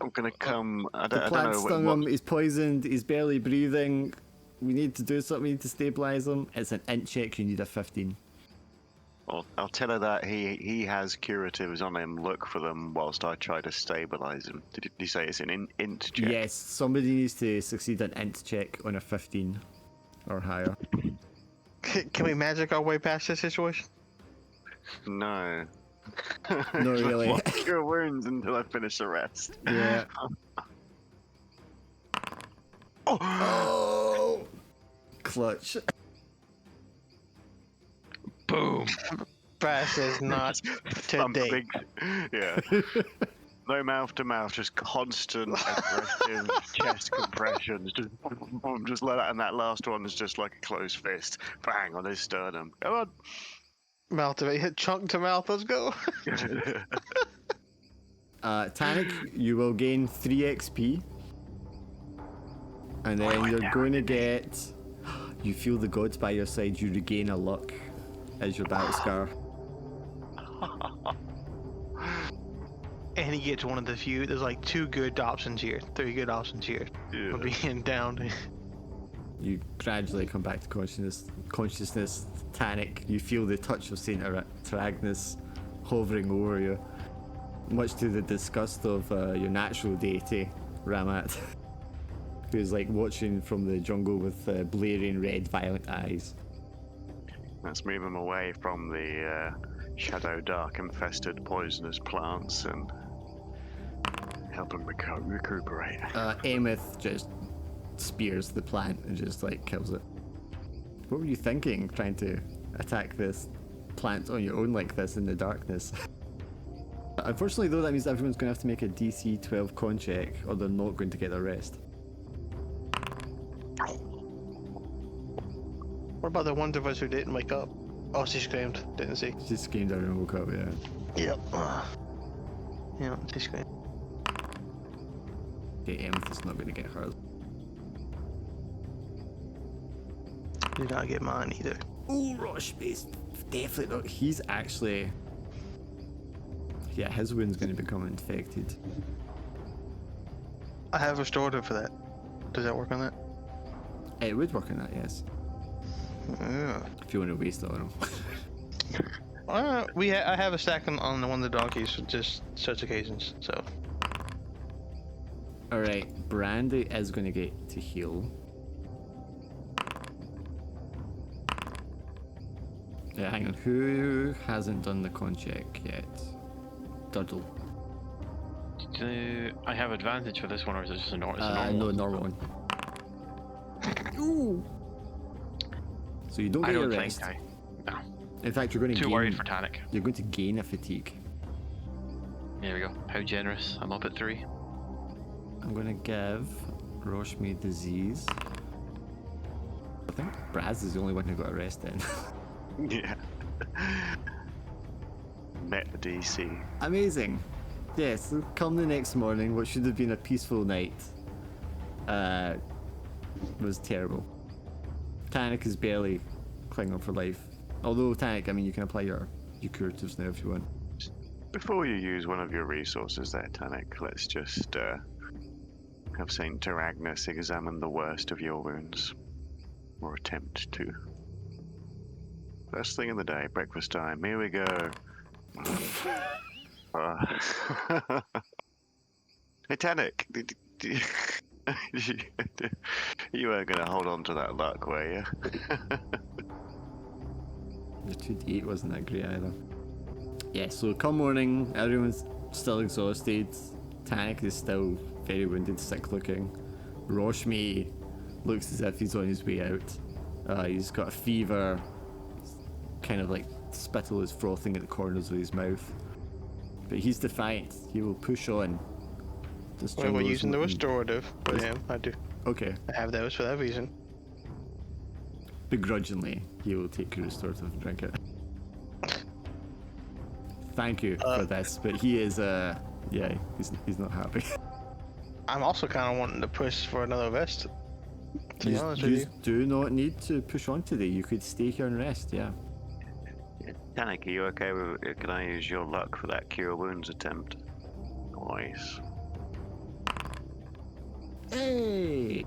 Speaker 3: I'm gonna come. I
Speaker 2: The
Speaker 3: don't
Speaker 2: plant
Speaker 3: know
Speaker 2: stung him, he's poisoned, he's barely breathing. We need to do something, we need to stabilise him. It's an int check, you need a 15.
Speaker 3: Well, I'll tell her that he has curatives on him. Look for them whilst I try to stabilise him. Did you say it's an int check?
Speaker 2: Yes, somebody needs to succeed an int check on a 15 or higher.
Speaker 4: Can we magic our way past this situation?
Speaker 3: No.
Speaker 2: Not really.
Speaker 3: I'll cure wounds until I finish the rest.
Speaker 2: Yeah.
Speaker 3: Oh!
Speaker 2: Oh! clutch.
Speaker 1: Boom.
Speaker 4: Brass says not today.
Speaker 3: Yeah. No mouth to mouth, just constant aggressive chest compressions. Just like that, and that last one is just like a closed fist, bang on his sternum. Come
Speaker 4: Mouth to hit chunk to mouth. Let's go.
Speaker 3: on.
Speaker 2: Tanic, you will gain 3 XP. And then you're going to get... You feel the gods by your side, you regain a luck as your battle scar.
Speaker 4: And he gets one of the few. There's like 2 good options here, 3 good options here.
Speaker 3: Yeah.
Speaker 4: For being down.
Speaker 2: You gradually come back to consciousness. Tanic, you feel the touch of Saint Taragnus hovering over you, much to the disgust of your natural deity, Ramat, who's like watching from the jungle with blaring red violent eyes.
Speaker 3: Let's move him away from the Shadowdark infested poisonous plants and help him recuperate.
Speaker 2: Ameth just spears the plant and just like kills it. What were you thinking, trying to attack this plant on your own like this in the darkness? Unfortunately though, that means everyone's going to have to make a DC 12 con check or they're not going to get their rest.
Speaker 4: What about the ones of us who didn't wake up? Oh, she screamed. Didn't see.
Speaker 2: She screamed out and woke up, yeah.
Speaker 4: Yep. Yeah, she screamed.
Speaker 2: Okay, Ameth is not going to get hurt.
Speaker 4: Did not get mine either.
Speaker 2: Oh, Roshbase, definitely not. He's actually... Yeah, his wound's going to become infected.
Speaker 4: I have restorative for that. Does that work on that?
Speaker 2: It would work on that, yes.
Speaker 4: Yeah.
Speaker 2: If you want to waste it on him.
Speaker 4: I have a stack on one of the donkeys for just such occasions, so.
Speaker 2: Alright, Brandy is going to get to heal. Yeah, hang on. Who hasn't done the con check yet? Duddle.
Speaker 1: Do I have advantage for this one, or is it just a normal?
Speaker 2: No, normal one. Ooh. So you don't
Speaker 1: I
Speaker 2: get your
Speaker 1: don't
Speaker 2: rest.
Speaker 1: think no.
Speaker 2: In fact, you're going to
Speaker 1: Too
Speaker 2: gain.
Speaker 1: worried for Tanic.
Speaker 2: You're going to gain a fatigue.
Speaker 1: There we go. How generous. I'm up at 3.
Speaker 2: I'm going to give Roshmi disease. I think Braz is the only one who got a rest then.
Speaker 3: Yeah. Met the DC.
Speaker 2: Amazing. Yes, come the next morning, what should have been a peaceful night was terrible. Tanic is barely clinging on for life. Although Tanic, I mean, you can apply your curatives now if you want.
Speaker 3: Before you use one of your resources there, Tanic, let's just have Saint Taragnus examine the worst of your wounds. Or attempt to. First thing in the day, breakfast time. Here we go. Hey, Tanic, you weren't going to hold on to that luck, were you?
Speaker 2: The 2d8 wasn't that great either. Yeah, so come morning, everyone's still exhausted. Tanic is still very wounded, sick looking. Roshmi looks as if he's on his way out. He's got a fever, kind of like spittle is frothing at the corners of his mouth. But he's defiant, he will push on.
Speaker 4: Well, we're using the restorative for him. I do.
Speaker 2: Okay.
Speaker 4: I have those for that reason.
Speaker 2: Begrudgingly, he will take your restorative and drink it. Thank you for this, but he is, yeah, he's not happy.
Speaker 4: I'm also kind of wanting to push for another rest. To be honest with
Speaker 2: You
Speaker 4: you.
Speaker 2: do not need to push on today. You could stay here and rest, yeah.
Speaker 3: Tanic, are you okay with it? Can I use your luck for that cure wounds attempt? Nice.
Speaker 2: Hey!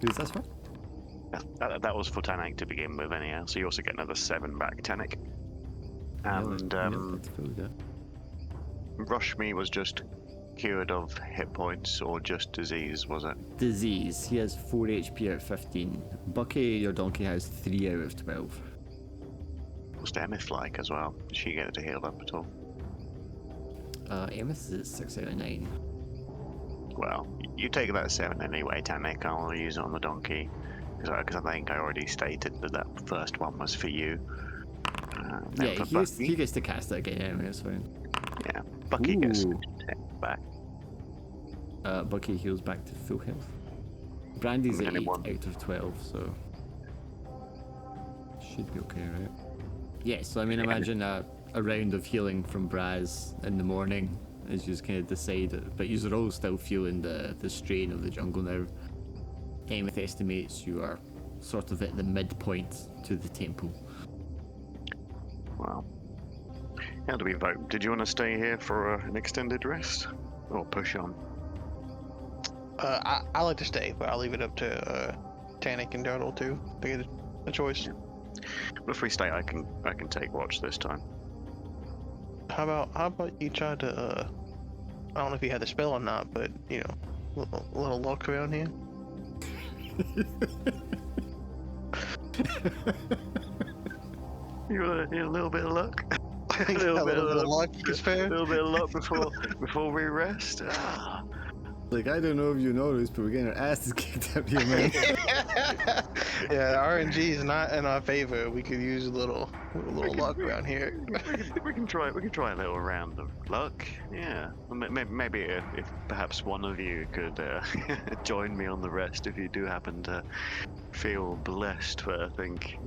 Speaker 2: Who's this for?
Speaker 3: That was for Tanic to begin with anyhow, so you also get another 7 back, Tanic. And
Speaker 2: That's pretty good.
Speaker 3: Rushme was just cured of hit points or just disease, was it?
Speaker 2: Disease. He has 4 HP out of 15. Bucky, your donkey, has 3 out of 12.
Speaker 3: What's Emeth like as well? Did she get it to heal up at all?
Speaker 2: Amos is 6 out of 9.
Speaker 3: Well, you take that 7 anyway, Tanic. I'll use it on the donkey. Because I think I already stated that first one was for you. Then
Speaker 2: Yeah,
Speaker 3: for
Speaker 2: he gets to cast it again anyway, it's fine.
Speaker 3: Yeah, Bucky gets
Speaker 2: Ooh.
Speaker 3: back.
Speaker 2: Bucky heals back to full health. Brandy's at 8
Speaker 3: Anyone?
Speaker 2: out of 12, so should be okay, right? Yeah, so I mean, imagine a round of healing from Braz in the morning as you just kind of decide, but you're all still feeling the strain of the jungle now. Emeth estimates you are sort of at the midpoint to the temple.
Speaker 3: Wow. How do we vote? Did you want to stay here for an extended rest, or push on?
Speaker 4: I like to stay, but I'll leave it up to Tannic and Dartle too. They get a choice.
Speaker 3: But if we stay, I can take watch this time.
Speaker 4: How about you try to I don't know if you had the spell or not, but you know, a little luck around here.
Speaker 3: You want a little bit of luck?
Speaker 4: A little bit of luck is fair.
Speaker 3: A little bit of luck before we rest.
Speaker 2: Like, I don't know if you noticed, but we're getting our asses kicked out here, man.
Speaker 4: Yeah, RNG is not in our favor. We could use a little luck around here.
Speaker 3: We can try a little round of luck. Yeah, maybe if perhaps one of you could join me on the rest if you do happen to feel blessed. But I think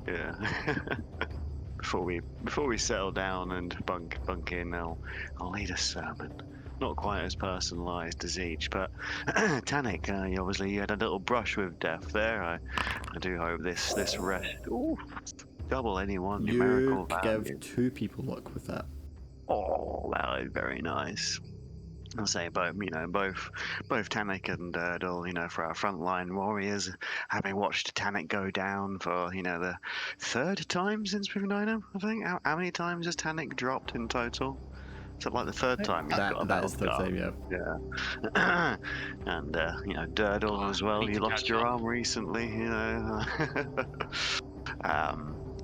Speaker 3: before we settle down and bunk in, I'll lead a sermon. Not quite as personalised as each, but Tannic, you had a little brush with death there. I do hope this rest. Ooh, double any numerical
Speaker 2: You
Speaker 3: value.
Speaker 2: give 2 people luck with that.
Speaker 3: Oh, that is very nice. I'll say both Tannic and Dol, for our frontline warriors, having watched Tannic go down for, the 3rd time since we've known him, I think. How many times has Tannic dropped in total? Is it like the 3rd time you've got a
Speaker 2: That is the
Speaker 3: battle
Speaker 2: third time, yeah.
Speaker 3: Yeah. And, Durdle as well.
Speaker 1: need
Speaker 3: You
Speaker 1: to
Speaker 3: lost
Speaker 1: catch
Speaker 3: your
Speaker 1: up.
Speaker 3: arm recently,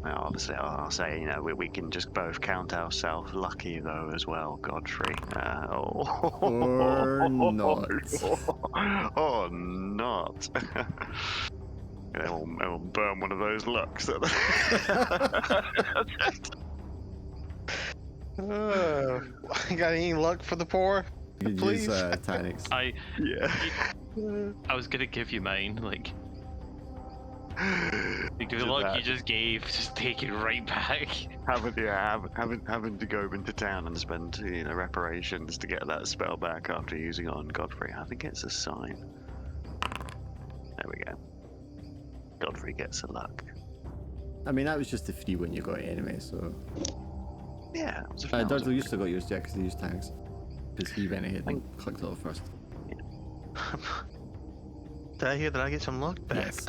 Speaker 3: Well, obviously, I'll say, we can just both count ourselves lucky, though, as well, Godfrey.
Speaker 2: Or not.
Speaker 3: Or not. It will burn one of those lucks.
Speaker 4: You got any luck for the poor?
Speaker 2: You could
Speaker 4: Please.
Speaker 2: use Tannic's.
Speaker 3: Yeah.
Speaker 1: I was gonna give you mine, like the
Speaker 3: Just
Speaker 1: luck
Speaker 3: that.
Speaker 1: you just gave, just take it right back.
Speaker 3: Having to go into town and spend reparations to get that spell back after using it on Godfrey. I think it's a sign. There we go. Godfrey gets a luck.
Speaker 2: I mean, that was just the free one you got anyway, so...
Speaker 3: Yeah, it was a
Speaker 2: Durdle, you still got yours, yeah, because he used Tannic's. Because he went ahead and clicked it off first.
Speaker 4: Did I hear that I get some luck back?
Speaker 2: Yes.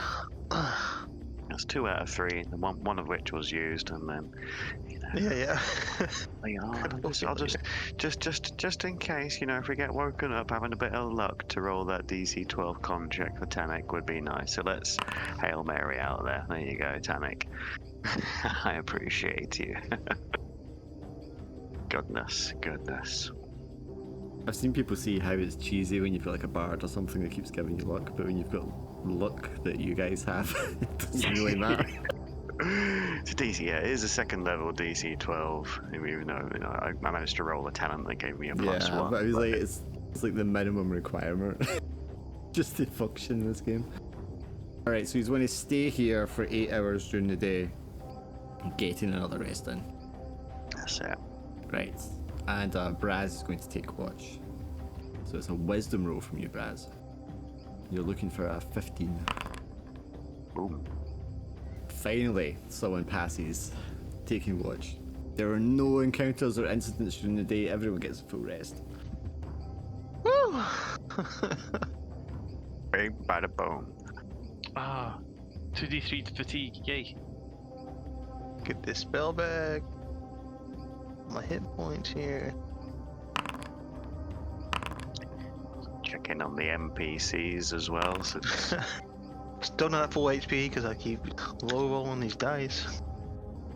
Speaker 3: That's 2 out of 3, and one of which was used, and then
Speaker 4: Yeah.
Speaker 3: I'll just in case, if we get woken up, having a bit of luck to roll that DC 12 con check for Tannic would be nice. So let's Hail Mary out there. There you go, Tannic. I appreciate you. Goodness.
Speaker 2: I've seen people say how it's cheesy when you've got like a bard or something that keeps giving you luck, but when you've got luck that you guys have, it doesn't really matter.
Speaker 3: It's a DC, yeah, it is a 2nd level DC 12. Even though I managed to roll a talent that gave me a +1.
Speaker 2: But I was like, it's like the minimum requirement just to function in this game. Alright, so he's going to stay here for 8 hours during the day, getting another rest in.
Speaker 3: That's it.
Speaker 2: Right, and Braz is going to take watch. So it's a wisdom roll from you, Braz. You're looking for a 15.
Speaker 3: Boom.
Speaker 2: Finally, someone passes, taking watch. There are no encounters or incidents during the day. Everyone gets a full rest.
Speaker 4: Woo!
Speaker 3: Big bada boom.
Speaker 1: 2d3 fatigue, yay.
Speaker 4: Get this spell back. My hit points here.
Speaker 3: Check in on the NPCs as well. So
Speaker 4: Still not at full HP because I keep low rolling these dice.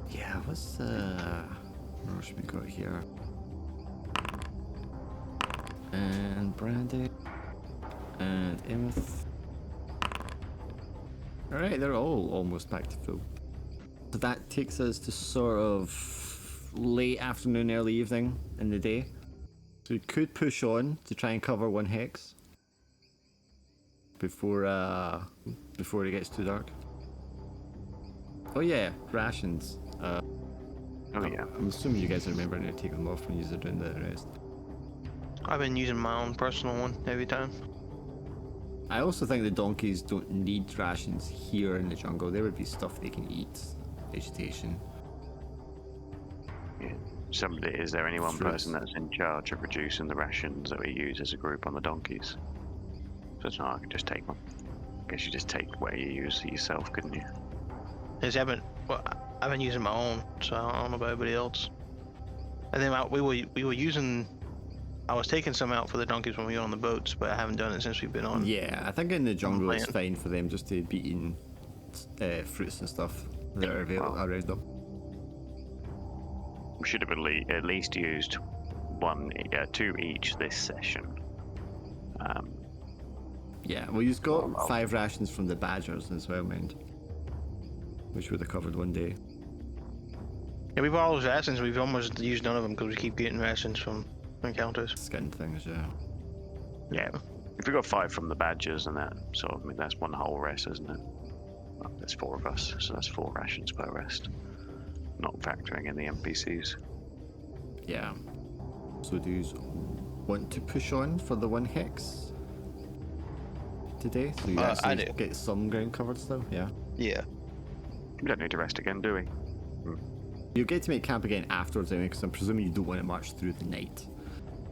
Speaker 2: Yeah, what's what should we got here? And Brandy and Emeth. Alright, they're all almost back to full. So that takes us to sort of late afternoon, early evening in the day. So we could push on to try and cover one hex before it gets too dark. Oh yeah, rations.
Speaker 3: Oh yeah.
Speaker 2: I'm assuming you guys are remembering to take them off when you're doing the rest.
Speaker 4: I've been using my own personal one every time.
Speaker 2: I also think the donkeys don't need rations here in the jungle. There would be stuff they can eat, vegetation.
Speaker 3: Yeah. Is there any one person that's in charge of reducing the rations that we use as a group on the donkeys? So it's not, I can just take one. I guess you just take where you use it yourself, couldn't you?
Speaker 4: I've been using my own, so I don't know about everybody else. And then we were using. I was taking some out for the donkeys when we were on the boats, but I haven't done it since we've been on.
Speaker 2: Yeah, I think in the jungle it's
Speaker 4: land.
Speaker 2: fine for them just to be eating fruits and stuff that are available around them.
Speaker 3: We should have at least used two each this session.
Speaker 2: Yeah, well, you've got 5 rations from the badgers as well, mind. Which would have covered one day.
Speaker 4: Yeah, we've all those rations. We've almost used none of them because we keep getting rations from encounters.
Speaker 2: Skin things, yeah.
Speaker 3: Yeah. If we got 5 from the badgers and that, so I mean that's one whole rest, isn't it? Well, there's 4 of us, so that's 4 rations per rest. Not factoring in the NPCs.
Speaker 2: Yeah. So do you want to push on for the 1 hex today? So you
Speaker 4: I
Speaker 2: actually
Speaker 4: do.
Speaker 2: get some ground covered still? Yeah.
Speaker 4: Yeah.
Speaker 3: We don't need to rest again, do we?
Speaker 2: You get to make camp again afterwards anyway, because I'm presuming you don't want to march through the night.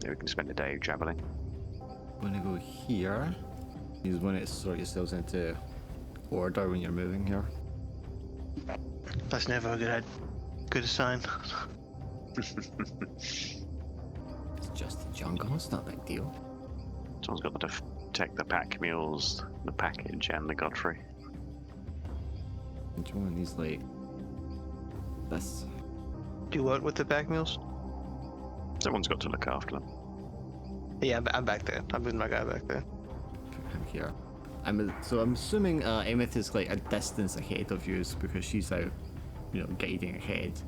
Speaker 3: Yeah, we can spend a day travelling.
Speaker 2: I'm gonna go here. You want to sort yourselves into order when you're moving here.
Speaker 4: That's never a good sign.
Speaker 2: It's just the jungle, it's not a big deal.
Speaker 3: Someone's got to protect the pack mules, the package, and the Godfrey.
Speaker 2: Which one of these, like, this?
Speaker 4: Do what with the back mules?
Speaker 3: Someone's got to look after them.
Speaker 4: Yeah, I'm back there. I've been my guy back there.
Speaker 2: I'm here. I'm assuming Emmet is like a distance ahead of you because she's out, guiding ahead.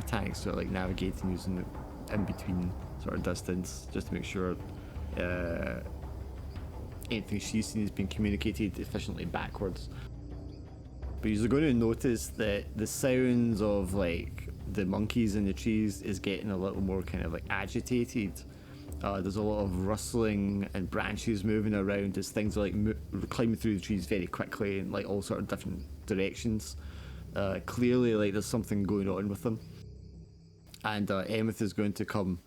Speaker 2: Tank's sort of like navigating using the in between sort of distance just to make sure anything she's seen is being communicated efficiently backwards. But you're going to notice that the sounds of like the monkeys in the trees is getting a little more kind of like agitated. There's a lot of rustling and branches moving around as things are like climbing through the trees very quickly in like all sort of different directions. Clearly, like there's something going on with them. And Emmet is going to come,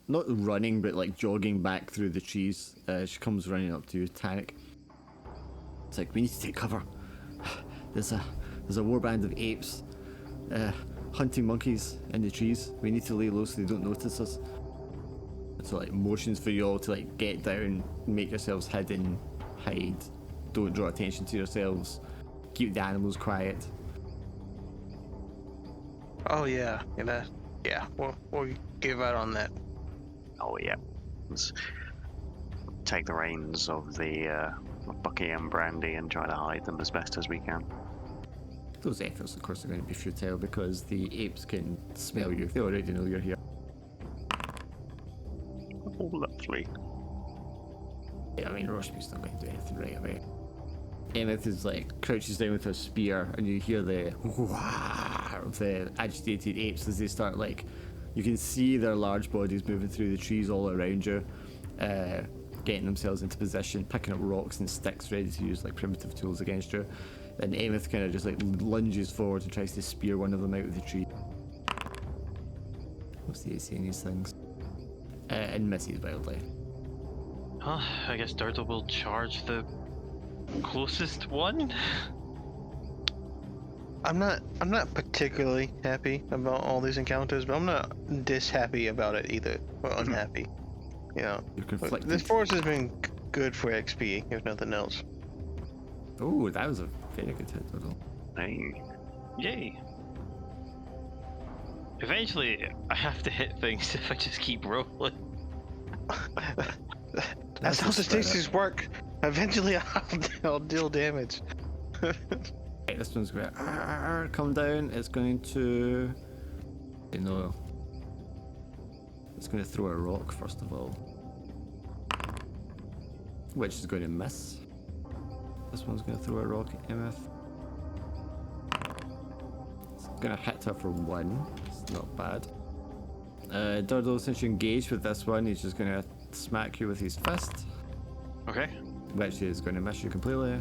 Speaker 2: not running, but like jogging back through the trees. She comes running up to you, Tannic. It's like, we need to take cover. There's a warband of apes hunting monkeys in the trees. We need to lay low so they don't notice us. So like motions for you all to like get down, make yourselves hidden, hide, don't draw attention to yourselves, keep the animals quiet.
Speaker 4: Oh yeah, we'll give out on that.
Speaker 3: Oh yeah. Let's take the reins of the Bucky and Brandy and try to hide them as best as we can.
Speaker 2: Those efforts, of course, are going to be futile because the apes can smell you. They already know you're here.
Speaker 3: Oh, lovely.
Speaker 2: Yeah, I mean, Roshby's not going to do anything right away. Emmet is like crouches down with her spear, and you hear the wah of the agitated apes as they start like. You can see their large bodies moving through the trees all around you, getting themselves into position, picking up rocks and sticks ready to use like primitive tools against you. And Emmet kind of just like lunges forward and tries to spear one of them out of the tree. What's the AC in these things? And misses wildly.
Speaker 1: I guess Dirtle will charge the closest one.
Speaker 4: I'm not particularly happy about all these encounters, but I'm not happy about it either, or unhappy.
Speaker 2: You're conflicted.
Speaker 4: This force has been good for XP, if nothing else.
Speaker 2: Oh, that was a very good hit, Dirtle.
Speaker 3: Hey.
Speaker 1: Yay. Eventually, I have to hit things if I just keep rolling.
Speaker 4: That's how statistics work. Eventually, I'll deal damage.
Speaker 2: Right, this one's going to come down. It's going to... No. It's going to throw a rock, first of all. Which is going to miss. This one's going to throw a rock at Emeth. It's going to hit her for 1. It's not bad. Durdle, since you engaged with this one, he's just going to smack you with his fist.
Speaker 1: Okay.
Speaker 2: Which is going to miss you completely.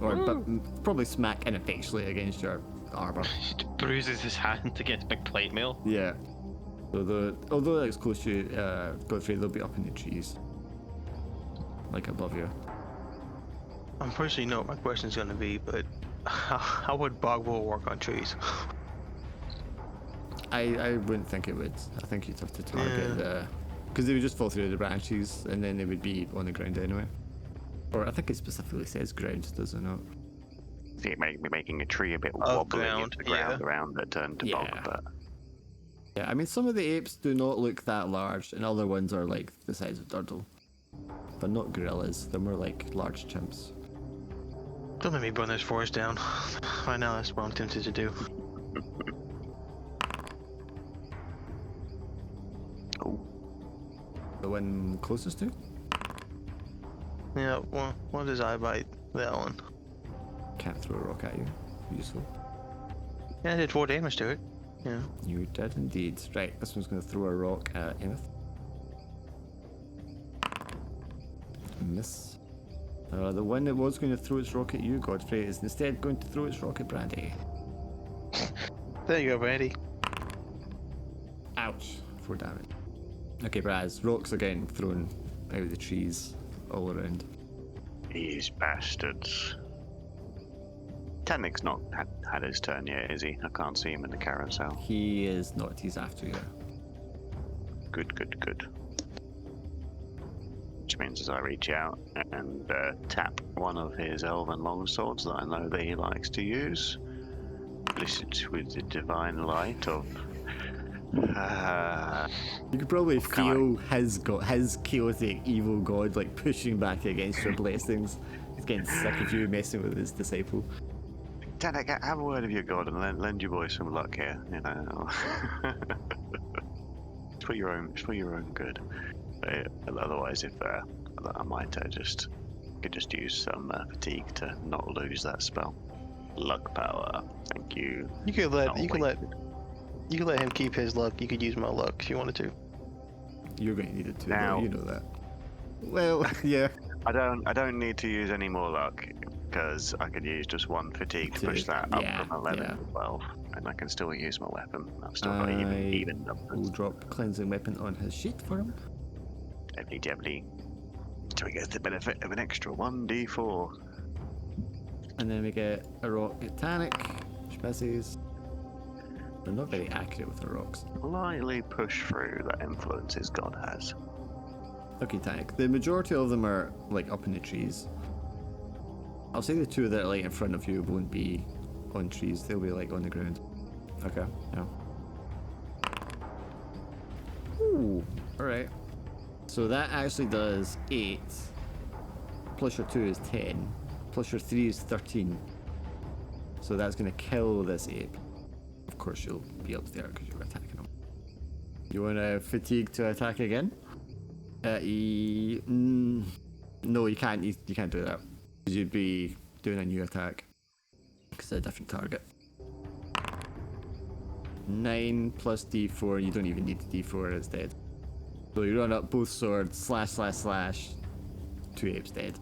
Speaker 2: Or but probably smack ineffectually against your armor.
Speaker 1: He bruises his hand against big plate mail.
Speaker 2: Yeah. Although it's close to you, Godfrey, they'll be up in the trees. Like above you.
Speaker 4: Unfortunately, know what my question's gonna be, but how would Bogwell work on trees?
Speaker 2: I wouldn't think it would. I think you'd have to target the... Because they would just fall through the branches and then they would be on the ground anyway. Or I think it specifically says ground, does it not?
Speaker 3: See, it may be making a tree a bit
Speaker 4: Oh,
Speaker 3: wobbly
Speaker 4: ground,
Speaker 3: if the ground
Speaker 4: yeah.
Speaker 3: around it turned to bog, but
Speaker 2: Yeah, I mean, some of the apes do not look that large, and other ones are like the size of Durdle. But not gorillas, they're more like large chimps.
Speaker 4: Don't let me burn this forest down. Right now, that's what I'm tempted to do.
Speaker 3: oh,
Speaker 2: The one closest to?
Speaker 4: Yeah, well, what does I bite that one?
Speaker 2: Can't throw a rock at you. Useful.
Speaker 4: Yeah, I did 4 damage to it. Yeah.
Speaker 2: You did indeed. Right, this one's going to throw a rock at Emeth. Miss. The one that was going to throw its rock at you, Godfrey, is instead going to throw its rock at Brandy.
Speaker 4: There you go, Brandy.
Speaker 2: Ouch. 4 damage. Okay, Braz, rocks again thrown out of the trees all around.
Speaker 3: these bastards. Tanik's not had his turn yet, is he? I can't see him in the carousel.
Speaker 2: He is not, he's after you.
Speaker 3: Good, good, good. Which means as I reach out and tap one of his elven longswords that I know that he likes to use, blessed with the divine light of...
Speaker 2: You could probably feel his chaotic evil god like pushing back against your blessings. He's getting sick of you messing with his disciple.
Speaker 3: Tanik, have a word of your god and lend your boy some luck here, you know. It's for your own good. Otherwise, if I might could just use some fatigue to not lose that spell. Luck power. Thank you.
Speaker 4: You could let him keep his luck. You could use my luck if you wanted to.
Speaker 2: You're going to need it too,
Speaker 3: Now-
Speaker 2: though, you know that. Well, yeah.
Speaker 3: I don't need to use any more luck because I could use just one fatigue to push that up
Speaker 2: Yeah,
Speaker 3: from 11
Speaker 2: yeah.
Speaker 3: to 12, and I can still use my weapon. I've still got even
Speaker 2: We'll
Speaker 3: numbers.
Speaker 2: drop cleansing weapon on his sheet for him.
Speaker 3: Debbly. So he gets the benefit of an extra 1d4.
Speaker 2: And then we get a rock at Tanik, which misses. They're not very accurate with the rocks.
Speaker 3: Slightly push through that influence his god has.
Speaker 2: Okay, Tanik. The majority of them are like up in the trees. I'll say the two that are like in front of you won't be on trees. They'll be like on the ground. Okay. Yeah. Ooh. All right. So that actually does 8. Plus your 2 is 10. Plus your 3 is 13. So that's going to kill this ape. Of course, you'll be up there because you're attacking him. You want to fatigue to attack again? No, you can't. You can't do that. You'd be doing a new attack because it's a different target. 9 plus D4. You don't even need the D4. It's dead. So you run up both swords. Slash, slash, slash. 2 apes dead.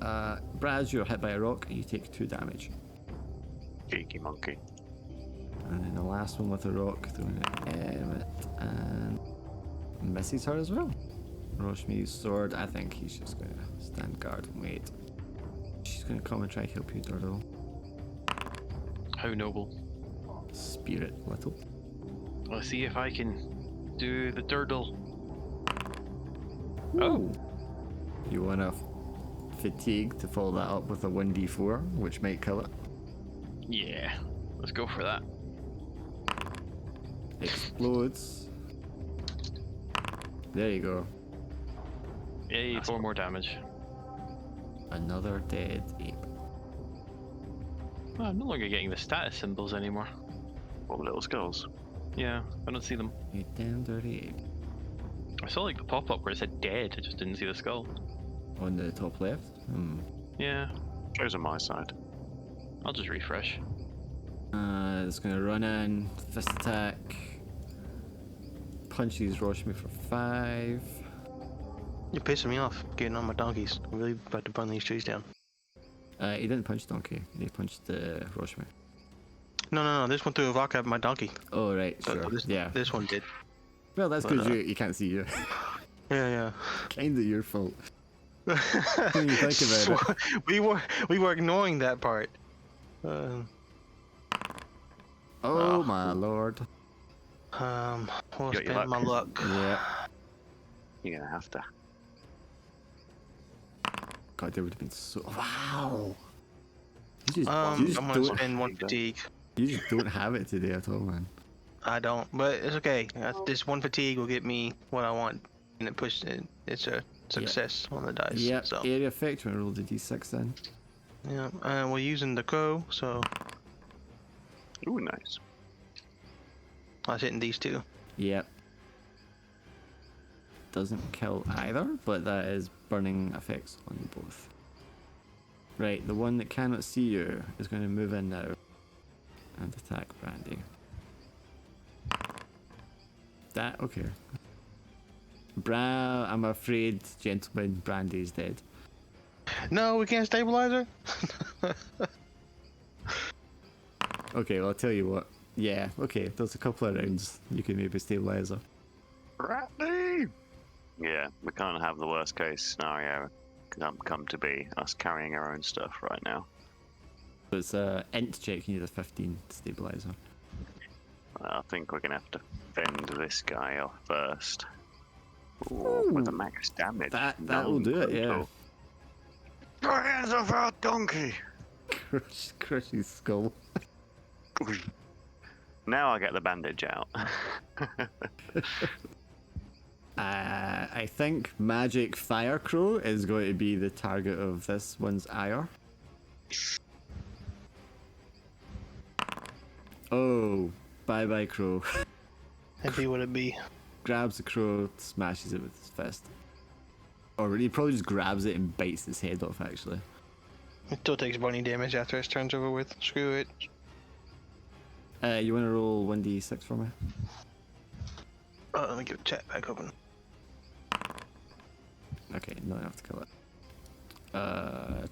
Speaker 2: Braz, you're hit by a rock. You take 2 damage.
Speaker 3: Cheeky monkey.
Speaker 2: And then the last one with a rock, throwing it at and misses her as well. Roshmi's sword, I think he's just going to stand guard and wait. She's going to come and try to help you, Durdle.
Speaker 1: How noble.
Speaker 2: Spirit, little.
Speaker 1: Let's see if I can do the Durdle.
Speaker 2: Oh! You want to fatigue to follow that up with a 1d4, which might kill it.
Speaker 1: Yeah, let's go for that.
Speaker 2: Explodes. There you go.
Speaker 1: Yay, 4 more damage.
Speaker 2: Another dead ape.
Speaker 1: Oh, I'm no longer getting the status symbols anymore.
Speaker 3: What little skulls?
Speaker 1: Yeah, I don't see them.
Speaker 2: A damn dirty ape.
Speaker 1: I saw like the pop-up where it said dead, I just didn't see the skull.
Speaker 2: On the top left?
Speaker 1: Yeah,
Speaker 3: Shows on my side.
Speaker 1: I'll just refresh.
Speaker 2: It's gonna run in, fist attack. Punch these Roshmi for 5.
Speaker 4: You're pissing me off getting on my donkeys. I'm really about to burn these trees down.
Speaker 2: He didn't punch Donkey, he punched the Roshmi.
Speaker 4: No, this one threw a rock at my donkey.
Speaker 2: Oh, right, sure.
Speaker 4: This, This one did.
Speaker 2: Well, that's
Speaker 4: but,
Speaker 2: because you can't see you.
Speaker 4: Yeah.
Speaker 2: Kinda your fault. When you think about it.
Speaker 4: We were ignoring that part.
Speaker 2: Oh
Speaker 4: Oh.
Speaker 2: my lord.
Speaker 4: We'll
Speaker 3: Got your
Speaker 4: spend my luck.
Speaker 2: Yeah.
Speaker 3: You're gonna have to.
Speaker 2: God, there would have been so. Wow! You just,
Speaker 4: I'm gonna
Speaker 2: don't,
Speaker 4: spend one fatigue.
Speaker 2: you just don't have it today at all, man.
Speaker 4: I don't, but it's okay. This one fatigue will get me what I want, and it's a success on the dice.
Speaker 2: Yep,
Speaker 4: So
Speaker 2: area effect, when I roll the d6 then.
Speaker 4: yeah, and we're using the crow, so
Speaker 3: Ooh, nice.
Speaker 4: I was hitting these two.
Speaker 2: Yep. Doesn't kill either, but that is burning effects on both. Right, the one that cannot see you is going to move in now and attack Brandy. That, okay. I'm afraid, gentlemen, Brandy is dead.
Speaker 4: No, we can't stabilize her.
Speaker 2: Okay, well, I'll tell you what. Yeah, okay, there's a couple of rounds you can maybe stabilize her.
Speaker 3: Brandy! Yeah, we can't have the worst case scenario come to be us carrying our own stuff right now.
Speaker 2: So it's a int check, you need a 15 to stabilize her.
Speaker 3: I think we're gonna have to fend this guy off first. Ooh, with a max damage.
Speaker 2: That will do it, yeah.
Speaker 3: Your hands off our donkey!
Speaker 2: Crush his skull.
Speaker 3: Now I get the bandage out.
Speaker 2: I think Magic Fire Crow is going to be the target of this one's ire. Oh, bye Crow.
Speaker 4: Happy would it be?
Speaker 2: Grabs the crow, smashes it with his fist. Or he probably just grabs it and bites its head off, actually.
Speaker 4: It still takes bunny damage after its turn's over with. Screw it.
Speaker 2: You want to roll 1d6 for me?
Speaker 4: Let me get the chat back open.
Speaker 2: Okay, not enough to kill it.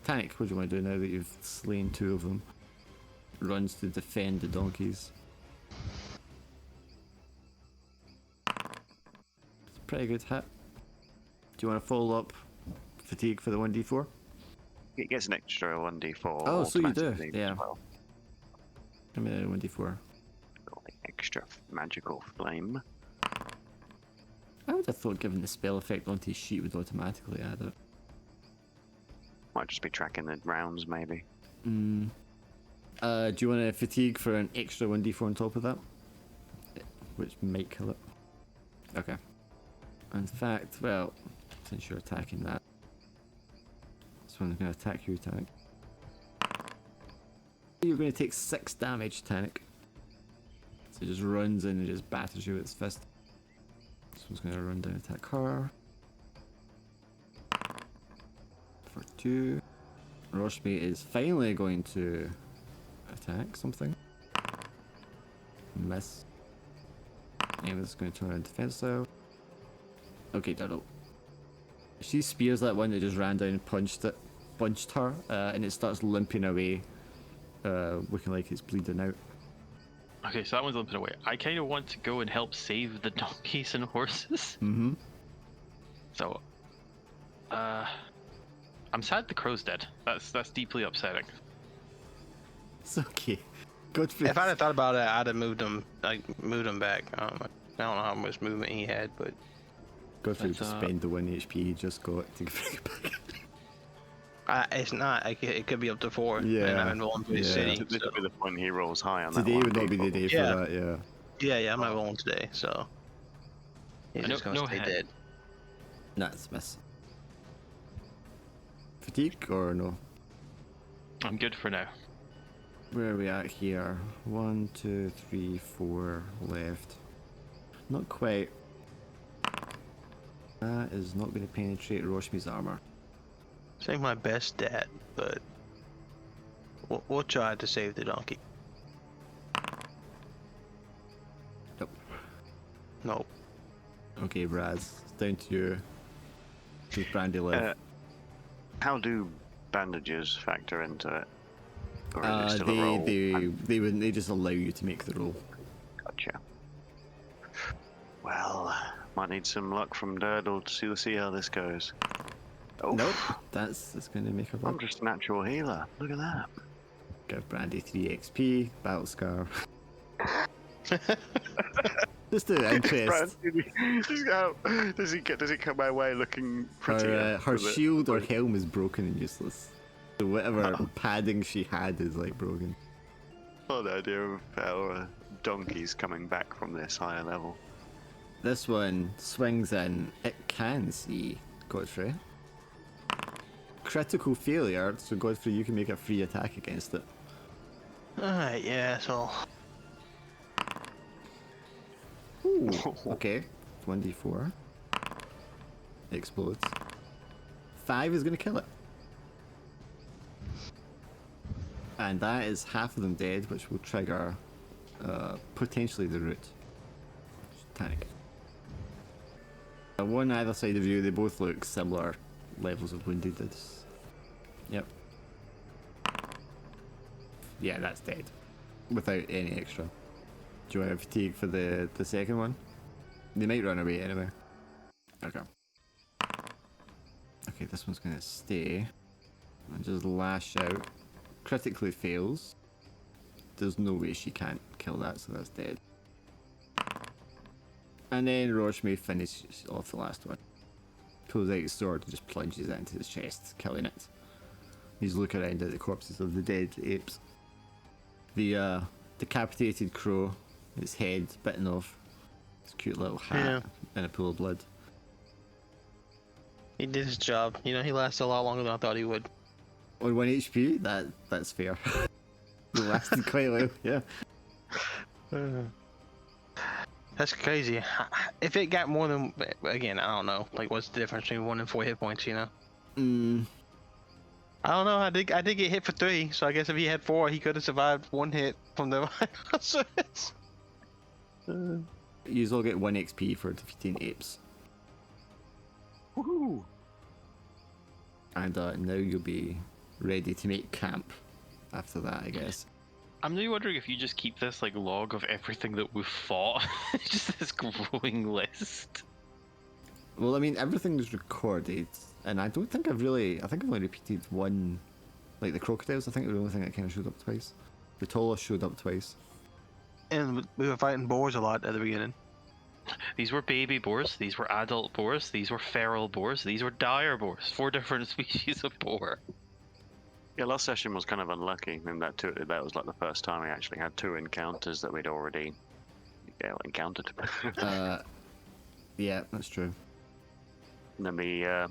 Speaker 2: Tannic, what do you want to do now that you've slain 2 of them? Runs to defend the donkeys. It's a pretty good hit. Do you want to follow up fatigue for the 1d4?
Speaker 3: It gets an extra 1d4.
Speaker 2: Oh, so you do,
Speaker 3: automatically
Speaker 2: yeah.
Speaker 3: as well.
Speaker 2: Give me the 1d4.
Speaker 3: Got the extra magical flame.
Speaker 2: I would have thought giving the spell effect onto his sheet would automatically add it.
Speaker 3: Might just be tracking the rounds, maybe.
Speaker 2: Do you want to fatigue for an extra 1d4 on top of that? Which might kill it. Okay. In fact, well, since you're attacking that, this one's going to attack you, Tannic. You're going to take 6 damage, Tannic. So he just runs in and just batters you with his fist. This one's going to run down and attack her. For 2. Roshmi is finally going to attack something. Miss. Amos is going to turn around defensive. Okay, Diddle. She spears that one that just ran down and punched her, and it starts limping away, looking like it's bleeding out.
Speaker 1: Okay, so that one's limping away. I kind of want to go and help save the donkeys and horses.
Speaker 2: Mm-hmm.
Speaker 1: So, I'm sad the crow's dead. That's deeply upsetting.
Speaker 2: It's okay. Godfrey.
Speaker 4: If I'd have thought about it, I'd have moved him back. I don't know how much movement he had, but
Speaker 2: Godfrey would
Speaker 1: That's,
Speaker 2: spend the 1 HP he just got to bring it back.
Speaker 4: it's not. It could be up to 4.
Speaker 2: Yeah,
Speaker 4: And I'm rolling through the
Speaker 2: yeah.
Speaker 4: city.
Speaker 3: This
Speaker 4: So.
Speaker 3: would be the point he rolls high on
Speaker 2: Today
Speaker 3: that
Speaker 2: would not be the day for
Speaker 4: Yeah.
Speaker 2: that, yeah.
Speaker 4: Yeah, I'm not rolling today, so he's just gonna stay
Speaker 1: head.
Speaker 4: dead.
Speaker 2: Nah, it's miss. fatigue or no?
Speaker 1: I'm good for now.
Speaker 2: Where are we at here? 1, 2, 3, 4 left. Not quite. That is not going to penetrate Roshmi's armor.
Speaker 4: This ain't my best stat, but we'll try to save the donkey.
Speaker 2: Nope.
Speaker 4: Nope.
Speaker 2: Okay, Braz, it's down to you. Does Brandy live?
Speaker 3: How do bandages factor into it? Or is it still a roll?
Speaker 2: They wouldn't. They just allow you to make the roll.
Speaker 3: Gotcha. Well, might need some luck from Durdle to see how this goes. Oh,
Speaker 2: Nope. That's going to make her
Speaker 3: I'm
Speaker 2: luck.
Speaker 3: just a natural healer. Look at that.
Speaker 2: Give Brandy 3 XP. Battle scar. Just to interest.
Speaker 3: Does he come my way looking prettier?
Speaker 2: Her shield or helm is broken and useless. So whatever padding she had is like broken.
Speaker 3: Oh, the idea of our donkeys coming back from this higher level.
Speaker 2: This one swings in. It can see Godfrey. Critical failure, so Godfrey, you can make a free attack against it.
Speaker 4: Alright, yeah, so.
Speaker 2: Ooh, okay. 1d4. Explodes. 5 is going to kill it. And that is half of them dead, which will trigger potentially the root. Titanic. One either side of you, they both look similar levels of woundedness. Yep. Yeah, that's dead. Without any extra. Do you want to fatigue for the second one? They might run away anyway. Okay. Okay, this one's gonna stay. And just lash out. Critically fails. There's no way she can't kill that, so that's dead. And then Roshmi finishes off the last one. Pulls out his sword and just plunges it into his chest, killing it. He's looking around at the corpses of the dead apes. The decapitated crow, its head bitten off, its cute little hat, and a pool of blood.
Speaker 4: He did his job. You know, he lasted a lot longer than I thought he would.
Speaker 2: On 1 HP? That's fair. He lasted quite a while, yeah.
Speaker 4: That's crazy. If it got more than, again, I don't know. Like, what's the difference between 1 and 4 hit points? You know. I don't know. I did get hit for 3, so I guess if he had 4, he could have survived 1 hit from the rhinoceros.
Speaker 2: You all get 1 XP for defeating apes.
Speaker 3: Woohoo!
Speaker 2: And now you'll be ready to make camp after that, I guess.
Speaker 1: I'm really wondering if you just keep this like log of everything that we've fought. Just this growing list.
Speaker 2: Well, I mean, everything's recorded, and I don't think I think I've only repeated one, like the crocodiles. I think the only thing that kind of showed up twice. The Tola showed up twice.
Speaker 4: And we were fighting boars a lot at the beginning.
Speaker 1: These were baby boars, these were adult boars, these were feral boars, these were dire boars. 4 different species of boar.
Speaker 3: Yeah, last session was kind of unlucky in that that was like the first time we actually had 2 encounters that we'd already encountered.
Speaker 2: Yeah, that's true.
Speaker 3: And then the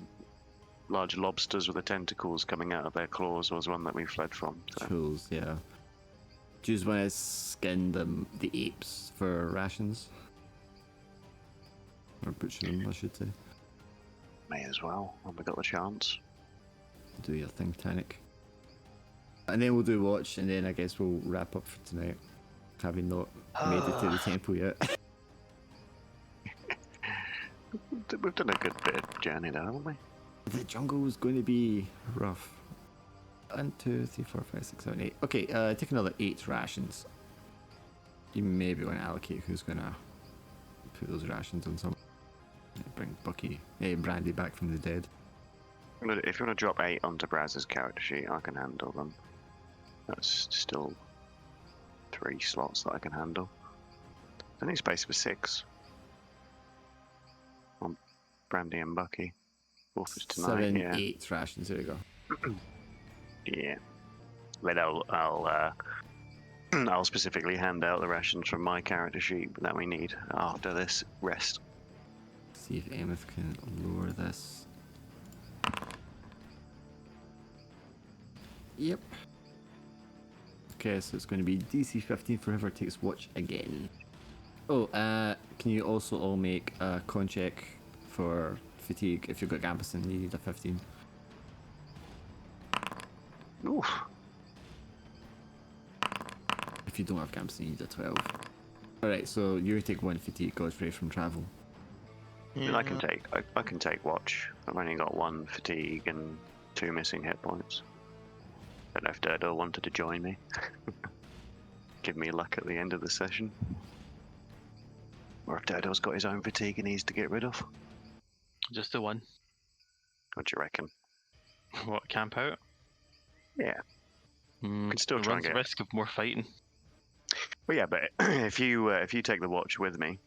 Speaker 3: large lobsters with the tentacles coming out of their claws was one that we fled from. So.
Speaker 2: Tools, yeah. Do you just want to skin the apes for rations? Or butcher them, I should say.
Speaker 3: May as well, when we got the chance.
Speaker 2: Do your thing, Titanic. And then we'll do watch, and then I guess we'll wrap up for tonight. Having not made it to the temple yet.
Speaker 3: We've done a good bit of journey there, haven't we?
Speaker 2: The jungle was going to be rough. 1, 2, 3, 4, 5, 6, 7, 8. Okay, take another 8 rations. You maybe want to allocate who's going to put those rations on some. Bring Brandy back from the dead.
Speaker 3: If you want to drop 8 onto Braz's character sheet, I can handle them. That's still 3 slots that I can handle. I need space for 6. On Brandy and Bucky. 4th is tonight,
Speaker 2: 7,
Speaker 3: yeah.
Speaker 2: 8 rations, there you go.
Speaker 3: Yeah. But I'll specifically hand out the rations from my character sheet that we need after this rest.
Speaker 2: See if Amos can lower this. Yep. Okay, so it's going to be DC 15 for whoever takes watch again. Oh, can you also all make a con check for fatigue? If you've got Gambeson, you need a 15.
Speaker 3: Oof.
Speaker 2: If you don't have Gambeson, you need a 12. Alright, so you take 1 fatigue, Godfrey, from travel.
Speaker 3: I mean, I can take watch. I've only got 1 fatigue and 2 missing hit points. Don't know if Durdo wanted to join me. Give me luck at the end of the session. Or if Durdo's got his own fatigue he needs to get rid of.
Speaker 1: Just the one.
Speaker 3: What do you reckon?
Speaker 1: What, camp out?
Speaker 3: Yeah. Can still
Speaker 1: It
Speaker 3: try and
Speaker 1: runs the
Speaker 3: get.
Speaker 1: risk of more fighting.
Speaker 3: Well, yeah, but if you take the watch with me,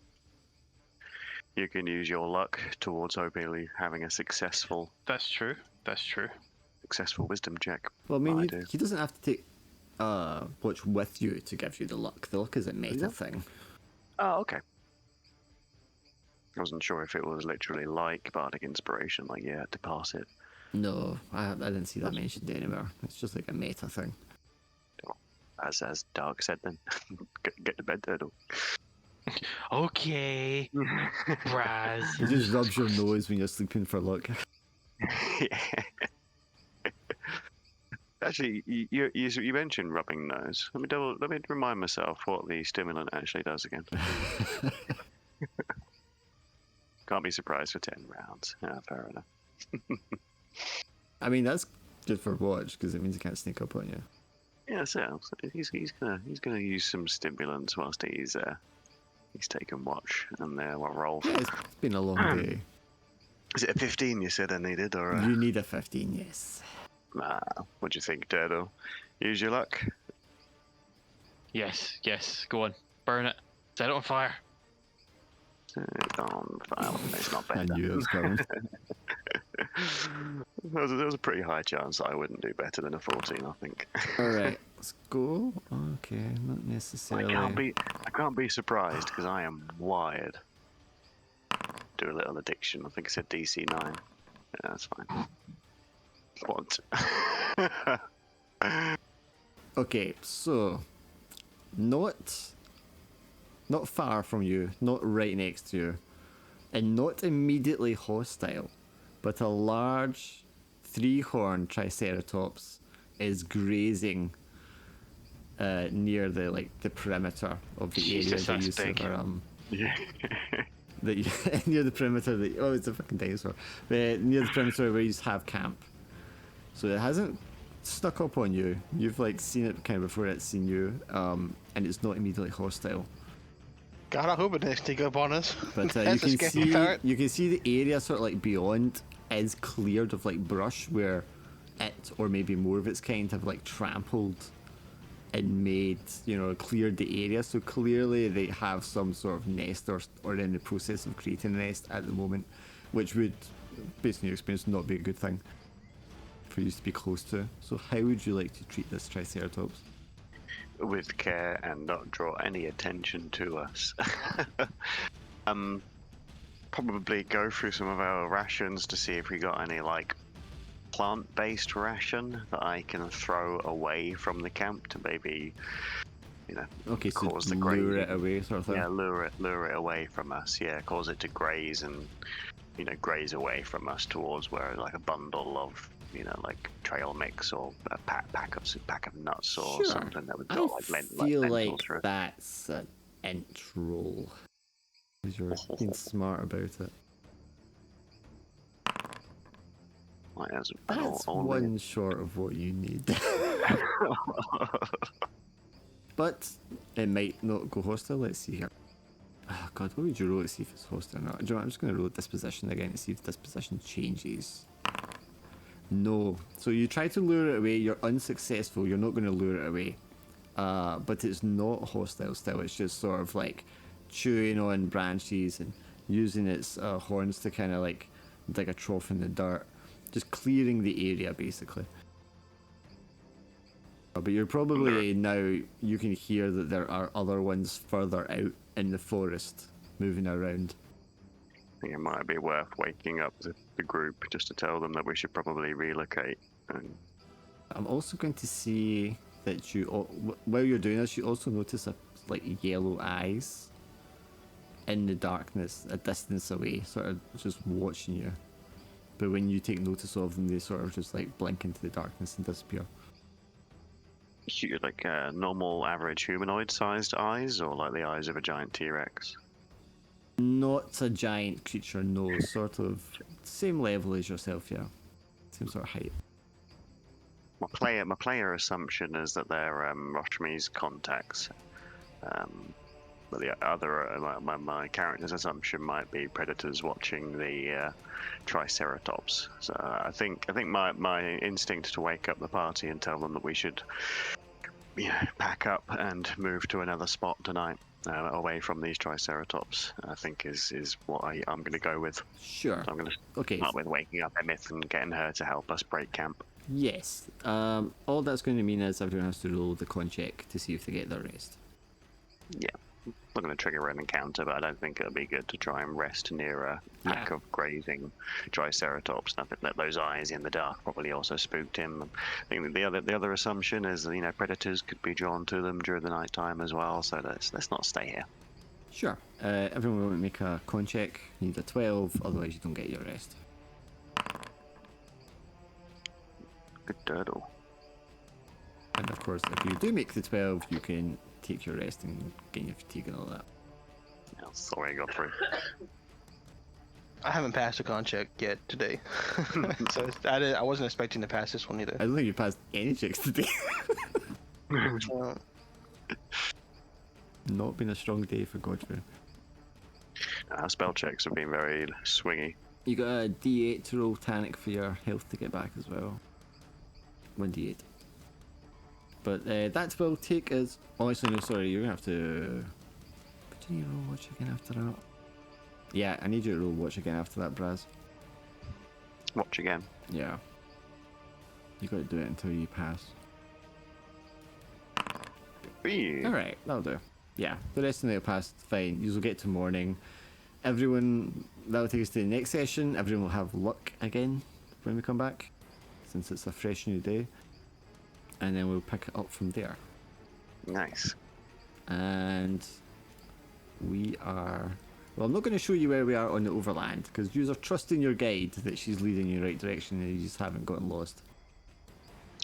Speaker 3: you can use your luck towards hopefully having a successful
Speaker 1: That's true. That's true.
Speaker 3: wisdom check.
Speaker 2: Well, I mean,
Speaker 3: I do.
Speaker 2: he doesn't have to take watch with you to give you the luck. The luck is a meta
Speaker 3: Yeah.
Speaker 2: thing.
Speaker 3: Oh, okay. I wasn't sure if it was literally like Bardic Inspiration, like you had to pass it.
Speaker 2: No, I didn't see that mentioned anywhere. It's just like a meta thing.
Speaker 3: As Dark said then. get to bed, Turtle.
Speaker 1: Okay, Braz.
Speaker 2: He just rubs your nose when you're sleeping for luck.
Speaker 3: Yeah. Actually, you mentioned rubbing nose. Let me remind myself what the stimulant actually does again. Can't be surprised for 10 rounds. Yeah, fair enough.
Speaker 2: I mean, that's good for watch because it means he can't sneak up on you.
Speaker 3: Yeah, so he's gonna use some stimulants whilst he's taking watch and what roll?
Speaker 2: Yeah, it's been a long day.
Speaker 3: Is it a 15 you said I needed or?
Speaker 2: You need a 15, yes.
Speaker 3: What do you think, Turtle? Use your luck.
Speaker 1: Yes, yes. Go on. Burn it. Set it on fire.
Speaker 3: It's on fire. It's not
Speaker 2: I
Speaker 3: better.
Speaker 2: knew it was coming.
Speaker 3: There was a pretty high chance that I wouldn't do better than a 14, I think.
Speaker 2: Alright, let's go. Okay, not necessarily.
Speaker 3: I can't be surprised because I am wired. Do a little addiction. I think it said DC 9. Yeah, that's fine. What?
Speaker 2: Okay, so not far from you, not right next to you, and not immediately hostile, but a large 3-horned triceratops is grazing near the perimeter of the
Speaker 1: Jesus,
Speaker 2: area that you
Speaker 1: that's big.
Speaker 3: Yeah.
Speaker 2: near the perimeter it's a fucking dinosaur. Near the perimeter where you have camp. So it hasn't snuck up on you. You've seen it kind of before it's seen you, and it's not immediately hostile.
Speaker 4: God, I hope it didn't sneak up on us.
Speaker 2: But you
Speaker 4: That's a
Speaker 2: can
Speaker 4: scary
Speaker 2: see
Speaker 4: part.
Speaker 2: the area sort of beyond is cleared of brush where it or maybe more of its kind have trampled and made cleared the area. So clearly they have some sort of nest or in the process of creating a nest at the moment, which would, based on your experience, not be a good thing for you to be close to. So how would you like to treat this triceratops?
Speaker 3: With care and not draw any attention to us. Probably go through some of our rations to see if we got any plant-based ration that I can throw away from the camp to maybe,
Speaker 2: Okay, so
Speaker 3: cause the
Speaker 2: lure it
Speaker 3: grazing.
Speaker 2: away, sort of thing.
Speaker 3: Yeah, lure it away from us. Yeah, cause it to graze and graze away from us towards where a bundle of trail mix or a pack of nuts or
Speaker 2: Sure.
Speaker 3: something that would
Speaker 2: I
Speaker 3: got
Speaker 2: feel
Speaker 3: lentils through.
Speaker 2: that's an int roll. Because you're being smart about it. That's one short of what you need. But it might not go hostile. Let's see here. Oh god, what would you roll to see if it's hostile or not? Do you know what? I'm just going to roll disposition again to see if disposition changes. No. So you try to lure it away, you're unsuccessful, you're not going to lure it away. But it's not hostile still, it's just sort of chewing on branches and using its horns to kind of dig a trough in the dirt. Just clearing the area basically. But you're probably now, you can hear that there are other ones further out in the forest moving around.
Speaker 3: I think it might be worth waking up the group just to tell them that we should probably relocate and
Speaker 2: I'm also going to see that while you're doing this, you also notice yellow eyes in the darkness, a distance away, sort of just watching you. But when you take notice of them, they sort of just like blink into the darkness and disappear.
Speaker 3: Like normal, average humanoid-sized eyes, or like the eyes of a giant T-Rex?
Speaker 2: Not a giant creature, no. Sort of same level as yourself, yeah. Same sort of height.
Speaker 3: My player assumption is that they're Roshmi's contacts. But the other, my character's assumption might be predators watching the Triceratops. So I think my instinct to wake up the party and tell them that we should, pack up and move to another spot tonight, away from these Triceratops, I think is what I'm going to go with.
Speaker 2: Sure.
Speaker 3: So I'm going to
Speaker 2: Okay.
Speaker 3: start with waking up Emith and getting her to help us break camp.
Speaker 2: Yes. All that's going to mean is everyone has to roll the con check to see if they get their rest.
Speaker 3: Yeah. I'm not going to trigger an encounter, but I don't think it'll be good to try and rest near a pack of grazing Triceratops. I think that those eyes in the dark probably also spooked him. I think the other assumption is that predators could be drawn to them during the night time as well. So let's not stay here.
Speaker 2: Sure. Everyone will make a con check. You need a 12, otherwise you don't get your rest.
Speaker 3: Good turtle.
Speaker 2: And of course, if you do make the 12, you can take your rest and gain your fatigue and all that.
Speaker 3: Yeah, sorry, I got through.
Speaker 4: I haven't passed a con check yet today, so I wasn't expecting to pass this one either.
Speaker 2: I don't think you passed any checks today. Not been a strong day for Godfrey.
Speaker 3: Spell checks have been very swingy.
Speaker 2: You got a D8 to roll Tanic for your health to get back as well. 1d8. But that will take us. Oh, actually, no, sorry, you're gonna have to. But do you roll watch again after that? Yeah, I need you to roll watch again after that, Braz.
Speaker 3: Watch again.
Speaker 2: Yeah. You gotta do it until you pass. Alright, that'll do. Yeah, the rest of the pass, fine. You'll get to morning. Everyone, that'll take us to the next session. Everyone will have luck again when we come back, since it's a fresh new day. And then we'll pick it up from there.
Speaker 3: Nice.
Speaker 2: And we are. Well, I'm not going to show you where we are on the overland because you are trusting your guide that she's leading you in the right direction and you just haven't gotten lost.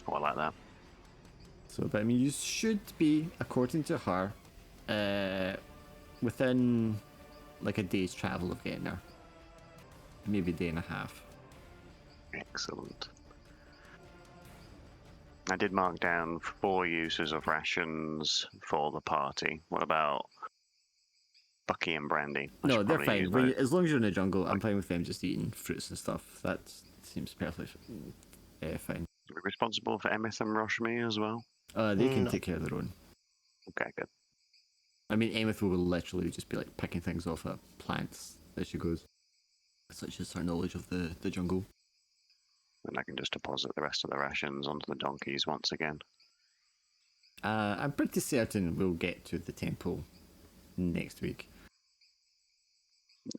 Speaker 3: Oh, I like that.
Speaker 2: So, but I mean, you should be, according to her, within like a day's travel of getting there. Maybe a day and a half.
Speaker 3: Excellent. I did mark down 4 uses of rations for the party. What about Bucky and Brandy?
Speaker 2: No, they're fine. As long as you're in the jungle, I'm fine with them just eating fruits and stuff. That seems perfectly fine.
Speaker 3: Are we responsible for Emith and Roshmi as well?
Speaker 2: They can take care of their own.
Speaker 3: Okay, good.
Speaker 2: I mean, Emith will literally just be like picking things off of plants as she goes. Such is her knowledge of the jungle.
Speaker 3: And I can just deposit the rest of the rations onto the donkeys once again.
Speaker 2: I'm pretty certain we'll get to the temple next week.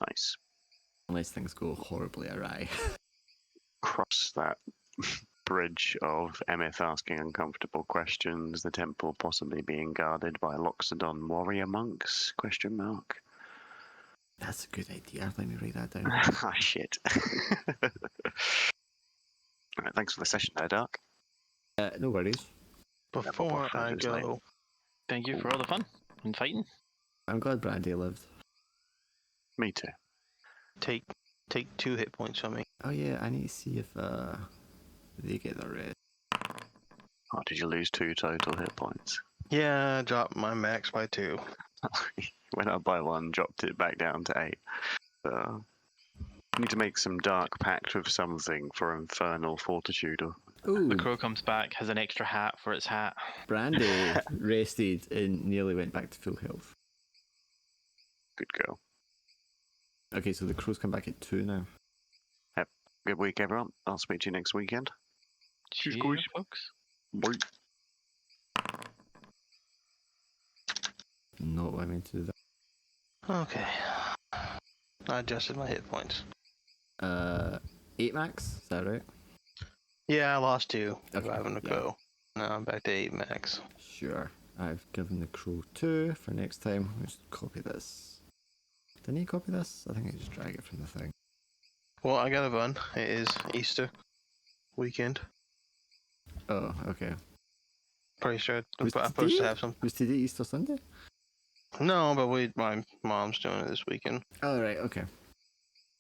Speaker 3: Nice.
Speaker 2: Unless things go horribly awry.
Speaker 3: Cross that bridge of Emith asking uncomfortable questions, the temple possibly being guarded by Loxodon warrior monks? ?
Speaker 2: That's a good idea. Let me write that down.
Speaker 3: Ah, shit. Alright, thanks for the session there, Dark.
Speaker 2: No worries.
Speaker 4: Before I go,
Speaker 1: Thank you for all the fun and fighting.
Speaker 2: I'm glad Brandy lived.
Speaker 3: Me too.
Speaker 4: take 2 hit points from me.
Speaker 2: Oh yeah, I need to see if they get their rest.
Speaker 3: Oh, did you lose 2 total hit points?
Speaker 4: Yeah, I dropped my max by 2.
Speaker 3: Went up by 1, dropped it back down to 8. So, need to make some dark pact with something for infernal fortitude.
Speaker 2: Ooh,
Speaker 1: The crow comes back, has an extra hat for its hat.
Speaker 2: Brandy rested and nearly went back to full health.
Speaker 3: Good girl.
Speaker 2: Okay, so the crows come back at 2 now.
Speaker 3: Good week, everyone. I'll speak to you next weekend.
Speaker 1: Cheers,
Speaker 3: guys.
Speaker 1: folks.
Speaker 3: Bye.
Speaker 2: Not what I meant to do
Speaker 4: Okay. I adjusted my hit points.
Speaker 2: that. 8 max, is that right?
Speaker 4: Yeah, I lost 2.
Speaker 2: Okay,
Speaker 4: Having to
Speaker 2: yeah.
Speaker 4: go. Now I'm back to 8 max.
Speaker 2: Sure. I've given the crow 2 for next time. Let's copy this. Didn't he copy this? I think I just drag it from the thing.
Speaker 4: Well, I got a run. It is Easter weekend.
Speaker 2: Oh, okay.
Speaker 4: Pretty sure I'm
Speaker 2: Was
Speaker 4: supposed to
Speaker 2: today?
Speaker 4: have some.
Speaker 2: Was today Easter Sunday?
Speaker 4: No, but my mom's doing it this weekend.
Speaker 2: Oh, right, okay.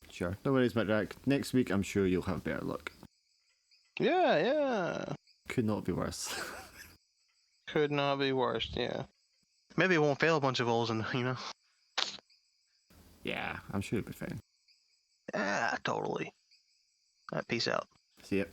Speaker 2: Sure. No worries, Midrack. Next week, I'm sure you'll have better luck.
Speaker 4: Yeah, yeah.
Speaker 2: Could not be worse.
Speaker 4: Could not be worse. Yeah. Maybe it won't fail a bunch of rolls, and
Speaker 2: Yeah, I'm sure it'll be fine.
Speaker 4: totally. Peace out.
Speaker 2: See ya.